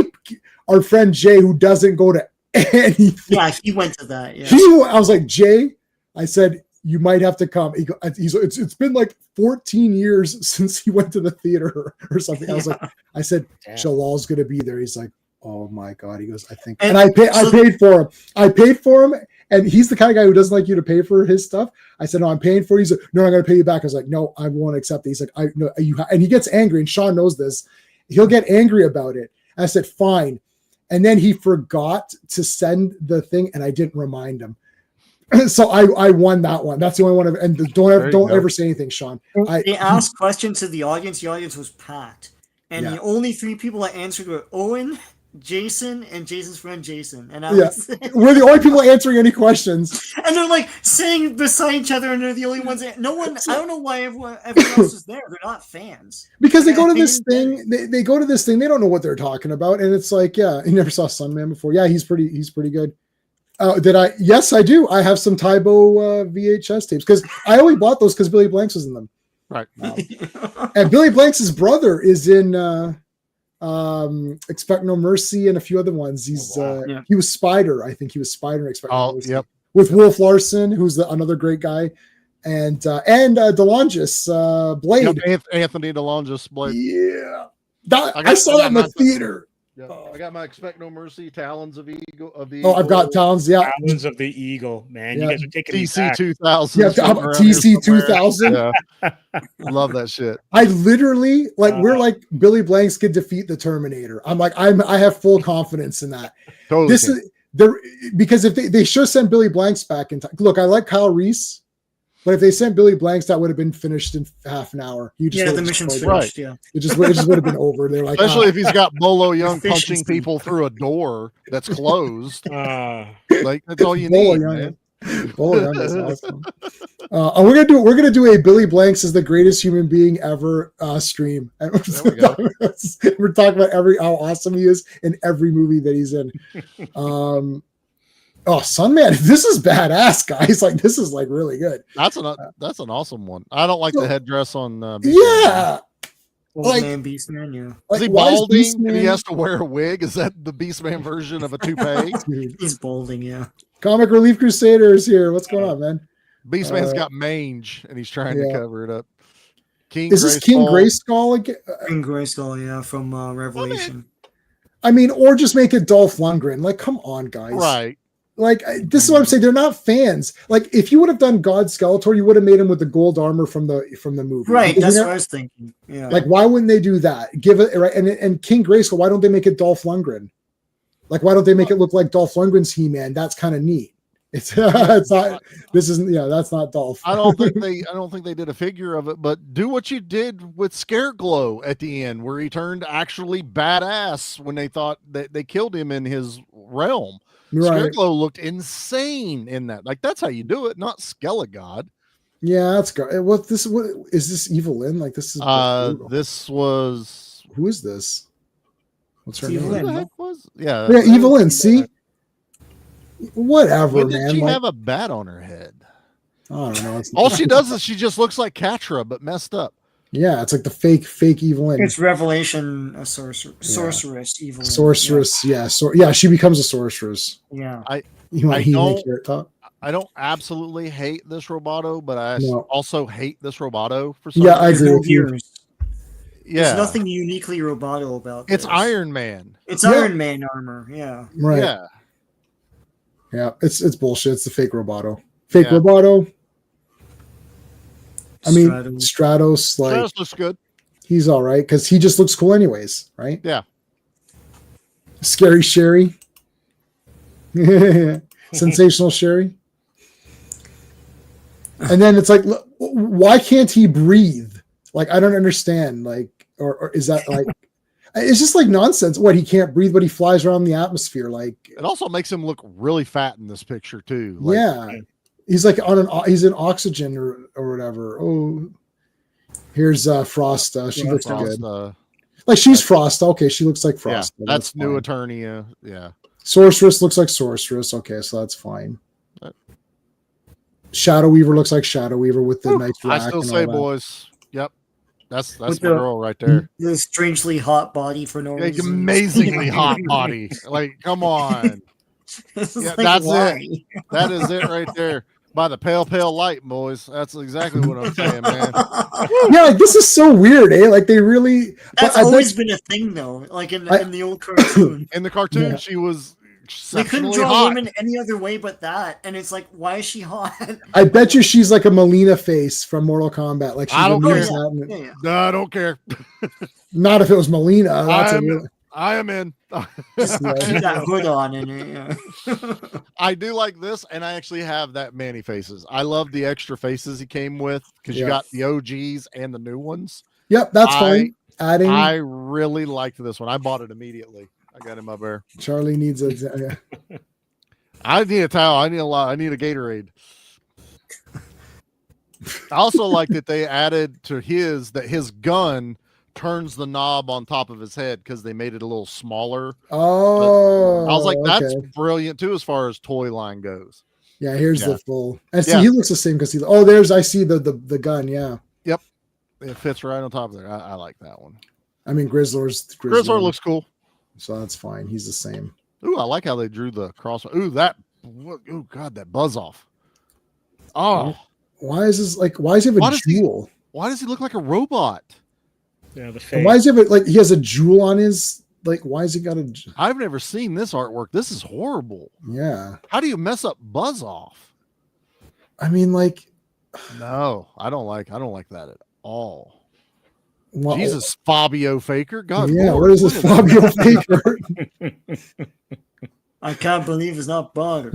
our friend Jay, who doesn't go to anything. Yeah, he went to that. Yeah. I was like, Jay, I said, you might have to come. It's been like 14 years since he went to the theater or something. I was like, I said, Jalal's going to be there. He's like, oh my god! He goes, I think, and I paid for him. I paid for him, and he's the kind of guy who doesn't like you to pay for his stuff. I said, no, I'm paying for it. He's like, no, I'm going to pay you back. I was like, no, I won't accept it. He's like, and he gets angry, and Sean knows this. He'll get angry about it. And I said, fine, and then he forgot to send the thing, and I didn't remind him. So I won that one. That's the only one. And don't ever say anything, Sean. They asked questions to the audience. The audience was packed, and the only three people that answered were Owen, Jason, and Jason's friend Jason. And we're the only people answering any questions. And they're like sitting beside each other, and they're the only ones. No one. I don't know why everyone else is there. They're not fans because they go to this thing. They go to this thing. They don't know what they're talking about, and it's like, yeah, you never saw Sunman before. Yeah, he's pretty good. Did I? Yes, I do. I have some Tybo VHS tapes because I only bought those because Billy Blanks was in them. Right. And Billy Blanks' brother is in Expect No Mercy and a few other ones. He's he was Spider. I think he was Spider in Expect No Mercy. Yep. With Wolf Larson, who's another great guy. DeLongis Blade. Yep, Anthony DeLongis Blade. Yeah, I saw that in the theater. Yeah. I got my Expect No Mercy, Talons of Eagle of the. Oh, I've got Talons. Yeah, Talons of the Eagle. Man, Yeah. you guys are taking these TC back. 2000. Yeah, TC 2000. Yeah, love that shit. I literally we're like Billy Blanks could defeat the Terminator. I'm like I have full confidence in that. Totally. This is there because if they should send Billy Blanks back in time. Look, I like Kyle Reese. But if they sent Billy Blanks, that would have been finished in half an hour. The mission's finished. Right. Yeah, it just would have been over. They're like, especially if he's got Bolo Young punching people through a door that's closed. Like that's all you Bolo need, Young. man. Bolo Young is awesome. And we're gonna do a Billy Blanks is the greatest human being ever stream. And we're talking about how awesome he is in every movie that he's in. Oh, Sunman, this is badass, guys. Like, this is like really good. That's an awesome one. I don't like the headdress on. Yeah, Old man Beastman, yeah. Is he balding and he has to wear a wig? Is that the Beastman version of a toupee? He's balding, yeah. Comic Relief Crusaders here. What's going on, man? Beastman's got mange and he's trying to cover it up. Is this King Grayskull again? King Grayskull, yeah, from Revelation. I mean, or just make it Dolph Lundgren. Like, come on, guys. Right. Like, this is what I'm saying. They're not fans. Like, if you would have done God Skeletor, you would have made him with the gold armor from the movie. Right. That's what I was thinking. Yeah. Like, why wouldn't they do that? Give it right. And King Grayskull, why don't they make it Dolph Lundgren? Like, why don't they make it look like Dolph Lundgren's He-Man? That's kind of neat. It's not. This isn't. Yeah, that's not Dolph. I don't think they did a figure of it, but do what you did with Scareglow at the end, where he turned actually badass when they thought that they killed him in his realm. Right. Scareglow looked insane in that. Like, that's how you do it, not Skelegod. Yeah, that's good. What is this Evil Lynn? Like, this is this was who is this? What's her name? Who the heck was? Yeah, Evil Lynn. See, whatever, when man. Did she have a bat on her head? I don't know. All she does is she just looks like Catra, but messed up. Yeah, it's like the fake Evil Lynn. It's Revelation, a sorceress, Evil Lynn. Sorceress, yeah. She becomes a sorceress. Yeah. I don't absolutely hate this Roboto, but I also hate this Roboto for some reason. I agree with you. Yeah. There's nothing uniquely Roboto about this. It's Iron Man. It's Iron Man armor, yeah. Right. Yeah. Yeah, it's bullshit. It's the fake Roboto. Roboto. I mean, Stratos, like, Stratos looks good. He's all right because he just looks cool, anyways, right? Yeah. Scary Sherry, Sensational Sherry, and then it's like, why can't he breathe? Like, I don't understand. Like, or is that like? It's just like nonsense. What, he can't breathe, but he flies around the atmosphere. Like, it also makes him look really fat in this picture too. Like, yeah. He's like he's in oxygen or whatever. Oh, here's Frosta. She looks good. Like, she's Frosta. Okay, she looks like Frosta. Yeah, that's new Eternia. Yeah. Sorceress looks like Sorceress. Okay, so that's fine. Shadow Weaver looks like Shadow Weaver with the nice rack. I still say, boys. Yep. That's my girl right there. The strangely hot body for no reason. Amazingly hot body. Like, come on. Yeah, that's it. That is it right there. By the pale light, boys. That's exactly what I'm saying, man. Yeah, like, this is so weird, eh? Like, they really. That's always been a thing, though. Like in the old cartoon. In the cartoon, she was. They couldn't draw women any other way but that, and it's like, why is she hot? I bet you she's like a Melina face from Mortal Kombat. Like, she's I don't care. No, I don't care. Not if it was Melina. I am in. Just keep that hood on in it. Yeah. I do like this, and I actually have that Manny faces. I love the extra faces he came with because you got the OGs and the new ones. Yep, that's fine. I really liked this one. I bought it immediately. I got him up there. Charlie needs a. I need a towel. I need a lot. I need a Gatorade. I also like that they added to that his gun turns the knob on top of his head because they made it a little smaller. Oh, I was like, that's brilliant too, as far as toy line goes. Yeah, here's the full. And see, he looks the same because I see the gun. Yeah. Yep. It fits right on top of there. I like that one. I mean, Grizzlor looks cool. So that's fine. He's the same. Ooh, I like how they drew the cross. Ooh, God, that buzz off. Oh, Why is this like? Why does he have a jewel? Why does he look like a robot? Yeah, the face. And why does he have like? He has a jewel on his like. Why has he got a? I've never seen this artwork. This is horrible. Yeah. How do you mess up Buzz off? I mean, like. No, I don't like that at all. Well, Jesus, Fabio Faker. God, yeah. Lord, What is this Fabio Faker? I can't believe it's not butter.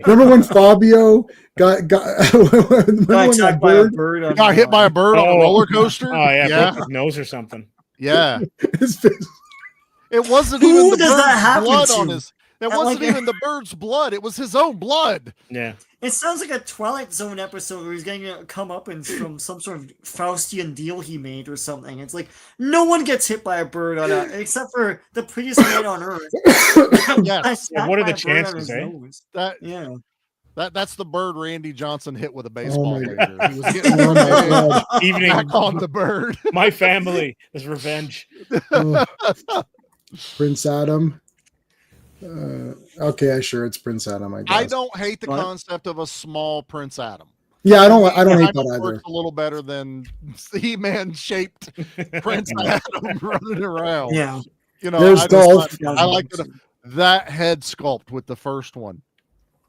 Remember when Fabio got attacked by a bird? He got hit by a bird on a roller coaster. Oh yeah, broke his nose or something. Yeah. It wasn't Who even the does that bird's happen blood to? on his. It wasn't like- even the bird's blood. It was his own blood. Yeah. It sounds like a Twilight Zone episode where he's getting a comeuppance from some sort of Faustian deal he made or something. It's like no one gets hit by a bird on that except for the prettiest man on earth. Yes. Yeah, what are the chances, eh? That's the bird Randy Johnson hit with a baseball. my Later. He was getting Evening back on the bird. My family is revenge. Prince Adam. Okay, sure, it's Prince Adam. I guess. I don't hate the concept of a small Prince Adam. Yeah, I don't hate that either. A little better than He-Man shaped Prince Adam running around. Yeah, you know, there's Dolph. I like that head sculpt with the first one.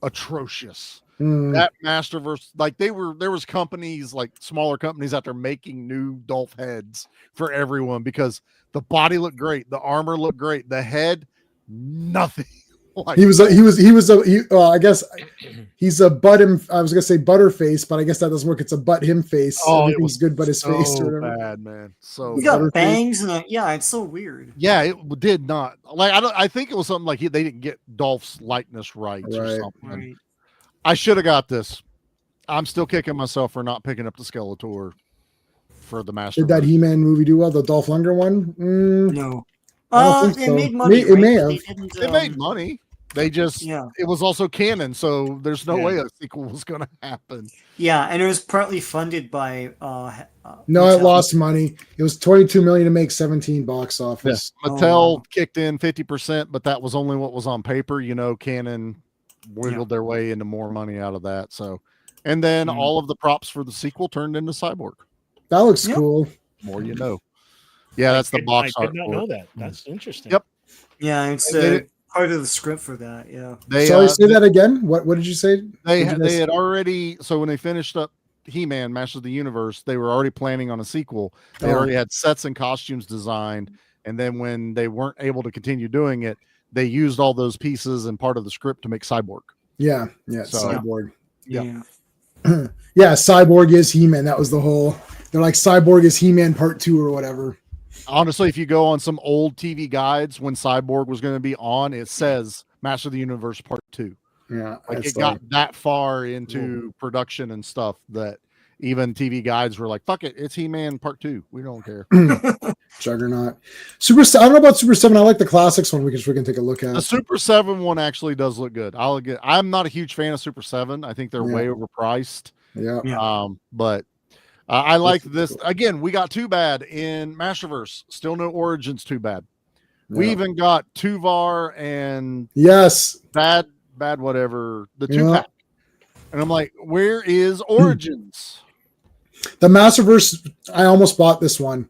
Atrocious. That Masterverse, like there was companies, like smaller companies out there making new Dolph heads for everyone because the body looked great, the armor looked great, the head, nothing. Like, I guess he's a butt him. I was gonna say butterface, but I guess that doesn't work. It's a butt him face. Oh, everything's good but his face. Or whatever. Bad, man. So he got bangs and yeah, it's so weird. Yeah, it did not. Like I think it was something like they didn't get Dolph's likeness right or something. Right. I should have got this. I'm still kicking myself for not picking up the Skeletor for the Master. Did that He-Man movie do well? The Dolph Lundgren one? No. It made money. It may have. It made money. They just, it was also canon, so there's no way a sequel was going to happen. Yeah, and it was partly funded by. No, it lost money. It was $22 million to make 17 box office. Yeah. Mattel kicked in 50%, but that was only what was on paper. You know, Canon wiggled their way into more money out of that. So, and then all of the props for the sequel turned into Cyborg. That looks cool. More you know. Yeah, that's the box art. I did not know that. That's interesting. Yep. Yeah, it's part of the script for that. Yeah. Sorry, say that again. What did you say? They had already. So when they finished up He-Man, Masters of the Universe, they were already planning on a sequel. They already had sets and costumes designed, and then when they weren't able to continue doing it, they used all those pieces and part of the script to make Cyborg. Yeah, So, Cyborg. Yeah. Yeah, Cyborg is He-Man. That was the whole. They're like Cyborg is He-Man Part 2 or whatever. Honestly, if you go on some old TV guides when Cyborg was going to be on, it says Master of the Universe Part 2. Yeah, like it got that far into production and stuff that even TV guides were like, "Fuck it, it's He-Man Part 2. We don't care." Juggernaut, I don't know about Super 7. I like the classics one. We can take a look at. The Super 7 one actually does look good. I'm not a huge fan of Super 7. I think they're way overpriced. Yeah. But I like this. Again, we got Too Bad in Masterverse. Still no Origins Too Bad. We even got Tuvar and bad whatever, the 2-pack. And I'm like, where is Origins? The Masterverse, I almost bought this one.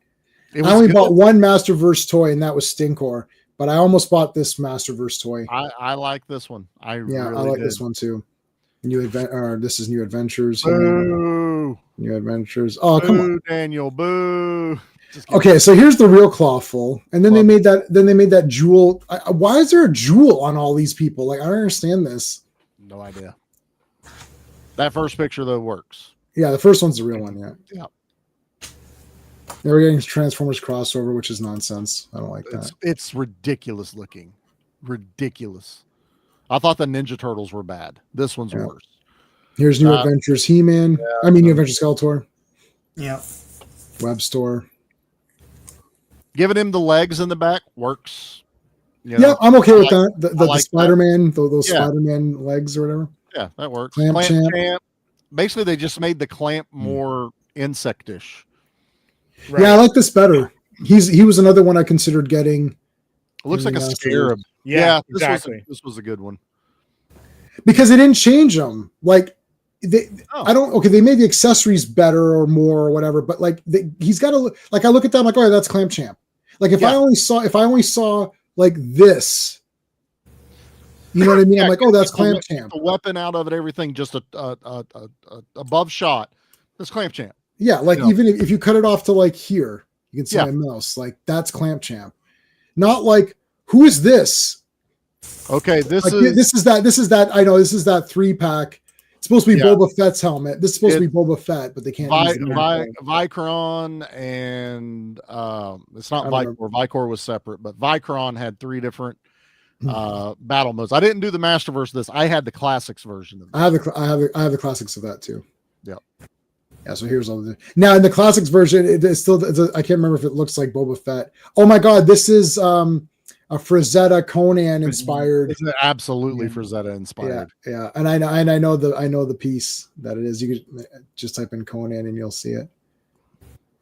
I only bought one Masterverse toy, and that was Stinkor. But I almost bought this Masterverse toy. I like this one. I like this one too. This is New Adventures. Boo. New Adventures. Oh, come on, Daniel. Boo. Okay, so here's the real Clawful, and then they made that. Then they made that jewel. Why is there a jewel on all these people? Like, I don't understand this. No idea. That first picture though works. Yeah, the first one's the real one. Yeah. Yeah. Now we're getting Transformers crossover, which is nonsense. I don't like that. It's ridiculous looking. Ridiculous. I thought the Ninja Turtles were bad. This one's worse. Here's New Adventures He-Man. New Adventures Skeletor. Yeah. Web Store. Giving him the legs in the back works. Yeah, I'm okay with that. The Spider-Man, those Spider-Man legs or whatever. Yeah, that works. Clamp Champ. Basically, they just made the Clamp more insectish. Right. Yeah, I like this better. He was another one I considered getting. It looks like a scarab. Yeah, this exactly. This was a good one. Because they didn't change him. Like, I don't. Okay, they made the accessories better or more or whatever, but like he's got to like. I look at that, I'm like, oh, that's Clamp Champ. Like if I only saw like this, you know what I mean? I'm like, oh, that's Clamp Champ. The weapon out of it, everything, just a above shot. That's Clamp Champ. Yeah, like even if you cut it off to like here, you can see my mouse. Like that's Clamp Champ. Not like who is this? Okay, this like, is that. I know this is that 3-pack. It's supposed to be Boba Fett's helmet. This is supposed to be Boba Fett, but they can't use Vicron and it's not Vicor. Vicor was separate, but Vicron had 3 different battle modes. I didn't do the Masterverse of this. I had the classics version of this. I have the classics of that tue. Yep. Yeah, so here's all the now in the classics version, it's still I can't remember if it looks like Boba Fett. Oh my god, this is a Frazetta Conan inspired. It's absolutely Frazetta inspired. Yeah, and I know the piece that it is. You could just type in Conan and you'll see it.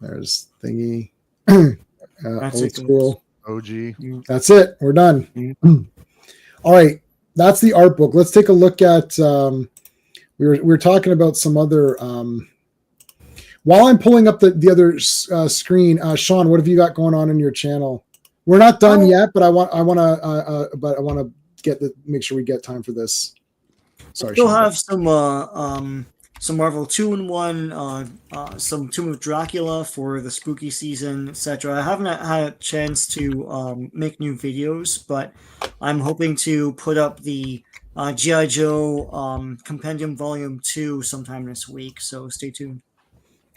There's thingy. Old school. OG. That's it. We're done. All right, that's the art book. Let's take a look at. We were talking about some other. While I'm pulling up the other screen, Sean, what have you got going on in your channel? We're not done yet, but I want to make sure we get time for this. Sorry, Still Sean. have some Marvel 2-in-1, some Tomb of Dracula for the spooky season, etc. I haven't had a chance to make new videos, but I'm hoping to put up the G.I. Joe Compendium Volume 2 sometime this week. So stay tuned.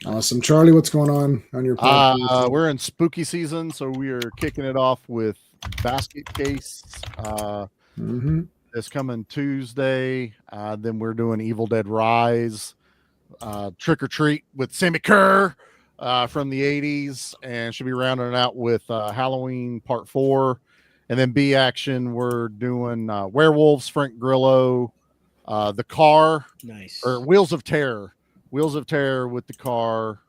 Awesome. Charlie, what's going on your podcast? We're in spooky season, so we are kicking it off with Basket Case this coming Tuesday. Then we're doing Evil Dead Rise, Trick or Treat with Sammy Kerr from the 80s, and should be rounding it out with Halloween Part 4. And then B Action, we're doing Werewolves, Frank Grillo, The Car, or Wheels of Terror. Wheels of Terror with the car.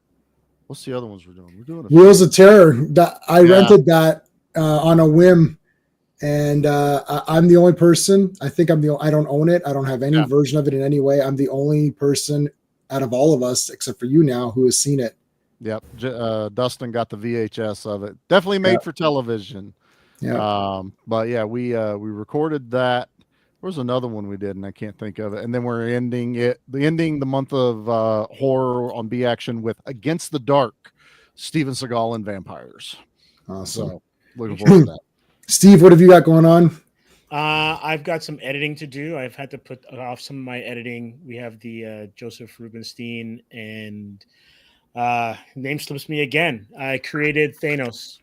What's the other ones we're doing? We're doing Wheels of Terror. That I rented that on a whim, and I'm the only person. I think I don't own it. I don't have any version of it in any way. I'm the only person out of all of us, except for you now, who has seen it. Yep. Dustin got the VHS of it. Definitely made for television. Yeah. But yeah, we recorded that. There was another one we did, and I can't think of it. And then we're ending the month of horror on B Action with Against the Dark, Steven Seagal and vampires. Awesome. So, looking forward to that. Steve, what have you got going on? I've got some editing to do. I've had to put off some of my editing. We have the Joseph Rubinstein and name slips me again. I created Thanos.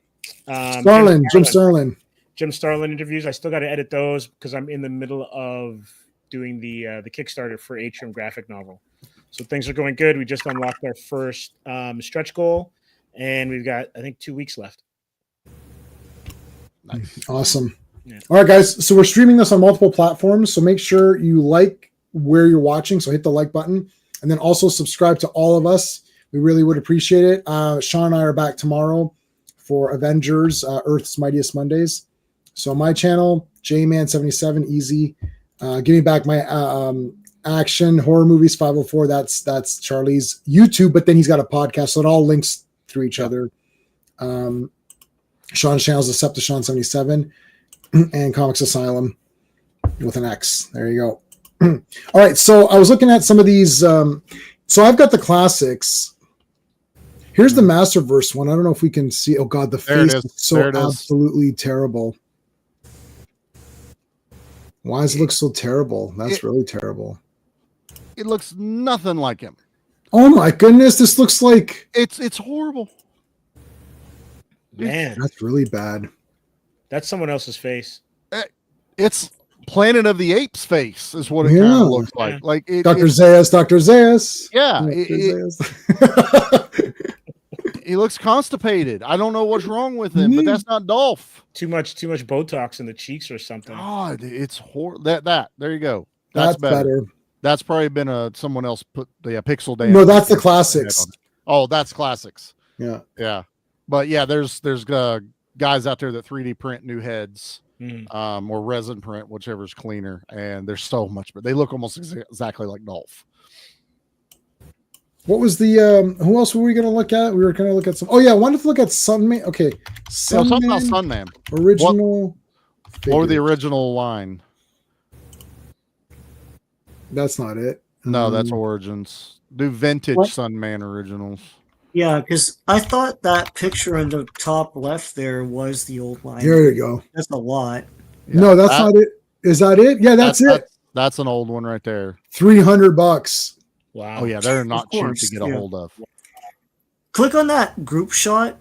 Jim Starlin. Jim Starlin interviews. I still got to edit those because I'm in the middle of doing the Kickstarter for Atrium graphic novel. So things are going good. We just unlocked our first stretch goal, and we've got, I think, 2 weeks left. Nice. Awesome. Yeah. All right, guys. So we're streaming this on multiple platforms. So make sure you like where you're watching. So hit the like button, and then also subscribe to all of us. We really would appreciate it. Sean and I are back tomorrow for Avengers Earth's Mightiest Mondays. So my channel, JMan77, easy. Give me back my action horror movies 504. That's Charlie's YouTube, but then he's got a podcast, so it all links through each other. Sean's channel is Decepticon77 and Comics Asylum with an X. There you go. All right, so I was looking at some of these. So I've got the classics. Here's the Masterverse one. I don't know if we can see. Oh God, the face is so absolutely terrible. Why does it look so terrible? That's really terrible. It looks nothing like him. Oh my goodness, this looks like it's horrible. Man, that's really bad. That's someone else's face. It's Planet of the Apes face is what it kind of looks like. Like Dr. Zayas. Yeah. He looks constipated. I don't know what's wrong with him, but that's not Dolph. Too much Botox in the cheeks or something. God, it's horrible. That there you go. That's better. That's probably been someone else put the pixel down. No, that's the classics. Oh, that's classics. Yeah. But yeah, there's guys out there that 3D print new heads, or resin print, whichever's cleaner, and they're so much, but they look almost exactly like Dolph. What was the who else were we going to look at? We were going to look at some. Oh yeah, I wanted to look at Sunman. Okay, Something about Sunman. Original. What were the original line? That's not it. No, that's Origins. Do vintage Sunman originals. Yeah, because I thought that picture in the top left there was the old line. There you go. That's a lot. Yeah, no, that's not it. Is that it? Yeah, that's it. That's an old one right there. $300. Wow. Oh yeah, they're not cheap to get a hold of. Click on that group shot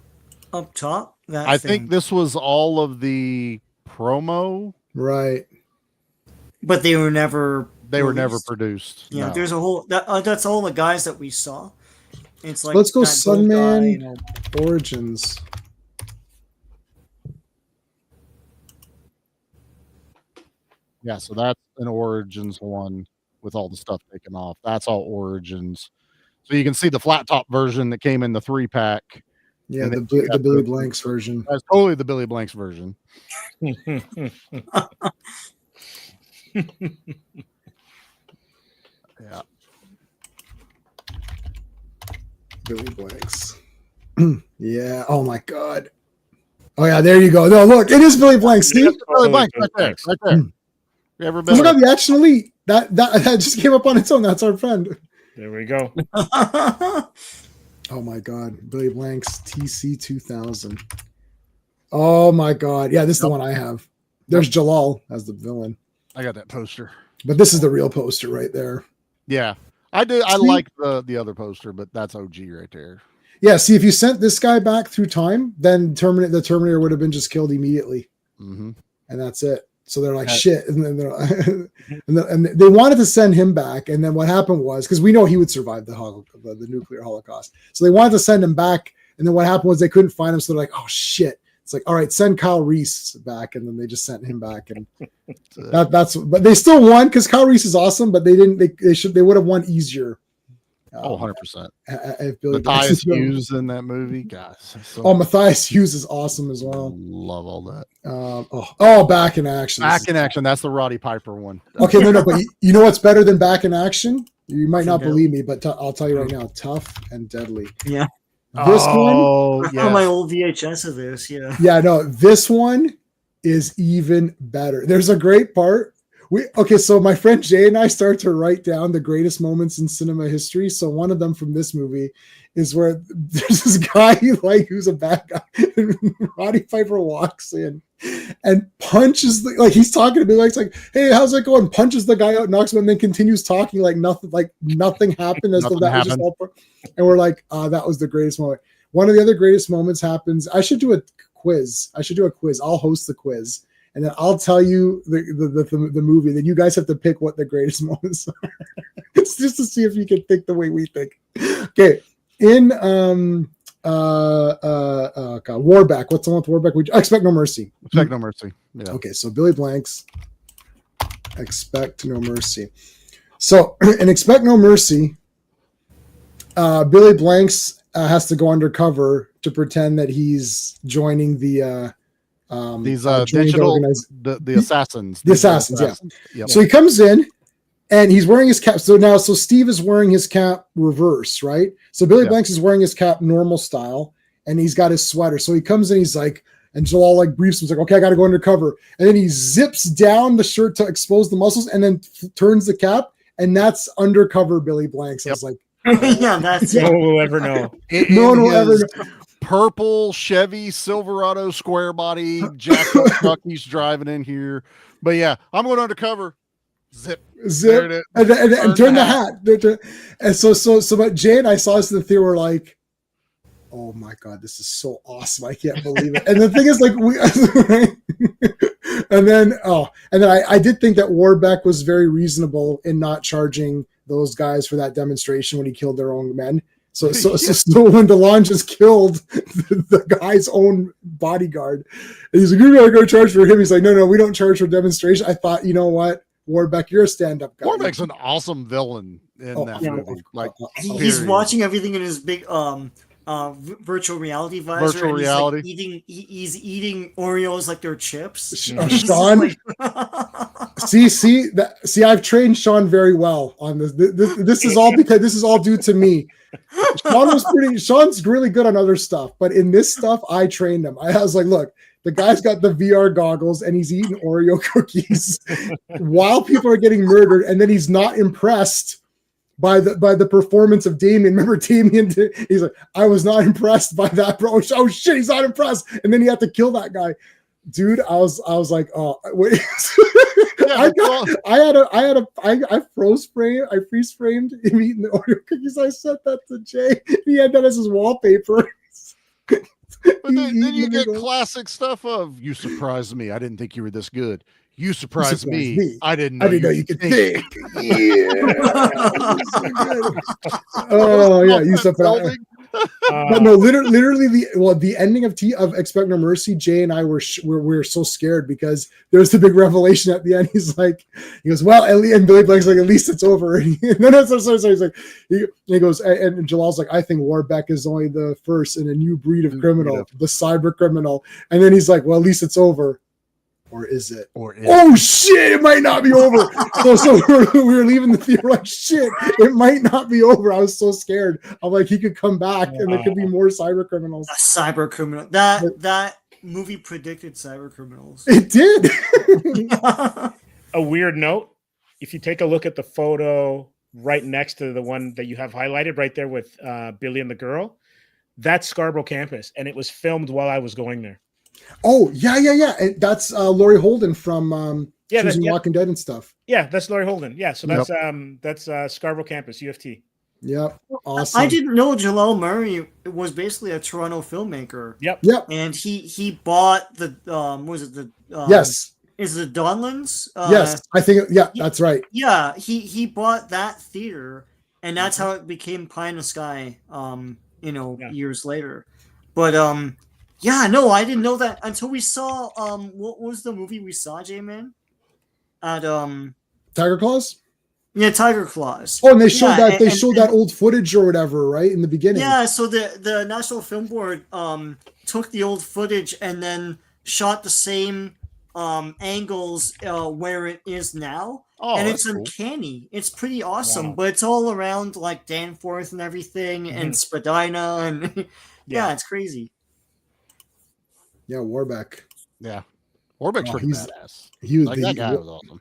up top. I think this was all of the promo. Right. But they were never produced. Yeah, no. there's a whole that's all the guys that we saw. It's like let's go Sunman Origins. Yeah, so that's an Origins one with all the stuff taken off. That's all Origins. So you can see the flat top version that came in the 3-pack. Yeah, the Billy Blanks version. That's totally the Billy Blanks version. Yeah. Billy Blanks. Yeah. Oh my God. Oh yeah, there you go. No, look, it is Billy Blanks. See? Billy Blanks right there. Right there. You ever been? Oh my God, the Action Elite. That just came up on its own. That's our friend. There we go. Oh my God, Billy Blanks TC 2000. Oh my God, yeah, this is the one I have. There's Jalal as the villain. I got that poster, but this is the real poster right there. Yeah, I do. I like the other poster, but that's OG right there. Yeah, see, if you sent this guy back through time, then the Terminator would have been just killed immediately, and that's it. So they're like, shit. And then and they wanted to send him back. And then what happened was, because we know he would survive the nuclear holocaust. So they wanted to send him back. And then what happened was they couldn't find him. So they're like, oh shit. It's like, all right, send Kyle Reese back. And then they just sent him back. And but they still won because Kyle Reese is awesome, but they would have won easier. 100%. Matthias Hughes in that movie, guys. Matthias Hughes is awesome as well. Love all that. Back in Action. Back in Action. That's the Roddy Piper one. Okay, no, but you know what's better than Back in Action? You might not believe me, but I'll tell you right now: Tough and Deadly. Yeah. This one. Yeah. My old VHS of this. Yeah. Yeah. No, this one is even better. There's a great part. So my friend Jay and I start to write down the greatest moments in cinema history. So one of them from this movie is where there's this guy who's a bad guy. And Roddy Piper walks in and punches he's talking to me like, hey, how's it going? Punches the guy out, knocks him, and then continues talking like nothing happened. As though that was just all. And we're like, that was the greatest moment. One of the other greatest moments happens. I should do a quiz. I'll host the quiz. And then I'll tell you the movie. Then you guys have to pick what the greatest moments are. It's just to see if you can think the way we think. Okay. In Warback. What's the one with Warback? Expect No Mercy. Expect No Mercy. Yeah. Okay, so Billy Blanks. Expect No Mercy. So in Expect No Mercy, Billy Blanks has to go undercover to pretend that he's joining the these digital the assassins. The assassins, yeah. Yep. So he comes in and he's wearing his cap. So Steve is wearing his cap reverse, right? So Billy Blanks is wearing his cap normal style, and he's got his sweater. So he comes in, he's like, and Jalal briefs him, he's like, okay, I gotta go undercover. And then he zips down the shirt to expose the muscles and then turns the cap, and that's undercover Billy Blanks. I was like, yeah, that's no one will ever know. No one will ever know. Purple Chevy Silverado square body jacked up truck he's driving in here. But yeah, I'm going undercover. Zip, and turn the hat. And so but Jay and I saw this in the theater. We're like, oh my God, this is so awesome. I can't believe it. And the thing is, and then I did think that Warbeck was very reasonable in not charging those guys for that demonstration when he killed their own men. So when DeLon just killed the guy's own bodyguard, and he's like, "You're gonna go charge for him." He's like, "No, we don't charge for demonstration." I thought, you know what, Warbeck, you're a stand-up guy. Warbeck's an awesome villain in that movie. He's watching everything in his big virtual reality visor. Virtual reality. He's eating Oreos like they're chips. Sean, See, I've trained Sean very well on this. This is all because this is all due to me. Sean's really good on other stuff, but in this stuff, I trained him. I was like, look, the guy's got the VR goggles and he's eating Oreo cookies while people are getting murdered, and then he's not impressed by the performance of Damien. Remember Damien? He's like, I was not impressed by that, bro. Oh shit, he's not impressed, and then he had to kill that guy. Dude, I was like, oh wait. I freeze framed him eating the Oreo cookies. I sent that to Jay. He had that as his wallpaper. But then you get classic stuff of, you surprised me. I didn't think you were this good. You surprised me. I didn't know you could think. Oh yeah, you surprised. But no, literally the ending of Expect No Mercy, Jay and I were so scared because there's the big revelation at the end. He goes, well, Ellie, and Billy Blank's like, at least it's over. No, sorry. He's like, he goes, and Jalal's like, I think Warbeck is only the first in a new breed of criminal, the cyber criminal. And then he's like, well, at least it's over. Or is it? Oh shit! It might not be over. so we were leaving the theater like shit. It might not be over. I was so scared. I'm like, he could come back, and there could be more cyber criminals. A cyber criminal. That movie predicted cyber criminals. It did. A weird note: if you take a look at the photo right next to the one that you have highlighted, right there with Billy and the girl, that's Scarborough campus, and it was filmed while I was going there. Oh yeah. And that's Laurie Holden from Choosing Walking Dead and stuff. Yeah, that's Laurie Holden. Yeah, so that's Scarborough campus, U of T. Yep, awesome. I didn't know Jalal Murray was basically a Toronto filmmaker. Yep. And he bought the yes. Is it Donlands? Yes, I think that's right. Yeah, he bought that theater, and that's how it became Pie in the Sky. Years later, but yeah, no, I didn't know that until we saw what was the movie we saw, J-Man? At Tiger Claws? Yeah, Tiger Claws. Oh, and they showed that old footage or whatever, right? In the beginning. Yeah, so the National Film Board took the old footage and then shot the same angles where it is now. Oh, and it's cool. Uncanny. It's pretty awesome, but it's all around like Danforth and everything and Spadina and yeah, it's crazy. Yeah, Warbeck. Yeah, Warbeck's pretty badass. That guy was awesome.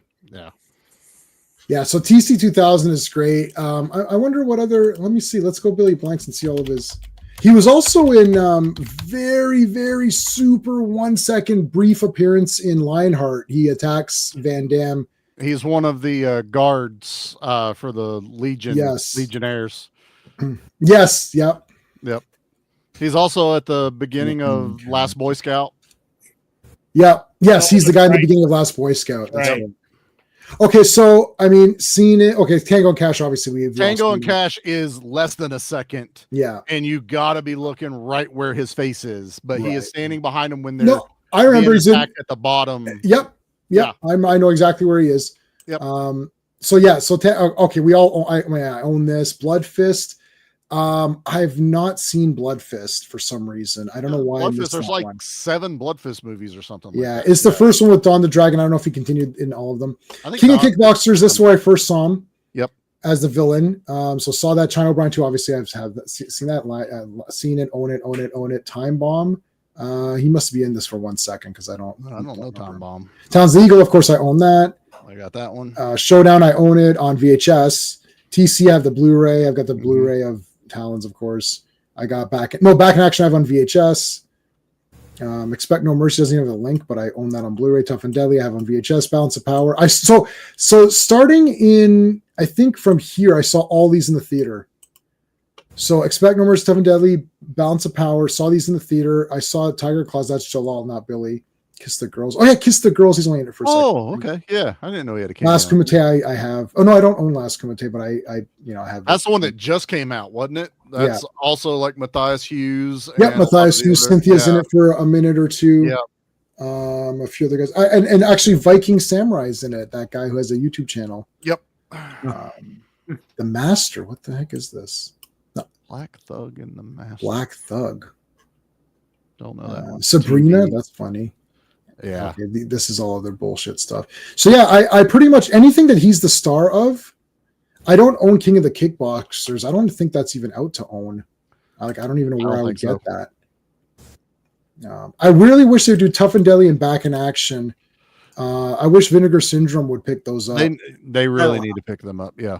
Yeah. So TC 2000 is great. I wonder what other. Let me see. Let's go Billy Blanks and see all of his. He was also in very, very super 1 second brief appearance in Lionheart. He attacks Van Damme. He's one of the guards for the Legion. Yes. Legionnaires. Yes. Yep. He's also at the beginning of Last Boy Scout. Yeah. Yes, he's the guy in the beginning of Last Boy Scout. That's right. Okay, so I mean, seen it. Okay, Tango and Cash. Obviously, we have Tango and Cash is less than a second. Yeah, and you got to be looking right where his face is, but he is standing behind him when they're. No, I remember he's at the bottom. Yep. Yeah. I know exactly where he is. Yep. Okay, we all. I own this Blood Fist. I've not seen Blood Fist for some reason. I don't know why. Blood Fist, there's like 7 Blood Fist movies or something. Yeah, it's the first one with Don the Dragon. I don't know if he continued in all of them. King of Kickboxers. This is where I first saw him. Yep. As the villain. So saw that. China O'Brien too. Obviously, I've seen that. Seen it. Own it. Time Bomb. He must be in this for 1 second because I don't know Time Bomb. Towns the Eagle. Of course, I own that. I got that one. Showdown. I own it on VHS. TC. I have the Blu-ray. I've got the Blu-ray of Talons, of course. I got Back in Action I have on VHS. Expect No Mercy doesn't have a link, but I own that on Blu-ray. Tough and Deadly I have on VHS. Balance of Power. So starting in, I think from here, I saw all these in the theater. So Expect No Mercy, Tough and Deadly, Balance of Power, saw these in the theater. I saw Tiger Claws, that's Jalal, not Billy. Kiss the Girls. Oh yeah, Kiss the Girls, he's only in it for a second. Oh, okay. Yeah, I didn't know he had a cameo. Last Kumite I have. Oh no, I don't own Last Kumite, but I have. That's the one that just came out, wasn't it? That's also like Matthias Hughes. Yep, Matthias Hughes. Cynthia's in it for a minute or two. Yeah. A few other guys. And actually Viking Samurai's in it, that guy who has a YouTube channel. Yep. The Master. What the heck is this? No. Black Thug and the Master. Black Thug. Don't know that one. Sabrina, that's funny. Yeah. Okay, this is all other bullshit stuff. So yeah, I pretty much anything that he's the star of. I don't own King of the Kickboxers. I don't think that's even out to own. I don't even know where I would get that. I really wish they would do Tough and Deadly and Back in Action. I wish Vinegar Syndrome would pick those up. They really need to pick them up. Yeah.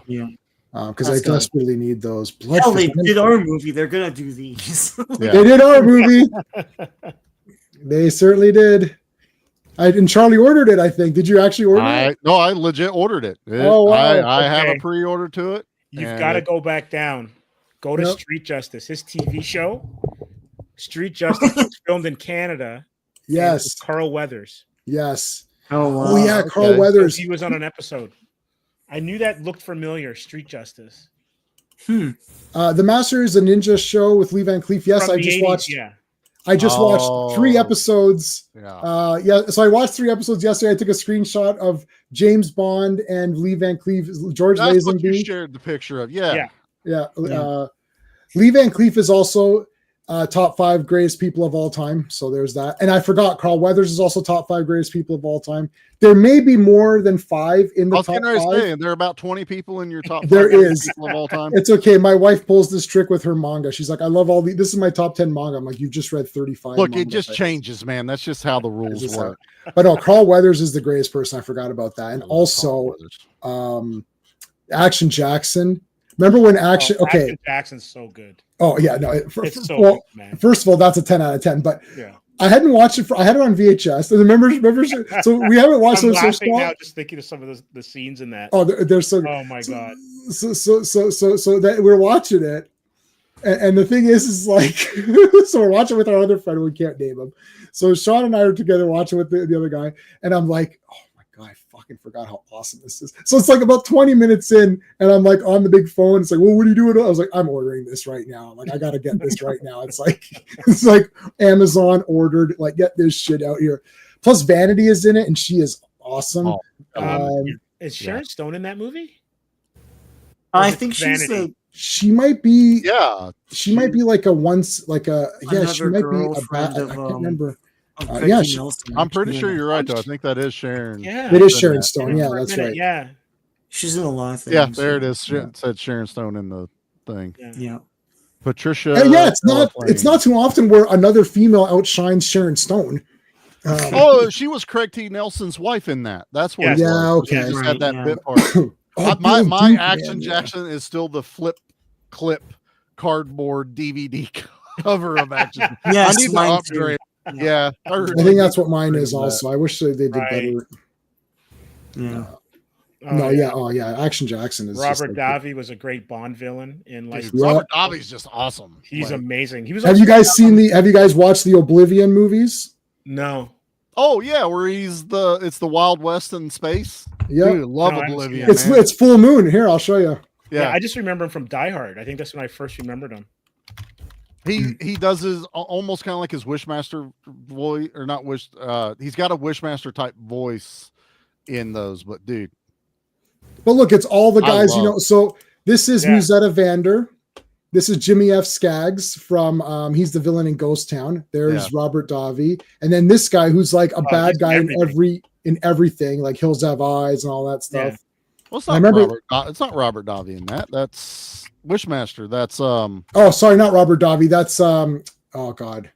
Because I desperately need those. Hell, they did our movie. They're gonna do these. They did our movie. They certainly did. And Charlie ordered it, I think. Did you actually order it? No, I legit ordered it. Oh, wow. I have a pre-order to it. You've got to go back down. Go to Street Justice. His TV show, Street Justice, was filmed in Canada. Yes. Carl Weathers. Yes. Oh, wow. Oh, yeah, Carl Weathers. He was on an episode. I knew that looked familiar. Street Justice. The Masters of Ninja show with Lee Van Cleef. Yes, From I the just 80s, watched. Yeah. I just watched 3 episodes. Yeah. So I watched 3 episodes yesterday. I took a screenshot of James Bond and Lee Van Cleef, George That's what you Lazenby. shared the picture of. Yeah. Lee Van Cleef is also top 5 greatest people of all time. So there's that. And I forgot Carl Weathers is also top 5 greatest people of all time. There may be more than 5 in the top 5. There are about 20 people in your top 5 There is. people of all time. It's okay. My wife pulls this trick with her manga. She's like, I love all these. This is my top 10 manga. I'm like, you've just read 35. Look, manga it just changes, man. That's just how the rules work. But no, Carl Weathers is the greatest person. I forgot about that. And also, Action Jackson. Remember when Action Jackson's so good. Oh yeah, no. It's so good, man. First of all, that's a 10 out of 10. But yeah. I hadn't watched it. I had it on VHS. And remember, so we haven't watched I'm those. laughing now just thinking of some of the scenes in that. Oh, they're so. Oh my god. So that we're watching it, and the thing is like, so we're watching with our other friend. We can't name him. So Sean and I are together watching with the other guy, and I'm like, oh my god, I fucking forgot how awesome this is. So it's like about 20 minutes in, and I'm like on the big phone. It's like, well, what are you doing? I was like, I'm ordering this right now. I'm like, I gotta get this right now. It's like Amazon ordered. Like, get this shit out here. Plus, Vanity is in it, and she is awesome. Is Sharon Stone in that movie? I think she might be. Yeah, she might be like she might be a bad. I can't remember. I'm pretty sure you're right, though. I think that is Sharon. Yeah, it is Sharon Stone. Yeah, that's right. Yeah, she's in a lot of things. Yeah, there it is. It said Sharon Stone in the thing. Yeah. Patricia. Yeah, it's not too often where another female outshines Sharon Stone. She was Craig T. Nelson's wife in that. That's what. Yeah, okay. She just had that bit part. My Action Jackson is still the flip clip cardboard DVD cover of Action. Yes, I need to upgrade. Yeah, I think that's what mine is also. I wish they did better. Yeah. Action Jackson is Robert Davi was a great Bond villain in Robert Davi's just awesome. He's amazing. He was. Have you guys watched the Oblivion movies? No. Oh yeah, where it's the Wild West in space. Yeah, dude, love Oblivion. It's full moon. Here, I'll show you. Yeah, I just remember him from Die Hard. I think that's when I first remembered him. He does his almost kind of like his Wishmaster voice, or not Wish. He's got a Wishmaster type voice in those, but dude. But look, it's all the guys you know. So this is Musetta Vander. This is Jimmy F. Skaggs from he's the villain in Ghost Town. There's Robert Davi, and then this guy who's like a bad guy in everything, like Hills Have Eyes and all that stuff. Yeah. Well, it's not it's not Robert Davi in that. That's Wishmaster. That's Oh, sorry, not Robert Davi. That's oh god.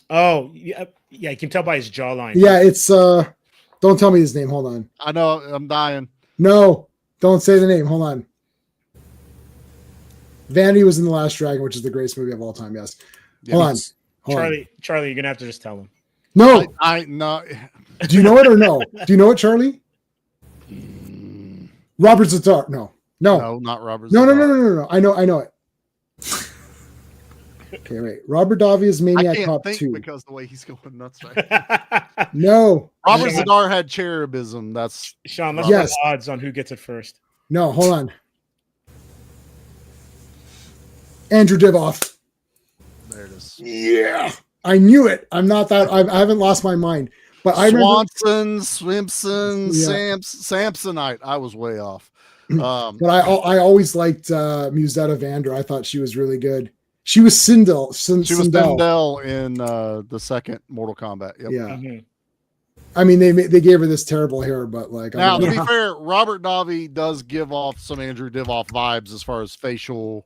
Oh yeah, you can tell by his jawline. Yeah, it's don't tell me his name. Hold on. I know, I'm dying. No, don't say the name. Hold on. Vanity was in The Last Dragon, which is the greatest movie of all time. Yes. Hold on. Charlie, you're gonna have to just tell him. No. I no. Do you know it or no? Do you know it, Charlie? Robert Zatar. No, not Robert. No. I know it. Okay, wait. Robert Davi is Maniac Cop 2 because the way he's going nuts right. No. Robert Zadar had cherubism. That's Sean. Let's get odds on who gets it first. No, hold on. Andrew Divoff. There it is. Yeah, I knew it. I'm not that. I haven't lost my mind. But I Swanson, Swimson, Samsonite. I was way off. But I always liked Musetta Vander. I thought she was really good. She was Sindel. She was Sindel in the second Mortal Kombat. Yep. Yeah. Mm-hmm. I mean, they gave her this terrible hair, but like now to be fair, Robert Davi does give off some Andrew Divoff vibes as far as facial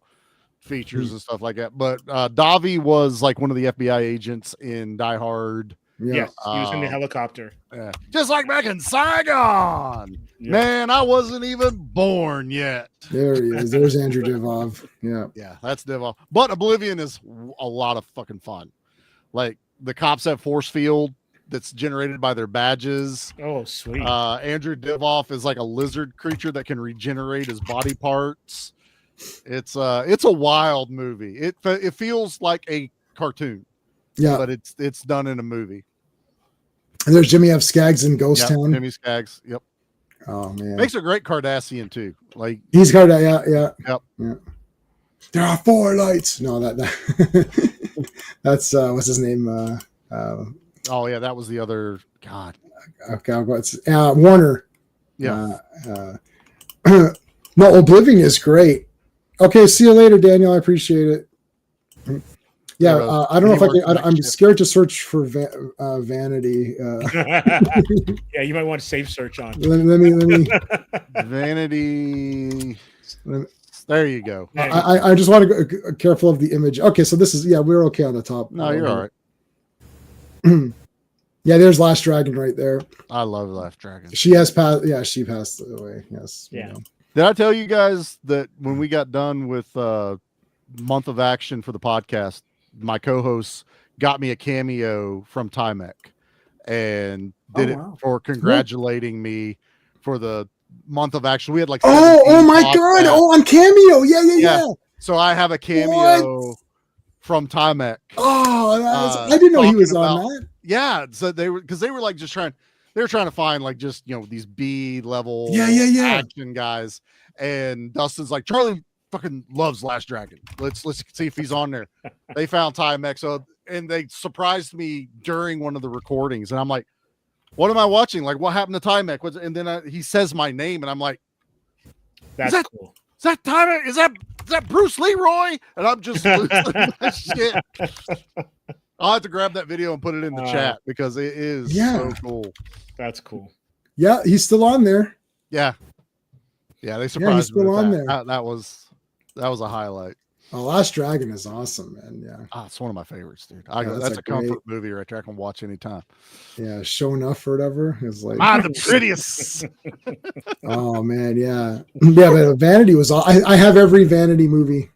features and stuff like that. But Davi was like one of the FBI agents in Die Hard. Yeah. Yes, he was in the helicopter. Yeah. Just like back in Saigon. Yeah. Man, I wasn't even born yet. There he is. There's Andrew Divoff. Yeah. Yeah, that's Divoff. But Oblivion is a lot of fucking fun. Like the cops have force field that's generated by their badges. Oh, sweet. Andrew Divoff is like a lizard creature that can regenerate his body parts. It's a wild movie. It feels like a cartoon. Yeah. But it's done in a movie. And there's Jimmy F. Skaggs in Ghost Town. Jimmy Skaggs. Yep. Oh man. Makes a great Cardassian too. Like he's Cardassian. Yep. Yeah. There are 4 lights. No, that's what's his name? Oh yeah, that was the other God. Okay, what's Warner? Yeah. No, Oblivion is great. Okay, see you later, Daniel. I appreciate it. Yeah, I don't know if I can. I'm scared to search for vanity. Yeah, you might want to save search on. Let me. Vanity. There you go. I just want to go careful of the image. Okay, so this is we're okay on the top. No, you're all right. Yeah, there's Last Dragon right there. I love Last Dragon. She has passed. Yeah, she passed away. Yes. Yeah. You know. Did I tell you guys that when we got done with month of action for the podcast, my co-hosts got me a cameo from Timek and did it for congratulating me for the month of action. We had like oh my god! Oh, on Cameo. Yeah. So I have a cameo from Timek. Oh, I didn't know he was on that. Yeah, so they were like just trying. They were trying to find like just these B level action guys, and Dustin's like, Charlie fucking loves Last Dragon. Let's see if he's on there. They found Timex, and they surprised me during one of the recordings, and I'm like, what am I watching? Like, what happened to Timex? And then he says my name, and I'm like, that's cool. Is that Timex? Is that Bruce Leroy? And I'm just losing my shit. I'll have to grab that video and put it in the chat because it is so cool. That's cool. Yeah, he's still on there. Yeah, they surprised me. Still on there. That was a highlight. Oh, Last Dragon is awesome, man. Yeah, it's one of my favorites, dude. That's a comfort movie right there. I can watch anytime. Yeah, Show Enough or whatever is like the prettiest. Oh man, yeah. But Vanity was all. I have every Vanity movie.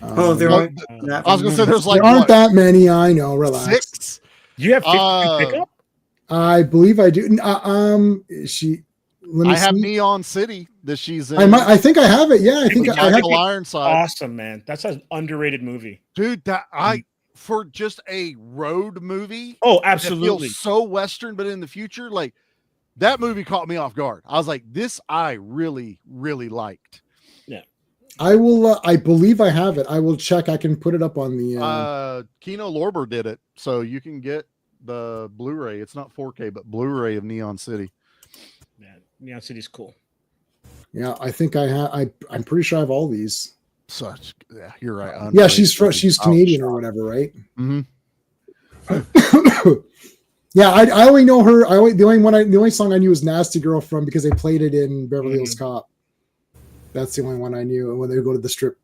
There aren't. I was gonna say there's like there aren't that many. I know. Relax. 6. You have 50 pickup? I believe I do. Let me have Neon City that she's in. I think I have it. Yeah, I think I have Ironside. Awesome, man. That's an underrated movie, dude. For just a road movie. Oh, absolutely. Feels so Western, but in the future, like that movie caught me off guard. I was like, this I really, really liked. Yeah. I will. I believe I have it. I will check. I can put it up on the. Kino Lorber did it, so you can get the Blu-ray. It's not 4K, but Blu-ray of Neon City. Yeah, Neon City's cool. Yeah, I think I have. I'm pretty sure I have all these. You're right. Yeah, she's Canadian or whatever, right? Mm-hmm. Yeah, I only know her. The only song I knew was "Nasty Girl" from because they played it in Beverly Hills Cop. That's the only one I knew when they go to the strip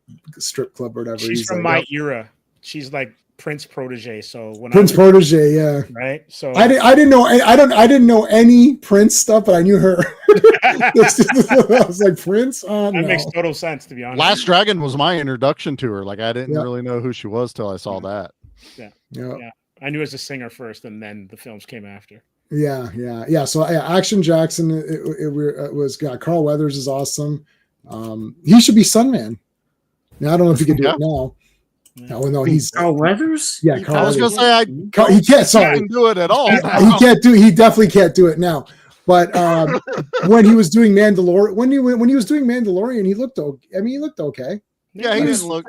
club or whatever. She's from my era. She's like Prince protege. So when Prince protege, yeah, right. So I didn't know any Prince stuff, but I knew her. I was like Prince. That makes total sense, to be honest. Last Dragon was my introduction to her. Like I didn't really know who she was till I saw that. Yeah. I knew as a singer first, and then the films came after. Yeah. So Action Jackson, it was Carl Weathers is awesome. He should be Sunman. Now I don't know if he can do it now. No, he's Carl Weathers. Yeah, Carl I was Weathers. gonna say he can't. Sorry, can't do it at all. He can't do. He definitely can't do it now. But when he was doing Mandalorian, when he was doing Mandalorian, he looked okay. I mean, he looked okay. Yeah, he didn't look.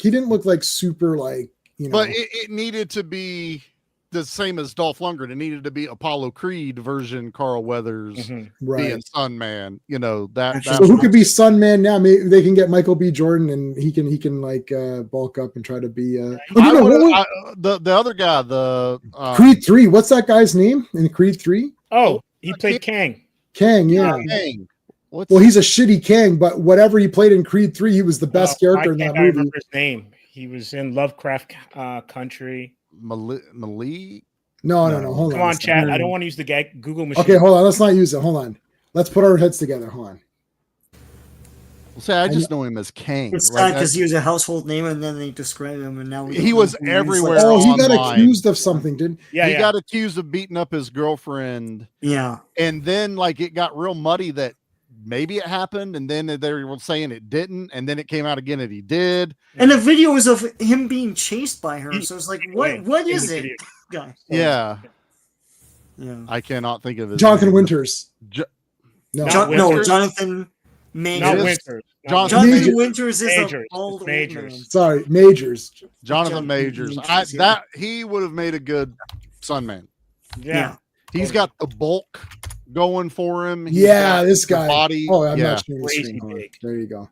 He didn't look like super like. But it needed to be the same as Dolph Lundgren. It needed to be Apollo Creed version Carl Weathers Right. being Sun Man. You know that. So who could be Sun Man now? Maybe they can get Michael B. Jordan, and he can like bulk up and try to be. The other guy, the Creed 3. What's that guy's name in Creed 3? Oh, he played Kang. Kang, yeah. Kang. Well, he's a shitty Kang, but whatever he played in Creed 3, he was the best character in that I movie. remember his name. He was in Lovecraft Country. Malik? No. Hold on. Come on, chat. I don't want to use the Google machine. Okay, hold on. Let's not use it. Hold on. Let's put our heads together. Hold on. Well, say I just know him as Kang. It's sad because he was a household name, and then they describe him, and now he was everywhere. Oh, he got accused of something, didn't? Yeah, he got accused of beating up his girlfriend. Yeah, and then like it got real muddy that maybe it happened, and then they were saying it didn't, and then it came out again that he did. And the video was of him being chased by her, so it's like, what is it, guys? Yeah. Yeah, I cannot think of his Jonathan name. Winters. Jonathan Majors. Not Winters. Jonathan Winters is a bald Majors. man. Sorry, Majors. Jonathan Majors. He would have made a good Sun Man. Yeah. He's got the bulk going for him. This guy. Body. Oh, I'm not sure. There you go.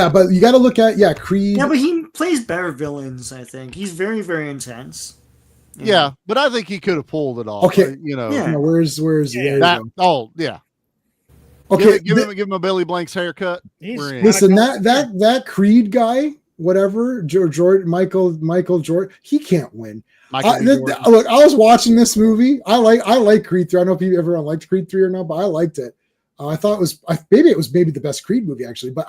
But you got to look at Creed. Yeah, but he plays better villains. I think he's very, very intense. Yeah, but I think he could have pulled it off. Okay, where's that? Oh, yeah. Okay, give him a Billy Blanks haircut. Listen, that Creed guy, whatever, Michael Jordan, he can't win. Look, I was watching this movie. I like Creed 3. I don't know if everyone liked Creed 3 or not, but I liked it. I thought it was maybe the best Creed movie actually. But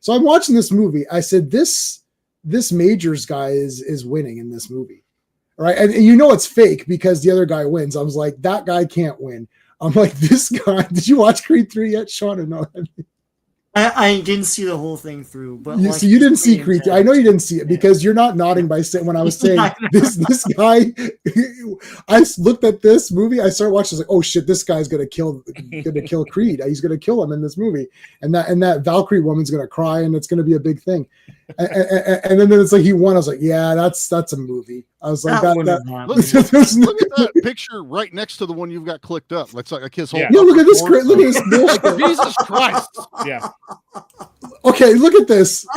so I'm watching this movie. I said this Majors guy is winning in this movie, right? And you know it's fake because the other guy wins. I was like, that guy can't win. I'm like, this guy. Did you watch Creed 3 yet, Sean? Or no? I didn't see the whole thing through, but you didn't see Creed 3. I know you didn't see it because you're not nodding by saying when I was saying this guy. I looked at this movie. I started watching. I was like, oh shit, this guy's gonna kill Creed. He's gonna kill him in this movie, and that Valkyrie woman's gonna cry, and it's gonna be a big thing. And then it's like he won. I was like, yeah, that's a movie. I was like, look at that picture right next to the one you've got clicked up. Looks like his whole. Yeah, look at this. Look at this. Like, Jesus Christ. Yeah. Okay, look at this.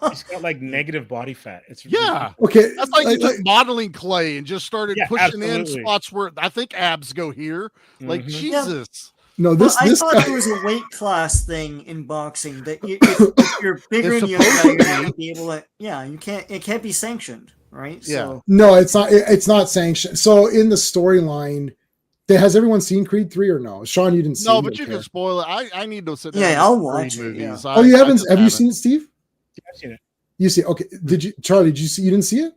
He's got like negative body fat. It's okay. That's like he took modeling clay and just started pushing in spots where I think abs go here. Like Jesus. No, I thought there was a weight class thing in boxing that if you're bigger and younger, you're not gonna be able to. Yeah, you can't. It can't be sanctioned, right? Yeah. So. No, it's not. It's not sanctioned. So in the storyline, has everyone seen Creed 3 or no? Sean, you didn't see it. No, but you can spoil it. I need to sit down. Yeah, I'll watch it. Movies. Yeah. Oh, you haven't? Have you seen it, Steve? Yeah, I've seen it. You see? Okay. Did you, Charlie? Did you see? You didn't see it?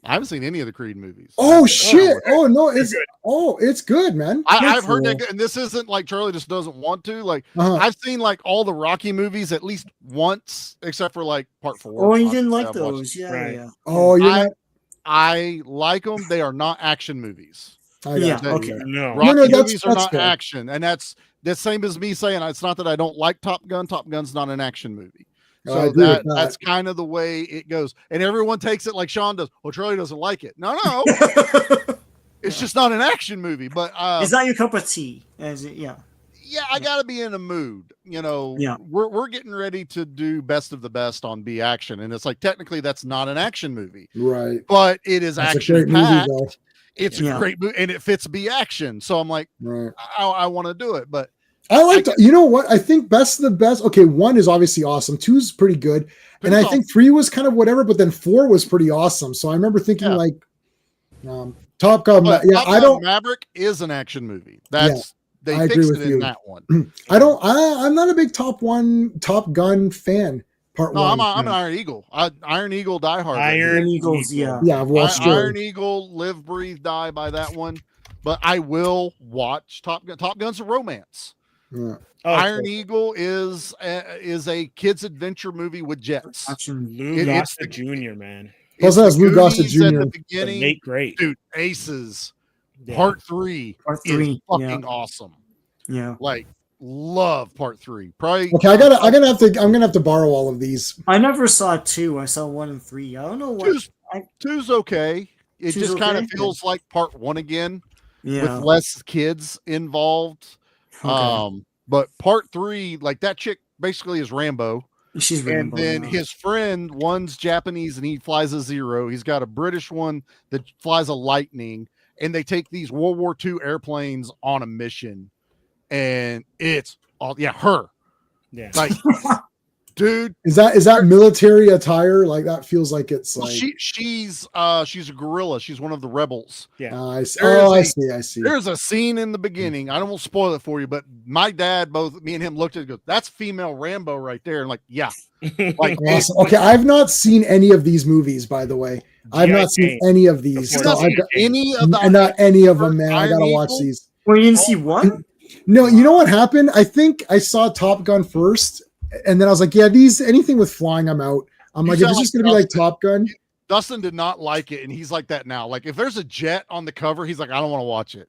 I haven't seen any of the Creed movies. Oh shit! Oh no, it's good, man. I've heard that, and this isn't like Charlie just doesn't want to. Like I've seen like all the Rocky movies at least once, except for like Part 4. Oh, you didn't like those? Yeah. Oh, I like them. They are not action movies. Okay. No. Rocky movies are not fair. Action, and that's the same as me saying it's not that I don't like Top Gun. Top Gun's not an action movie. So that's kind of the way it goes. And everyone takes it like Sean does. Well, Charlie doesn't like it. No. It's just not an action movie. But it's not your cup of tea. Yeah, I gotta be in a mood. Yeah. We're getting ready to do Best of the Best on B Action. And it's like technically that's not an action movie. Right. But it is action packed. It's a great movie and it fits B Action. So I'm like, I want to do it. But I like you know what? I think Best of the Best. Okay, 1 is obviously awesome. 2 is pretty good. And I think 3 was kind of whatever, but then 4 was pretty awesome. So I remember thinking Top Gun. Top Gun Maverick is an action movie. They fixed it in that one. I'm not a big Top Gun fan. Part 1. I'm an Iron Eagle. Iron Eagle diehard. Iron Eagles, yeah. Yeah, I've watched Iron Eagle, live, breathe, die by that one. But I will watch Top Gun. Top Gun's a romance. Yeah. Iron Eagle is a kid's adventure movie with jets. Lou Gossett Jr., man. Plus, that's Lou Gossett Jr. At the beginning, Nate Great, dude. Aces. Yeah. Part 3 is fucking awesome. Yeah, like love Part 3. Probably. Okay, I'm gonna have to borrow all of these. I never saw 2. I saw 1 and 3. I don't know what. 2's okay. It She's just kind of okay? feels like part 1 again Yeah. with less kids involved. Okay. But part 3, like that chick basically is Rambo. She's And Rambo. then Yeah. his friend, one's Japanese and he flies a Zero. He's got a British one that flies a Lightning. And they take these World War II airplanes on a mission. And it's all, her. Yeah. Like, dude. Is that military attire? Like that feels like it's Well, like she's a guerrilla. She's one of the rebels. Yeah. I see. There's a scene in the beginning. I don't want to spoil it for you, but my dad, both me and him looked at it and goes, that's female Rambo right there. And like, yeah. Like awesome. Okay, I've not seen any of these movies, by the way. I've not seen any of these. You've So not seen any of the not any of them, man. I Iron gotta watch Eagle? these. Well, you didn't see what? No, you know what happened? I think I saw Top Gun first, and then I was like, yeah, anything with flying, I'm out. I'm like, if it's just gonna be like Top Gun. Dustin did not like it, and he's like that now. Like, if there's a jet on the cover, he's like, I don't want to watch it.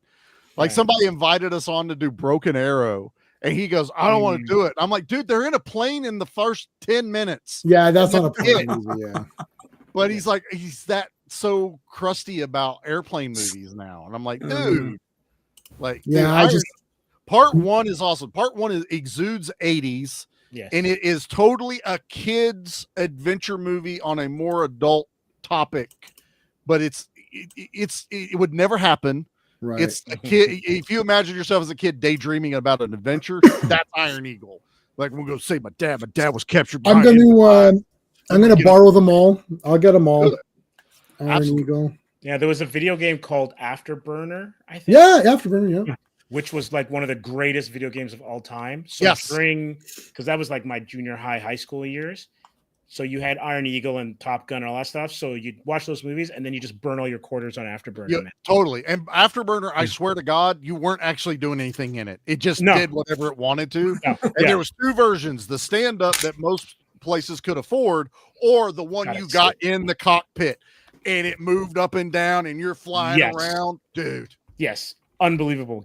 Like, somebody invited us on to do Broken Arrow, and he goes, I don't want to do it. I'm like, dude, they're in a plane in the first 10 minutes. Yeah, that's not a plane movie, yeah. But he's like, he's that so crusty about airplane movies now. And I'm like, dude, like, yeah, dude, part 1 is awesome. Part 1 is exudes 80s. Yes. And it is totally a kid's adventure movie on a more adult topic, but it would never happen. Right. It's a kid. If you imagine yourself as a kid daydreaming about an adventure, that's Iron Eagle. Like, we'll go save my dad. My dad was captured. I'm gonna borrow them all. I'll get them all. Iron Eagle. Yeah, there was a video game called Afterburner, I think. Yeah, Afterburner, yeah. Which was like one of the greatest video games of all time. So yes. Because that was like my junior high school years. So you had Iron Eagle and Top Gun and all that stuff. So you'd watch those movies and then you just burn all your quarters on Afterburner. Yeah, totally. And Afterburner, I swear to God, you weren't actually doing anything in it. It just did whatever it wanted to. No. And there was 2 versions, the stand-up that most places could afford, or the one you got in the cockpit and it moved up and down and you're flying around. Dude. Yes. Unbelievable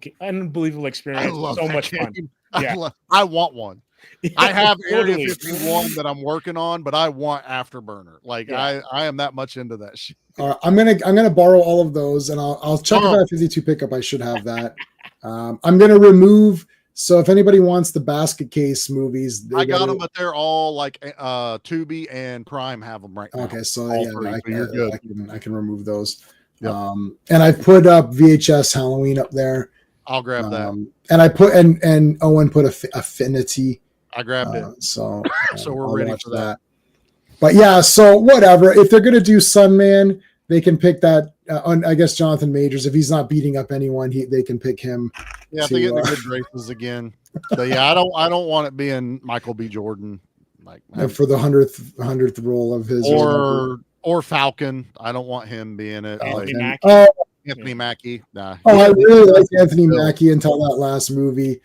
experience. I love so that much game. fun. Yeah. I want one. I have totally. Area 51 that I'm working on, but I want Afterburner. Like I am that much into that shit. I'm gonna borrow all of those, and I'll check if I have 52 pickup. I should have that. I'm gonna remove. So if anybody wants the basket case movies, I got them, but they're all like Tubi and Prime have them right now. Okay, so all yeah, three, I so you're good. can remove those. Yep. And I put up VHS Halloween up there. I'll grab that. And I put and Owen put Affinity. I grabbed it. So we're I'll ready watch for that. But yeah, so whatever. If they're gonna do Sunman, they can pick that. I guess Jonathan Majors. If he's not beating up anyone, they can pick him. Yeah, if they get the good graces again. But yeah, I don't want it being Michael B. Jordan, like for the 100th role of his, or Falcon. I don't want him being it. Anthony Mackie. Nah. I really like Anthony Mackie until that last movie.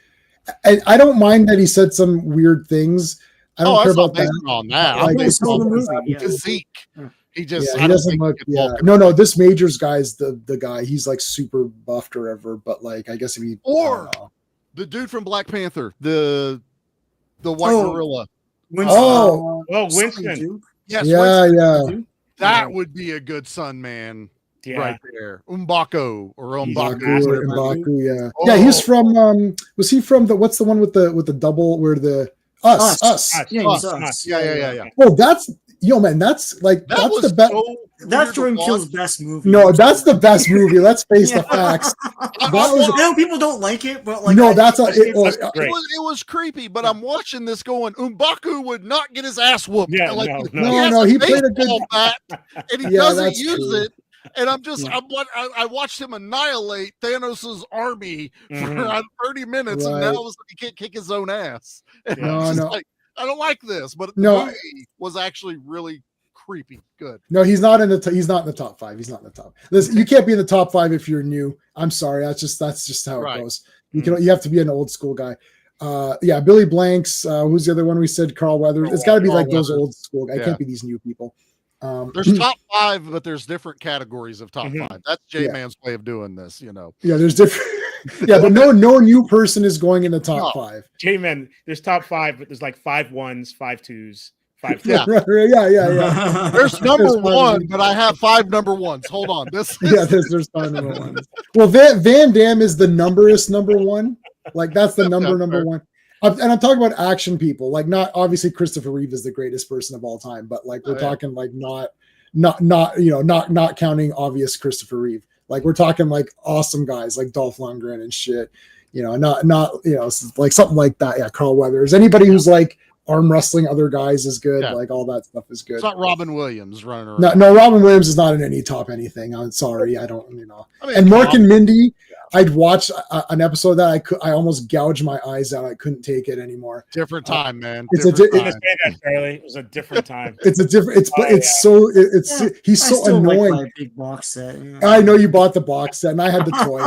I don't mind that he said some weird things. I don't care about that. On that. Like, based on the movie. Physique. He just he doesn't look. Yeah, no. This Majors guy's the guy. He's like super buffed or ever. But like, I guess if he the dude from Black Panther, the white gorilla. Winston. Winston. Yes. Yeah, Winston. Yeah. That would be a good Sunman. Yeah. Right there, M'Baku or M'Baku. Yeah, yeah. He's from. Was he from the? What's the one with the double? Where the us? Yeah. Oh, that's man. That's the best. That's Jordan Peele's best movie. No, that's the best movie. Let's face the facts. I know people don't like it, but like no, it was creepy. But I'm watching this going, M'Baku would not get his ass whooped. Yeah, no, he played a good bat, and he doesn't use it. And I watched him annihilate Thanos' army for 30 minutes, and now he can't kick his own ass. And like, I don't like this, but the movie was actually really creepy. Good. No, he's not in the top 5. He's not in the top. Listen, you can't be in the top 5 if you're new. I'm sorry. That's just how it goes. You have to be an old school guy. Billy Blanks. Who's the other one we said? Carl Weathers. It's got to be like those old school guys. It can't be these new people. There's top 5, but there's different categories of top 5. That's J-Man's way of doing this, Yeah, there's different. Yeah, but no new person is going in the top 5. J-Man, there's top 5, but there's like 5 1s, 5 2s, Yeah. Yeah. There's number one, but I have 5 number ones. Hold on. This Yeah, there's 5 number ones. Well, Van Damme is the numberist number one. Like that's the number one. And I'm talking about action people. Like not obviously Christopher Reeve is the greatest person of all time, but like we're talking like not counting obvious Christopher Reeve. Like we're talking like awesome guys like Dolph Lundgren and shit. Not like something like that. Yeah, Carl Weathers. Anybody who's like arm wrestling other guys is good. Like all that stuff is good. It's not Robin Williams running around. No, Robin Williams is not in any top anything. I'm sorry, I don't. I mean, and Mork and Mindy, I'd watch an episode of that I almost gouged my eyes out. I couldn't take it anymore. Different time, man. It was a different time. It's a different. He's so annoying. Like my big box set. I know you bought the box set, and I had the toy,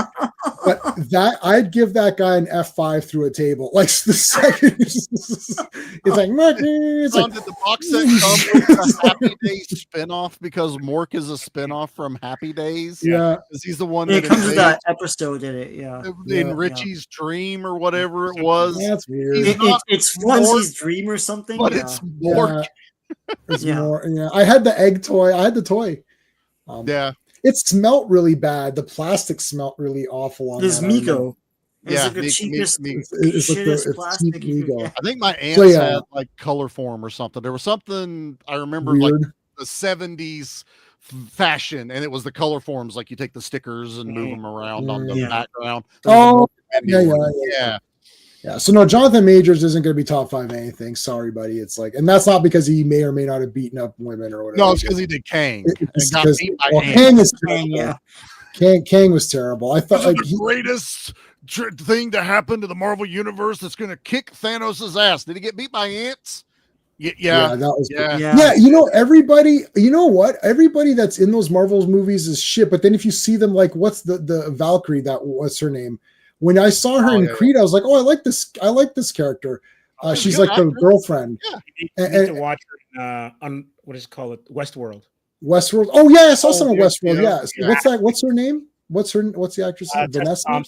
but that I'd give that guy an F5 through a table. Like the second, it's like it's like. Did the box set come with a Happy Days spinoff because Mork is a spinoff from Happy Days? Yeah, because he's the one that comes with that episode in it. In Richie's Dream or whatever it was. That's weird. It's Flunzy's Dream or something, but it's Mork. It's more. Yeah, I had the egg toy. I had the toy. It smelt really bad. The plastic smelt really awful on There's that. Migo. It's like the cheapest, it's like shittest plastic. Migo. I think my aunts had like color form or something. There was something I remember weird. like the 70s fashion, and it was the color forms. Like you take the stickers and move them around on the background. Yeah. So no, Jonathan Majors isn't going to be top 5 anything. Sorry, buddy. It's like, and that's not because he may or may not have beaten up women or whatever. No, it's because he did Kang. Kang is terrible. Kang was terrible. I thought like the greatest thing to happen to the Marvel universe that's going to kick Thanos' ass. Did he get beat by ants? Yeah, that was everybody. You know what? Everybody that's in those Marvel movies is shit. But then if you see them, like what's the Valkyrie? What's her name? When I saw her in Creed, I was like, oh, I like this character. She's like the girlfriend. Yeah, you need to watch her on what is it called? Westworld. Westworld. Oh yeah, I saw some of Westworld. Yeah. What's that? What's her name? What's the actress? Vanessa.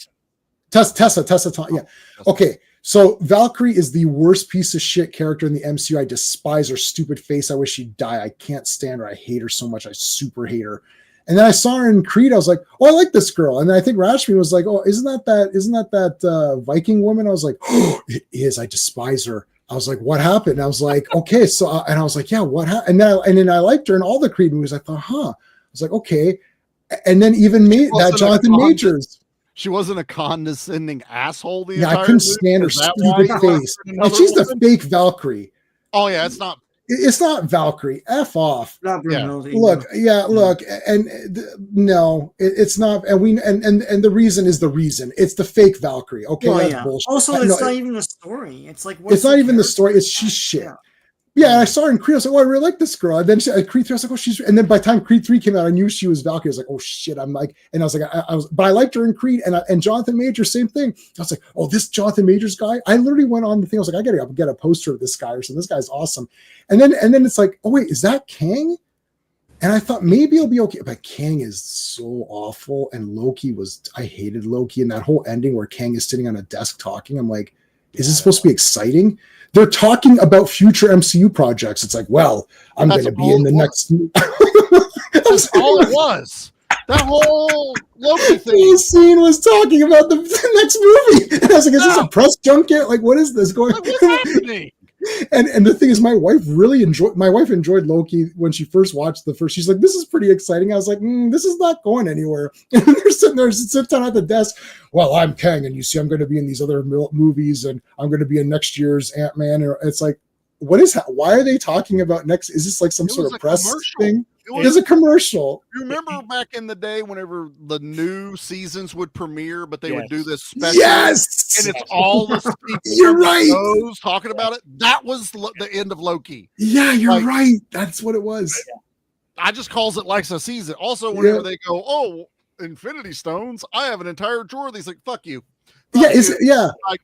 Tessa Thompson. Yeah. Okay. So Valkyrie is the worst piece of shit character in the MCU. I despise her stupid face. I wish she'd die. I can't stand her. I hate her so much. I super hate her. And then I saw her in Creed. I was like, oh, I like this girl. And then I think Rashmi was like, oh, isn't that Viking woman? I was like, oh, it is. I despise her. I was like, what happened? And I was like, okay. So, and I was like, yeah, what happened? And then I liked her in all the Creed movies. I thought, I was like, okay. And then even that Jonathan Majors. She wasn't a condescending asshole. I couldn't stand her stupid face. And she's the fake Valkyrie. Oh yeah, it's not. It's not Valkyrie. F off. Look, and no, it's not. And the reason is the reason. It's the fake Valkyrie. Okay, that's bullshit. Also, it's not even the story. It's like it's not even the story. It's she's shit. Yeah, and I saw her in Creed. I was like, oh, I really like this girl. And then Creed 3, I was like, oh, she's. And then by the time Creed 3 came out, I knew she was Valkyrie. I was like, oh shit. I'm like, and I was like, but I liked her in Creed and Jonathan Majors, same thing. I was like, oh, this Jonathan Majors guy. I literally went on the thing. I was like, I gotta get a poster of this guy or something. This guy's awesome. And then it's like, oh wait, is that Kang? And I thought maybe it'll be okay, but Kang is so awful. And I hated Loki, and that whole ending where Kang is sitting on a desk talking. I'm like, is this supposed to be exciting? They're talking about future MCU projects. It's like, well, I'm going to be in the next. That's all it was. That whole Loki thing. The scene was talking about the next movie. And I was like, is this a press junket? Like, what is this going on? What's happening? And the thing is, my wife enjoyed Loki when she first watched the first. She's like, this is pretty exciting. I was like, this is not going anywhere. And they're sitting down at the desk. Well, I'm Kang, and you see, I'm going to be in these other movies, and I'm going to be in next year's Ant-Man. It's like, why are they talking about next? Is this like some sort of press thing? It was a commercial. You remember back in the day whenever the new seasons would premiere, but they would do this special. Yes! And it's all the You're right. shows talking about it. That was the end of Loki. Yeah, you're right. That's what it was. I just calls it like a season. Also, whenever they go, oh, Infinity Stones, I have an entire drawer of these. Like, fuck you. I'm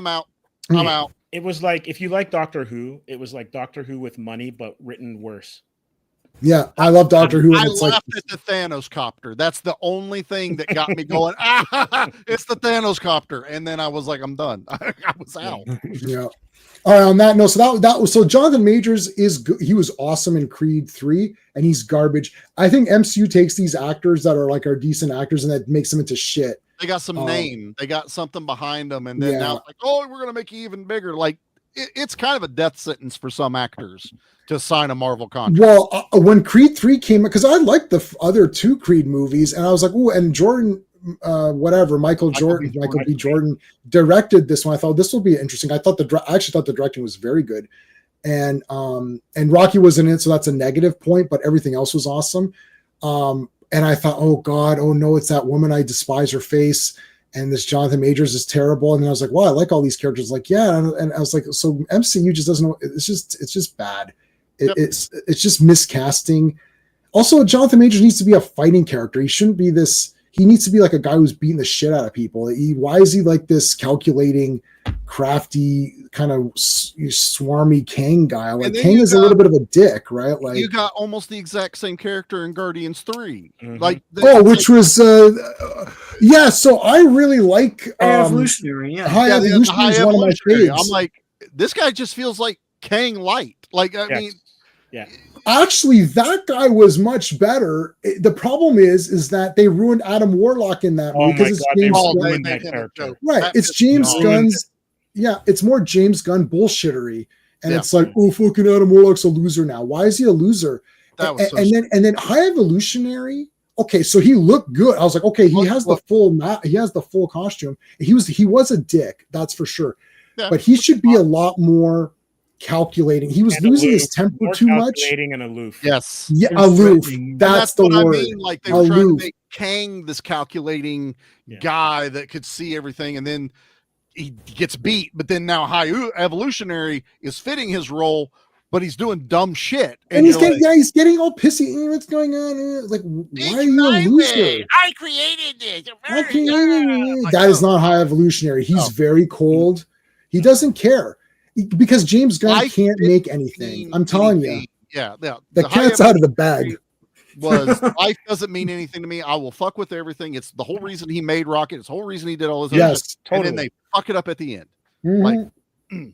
out. I'm out. It was like, if you like Doctor Who, it was like Doctor Who with money, but written worse. Yeah, I love Doctor Who. And I it's laughed at the Thanos copter. That's the only thing that got me going. It's the Thanos copter, and then I was like, I'm done. I was out. Yeah. All right. On that note, so that was so Jonathan Majors is good. He was awesome in Creed 3, and he's garbage. I think MCU takes these actors that are decent actors and that makes them into shit. They got some name. They got something behind them, and then now it's like, oh, we're gonna make you even bigger. Like it's kind of a death sentence for some actors to sign a Marvel contract. Well, when Creed 3 came, because I liked the other 2 Creed movies, and I was like, oh, and Jordan, Michael B. Jordan directed this one. I thought this will be interesting. I actually thought the directing was very good, and Rocky was in it, so that's a negative point, but everything else was awesome. And I thought, oh God, oh no, it's that woman. I despise her face. And this Jonathan Majors is terrible. And then I was like, well, I like all these characters. Like, yeah. And I was like, so MCU just doesn't know. It's just bad. It's just miscasting. Also, Jonathan Majors needs to be a fighting character. He shouldn't be this. He needs to be like a guy who's beating the shit out of people. Why is he like this calculating, crafty, kind of swarmy Kang guy? Like Kang is a little bit of a dick, right? Like you got almost the exact same character in Guardians 3. Mm-hmm. Like which was yeah. So I really like High Evolutionary. Yeah, High Evolutionary is one of my favorites. I'm like, this guy just feels like Kang light. Like I mean, yeah. Actually, that guy was much better. The problem is that they ruined Adam Warlock in that movie because it's James Gunn. Right, it's James Gunn's. Yeah, it's more James Gunn bullshittery, and it's like, oh, fucking Adam Warlock's a loser now. Why is he a loser? And then High Evolutionary. Okay, so he looked good. I was like, okay, he has the full costume. He was a dick, that's for sure. Yeah. But he should be a lot more calculating. He was losing his temper too much. Calculating and aloof. Yes. Yeah, aloof. That's the word. I mean. Like they were trying to make Kang this calculating guy that could see everything, and then he gets beat. But then now High Evolutionary is fitting his role, but he's doing dumb shit. And he's getting all pissy. What's going on? Like, why are you a loser? I created this. That is not High Evolutionary. He's very cold. He doesn't care. Because James Gunn can't make anything. I'm telling you. Yeah. The cat's out of the bag. Was life doesn't mean anything to me. I will fuck with everything. It's the whole reason he made Rocket. It's the whole reason he did all this. Yes, totally. And then they fuck it up at the end. Mm-hmm. Like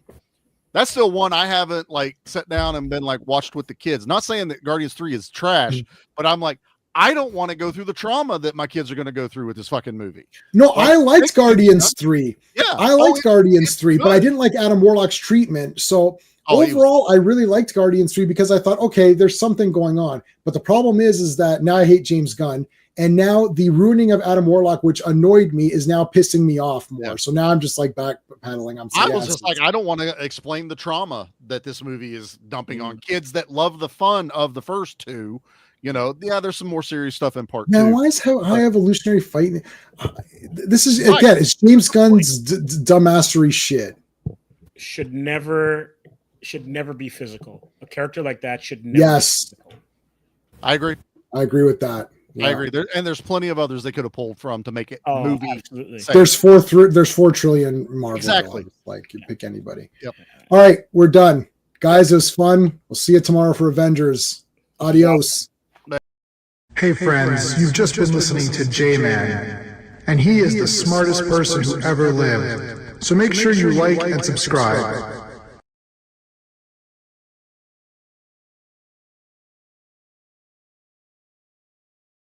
that's still one I haven't like sat down and been like watched with the kids. Not saying that Guardians 3 is trash, but I'm like, I don't want to go through the trauma that my kids are going to go through with this fucking movie. No, I liked Guardians 3. Yeah. I liked Guardians 3, but I didn't like Adam Warlock's treatment. So overall, I really liked Guardians 3 because I thought, okay, there's something going on. But the problem is that now I hate James Gunn. And now the ruining of Adam Warlock, which annoyed me, is now pissing me off more. Yeah. So now I'm just like backpedaling. I was just like, I don't want to explain the trauma that this movie is dumping on kids that love the fun of the first two. You know, there's some more serious stuff in part 2. Now, why is High Evolutionary fighting? This is again, it's James Gunn's dumbassery shit. Should never be physical. A character like that should never. Yes, be physical. I agree. I agree with that. Yeah. I agree. There's plenty of others they could have pulled from to make it movie. Absolutely. There's 4 trillion Marvel. Exactly. Like you pick anybody. Yep. All right, we're done, guys. It was fun. We'll see you tomorrow for Avengers. Adios. Hey friends, you've just been listening to J-Man, and he is the smartest person who ever lived. So make sure you like and subscribe.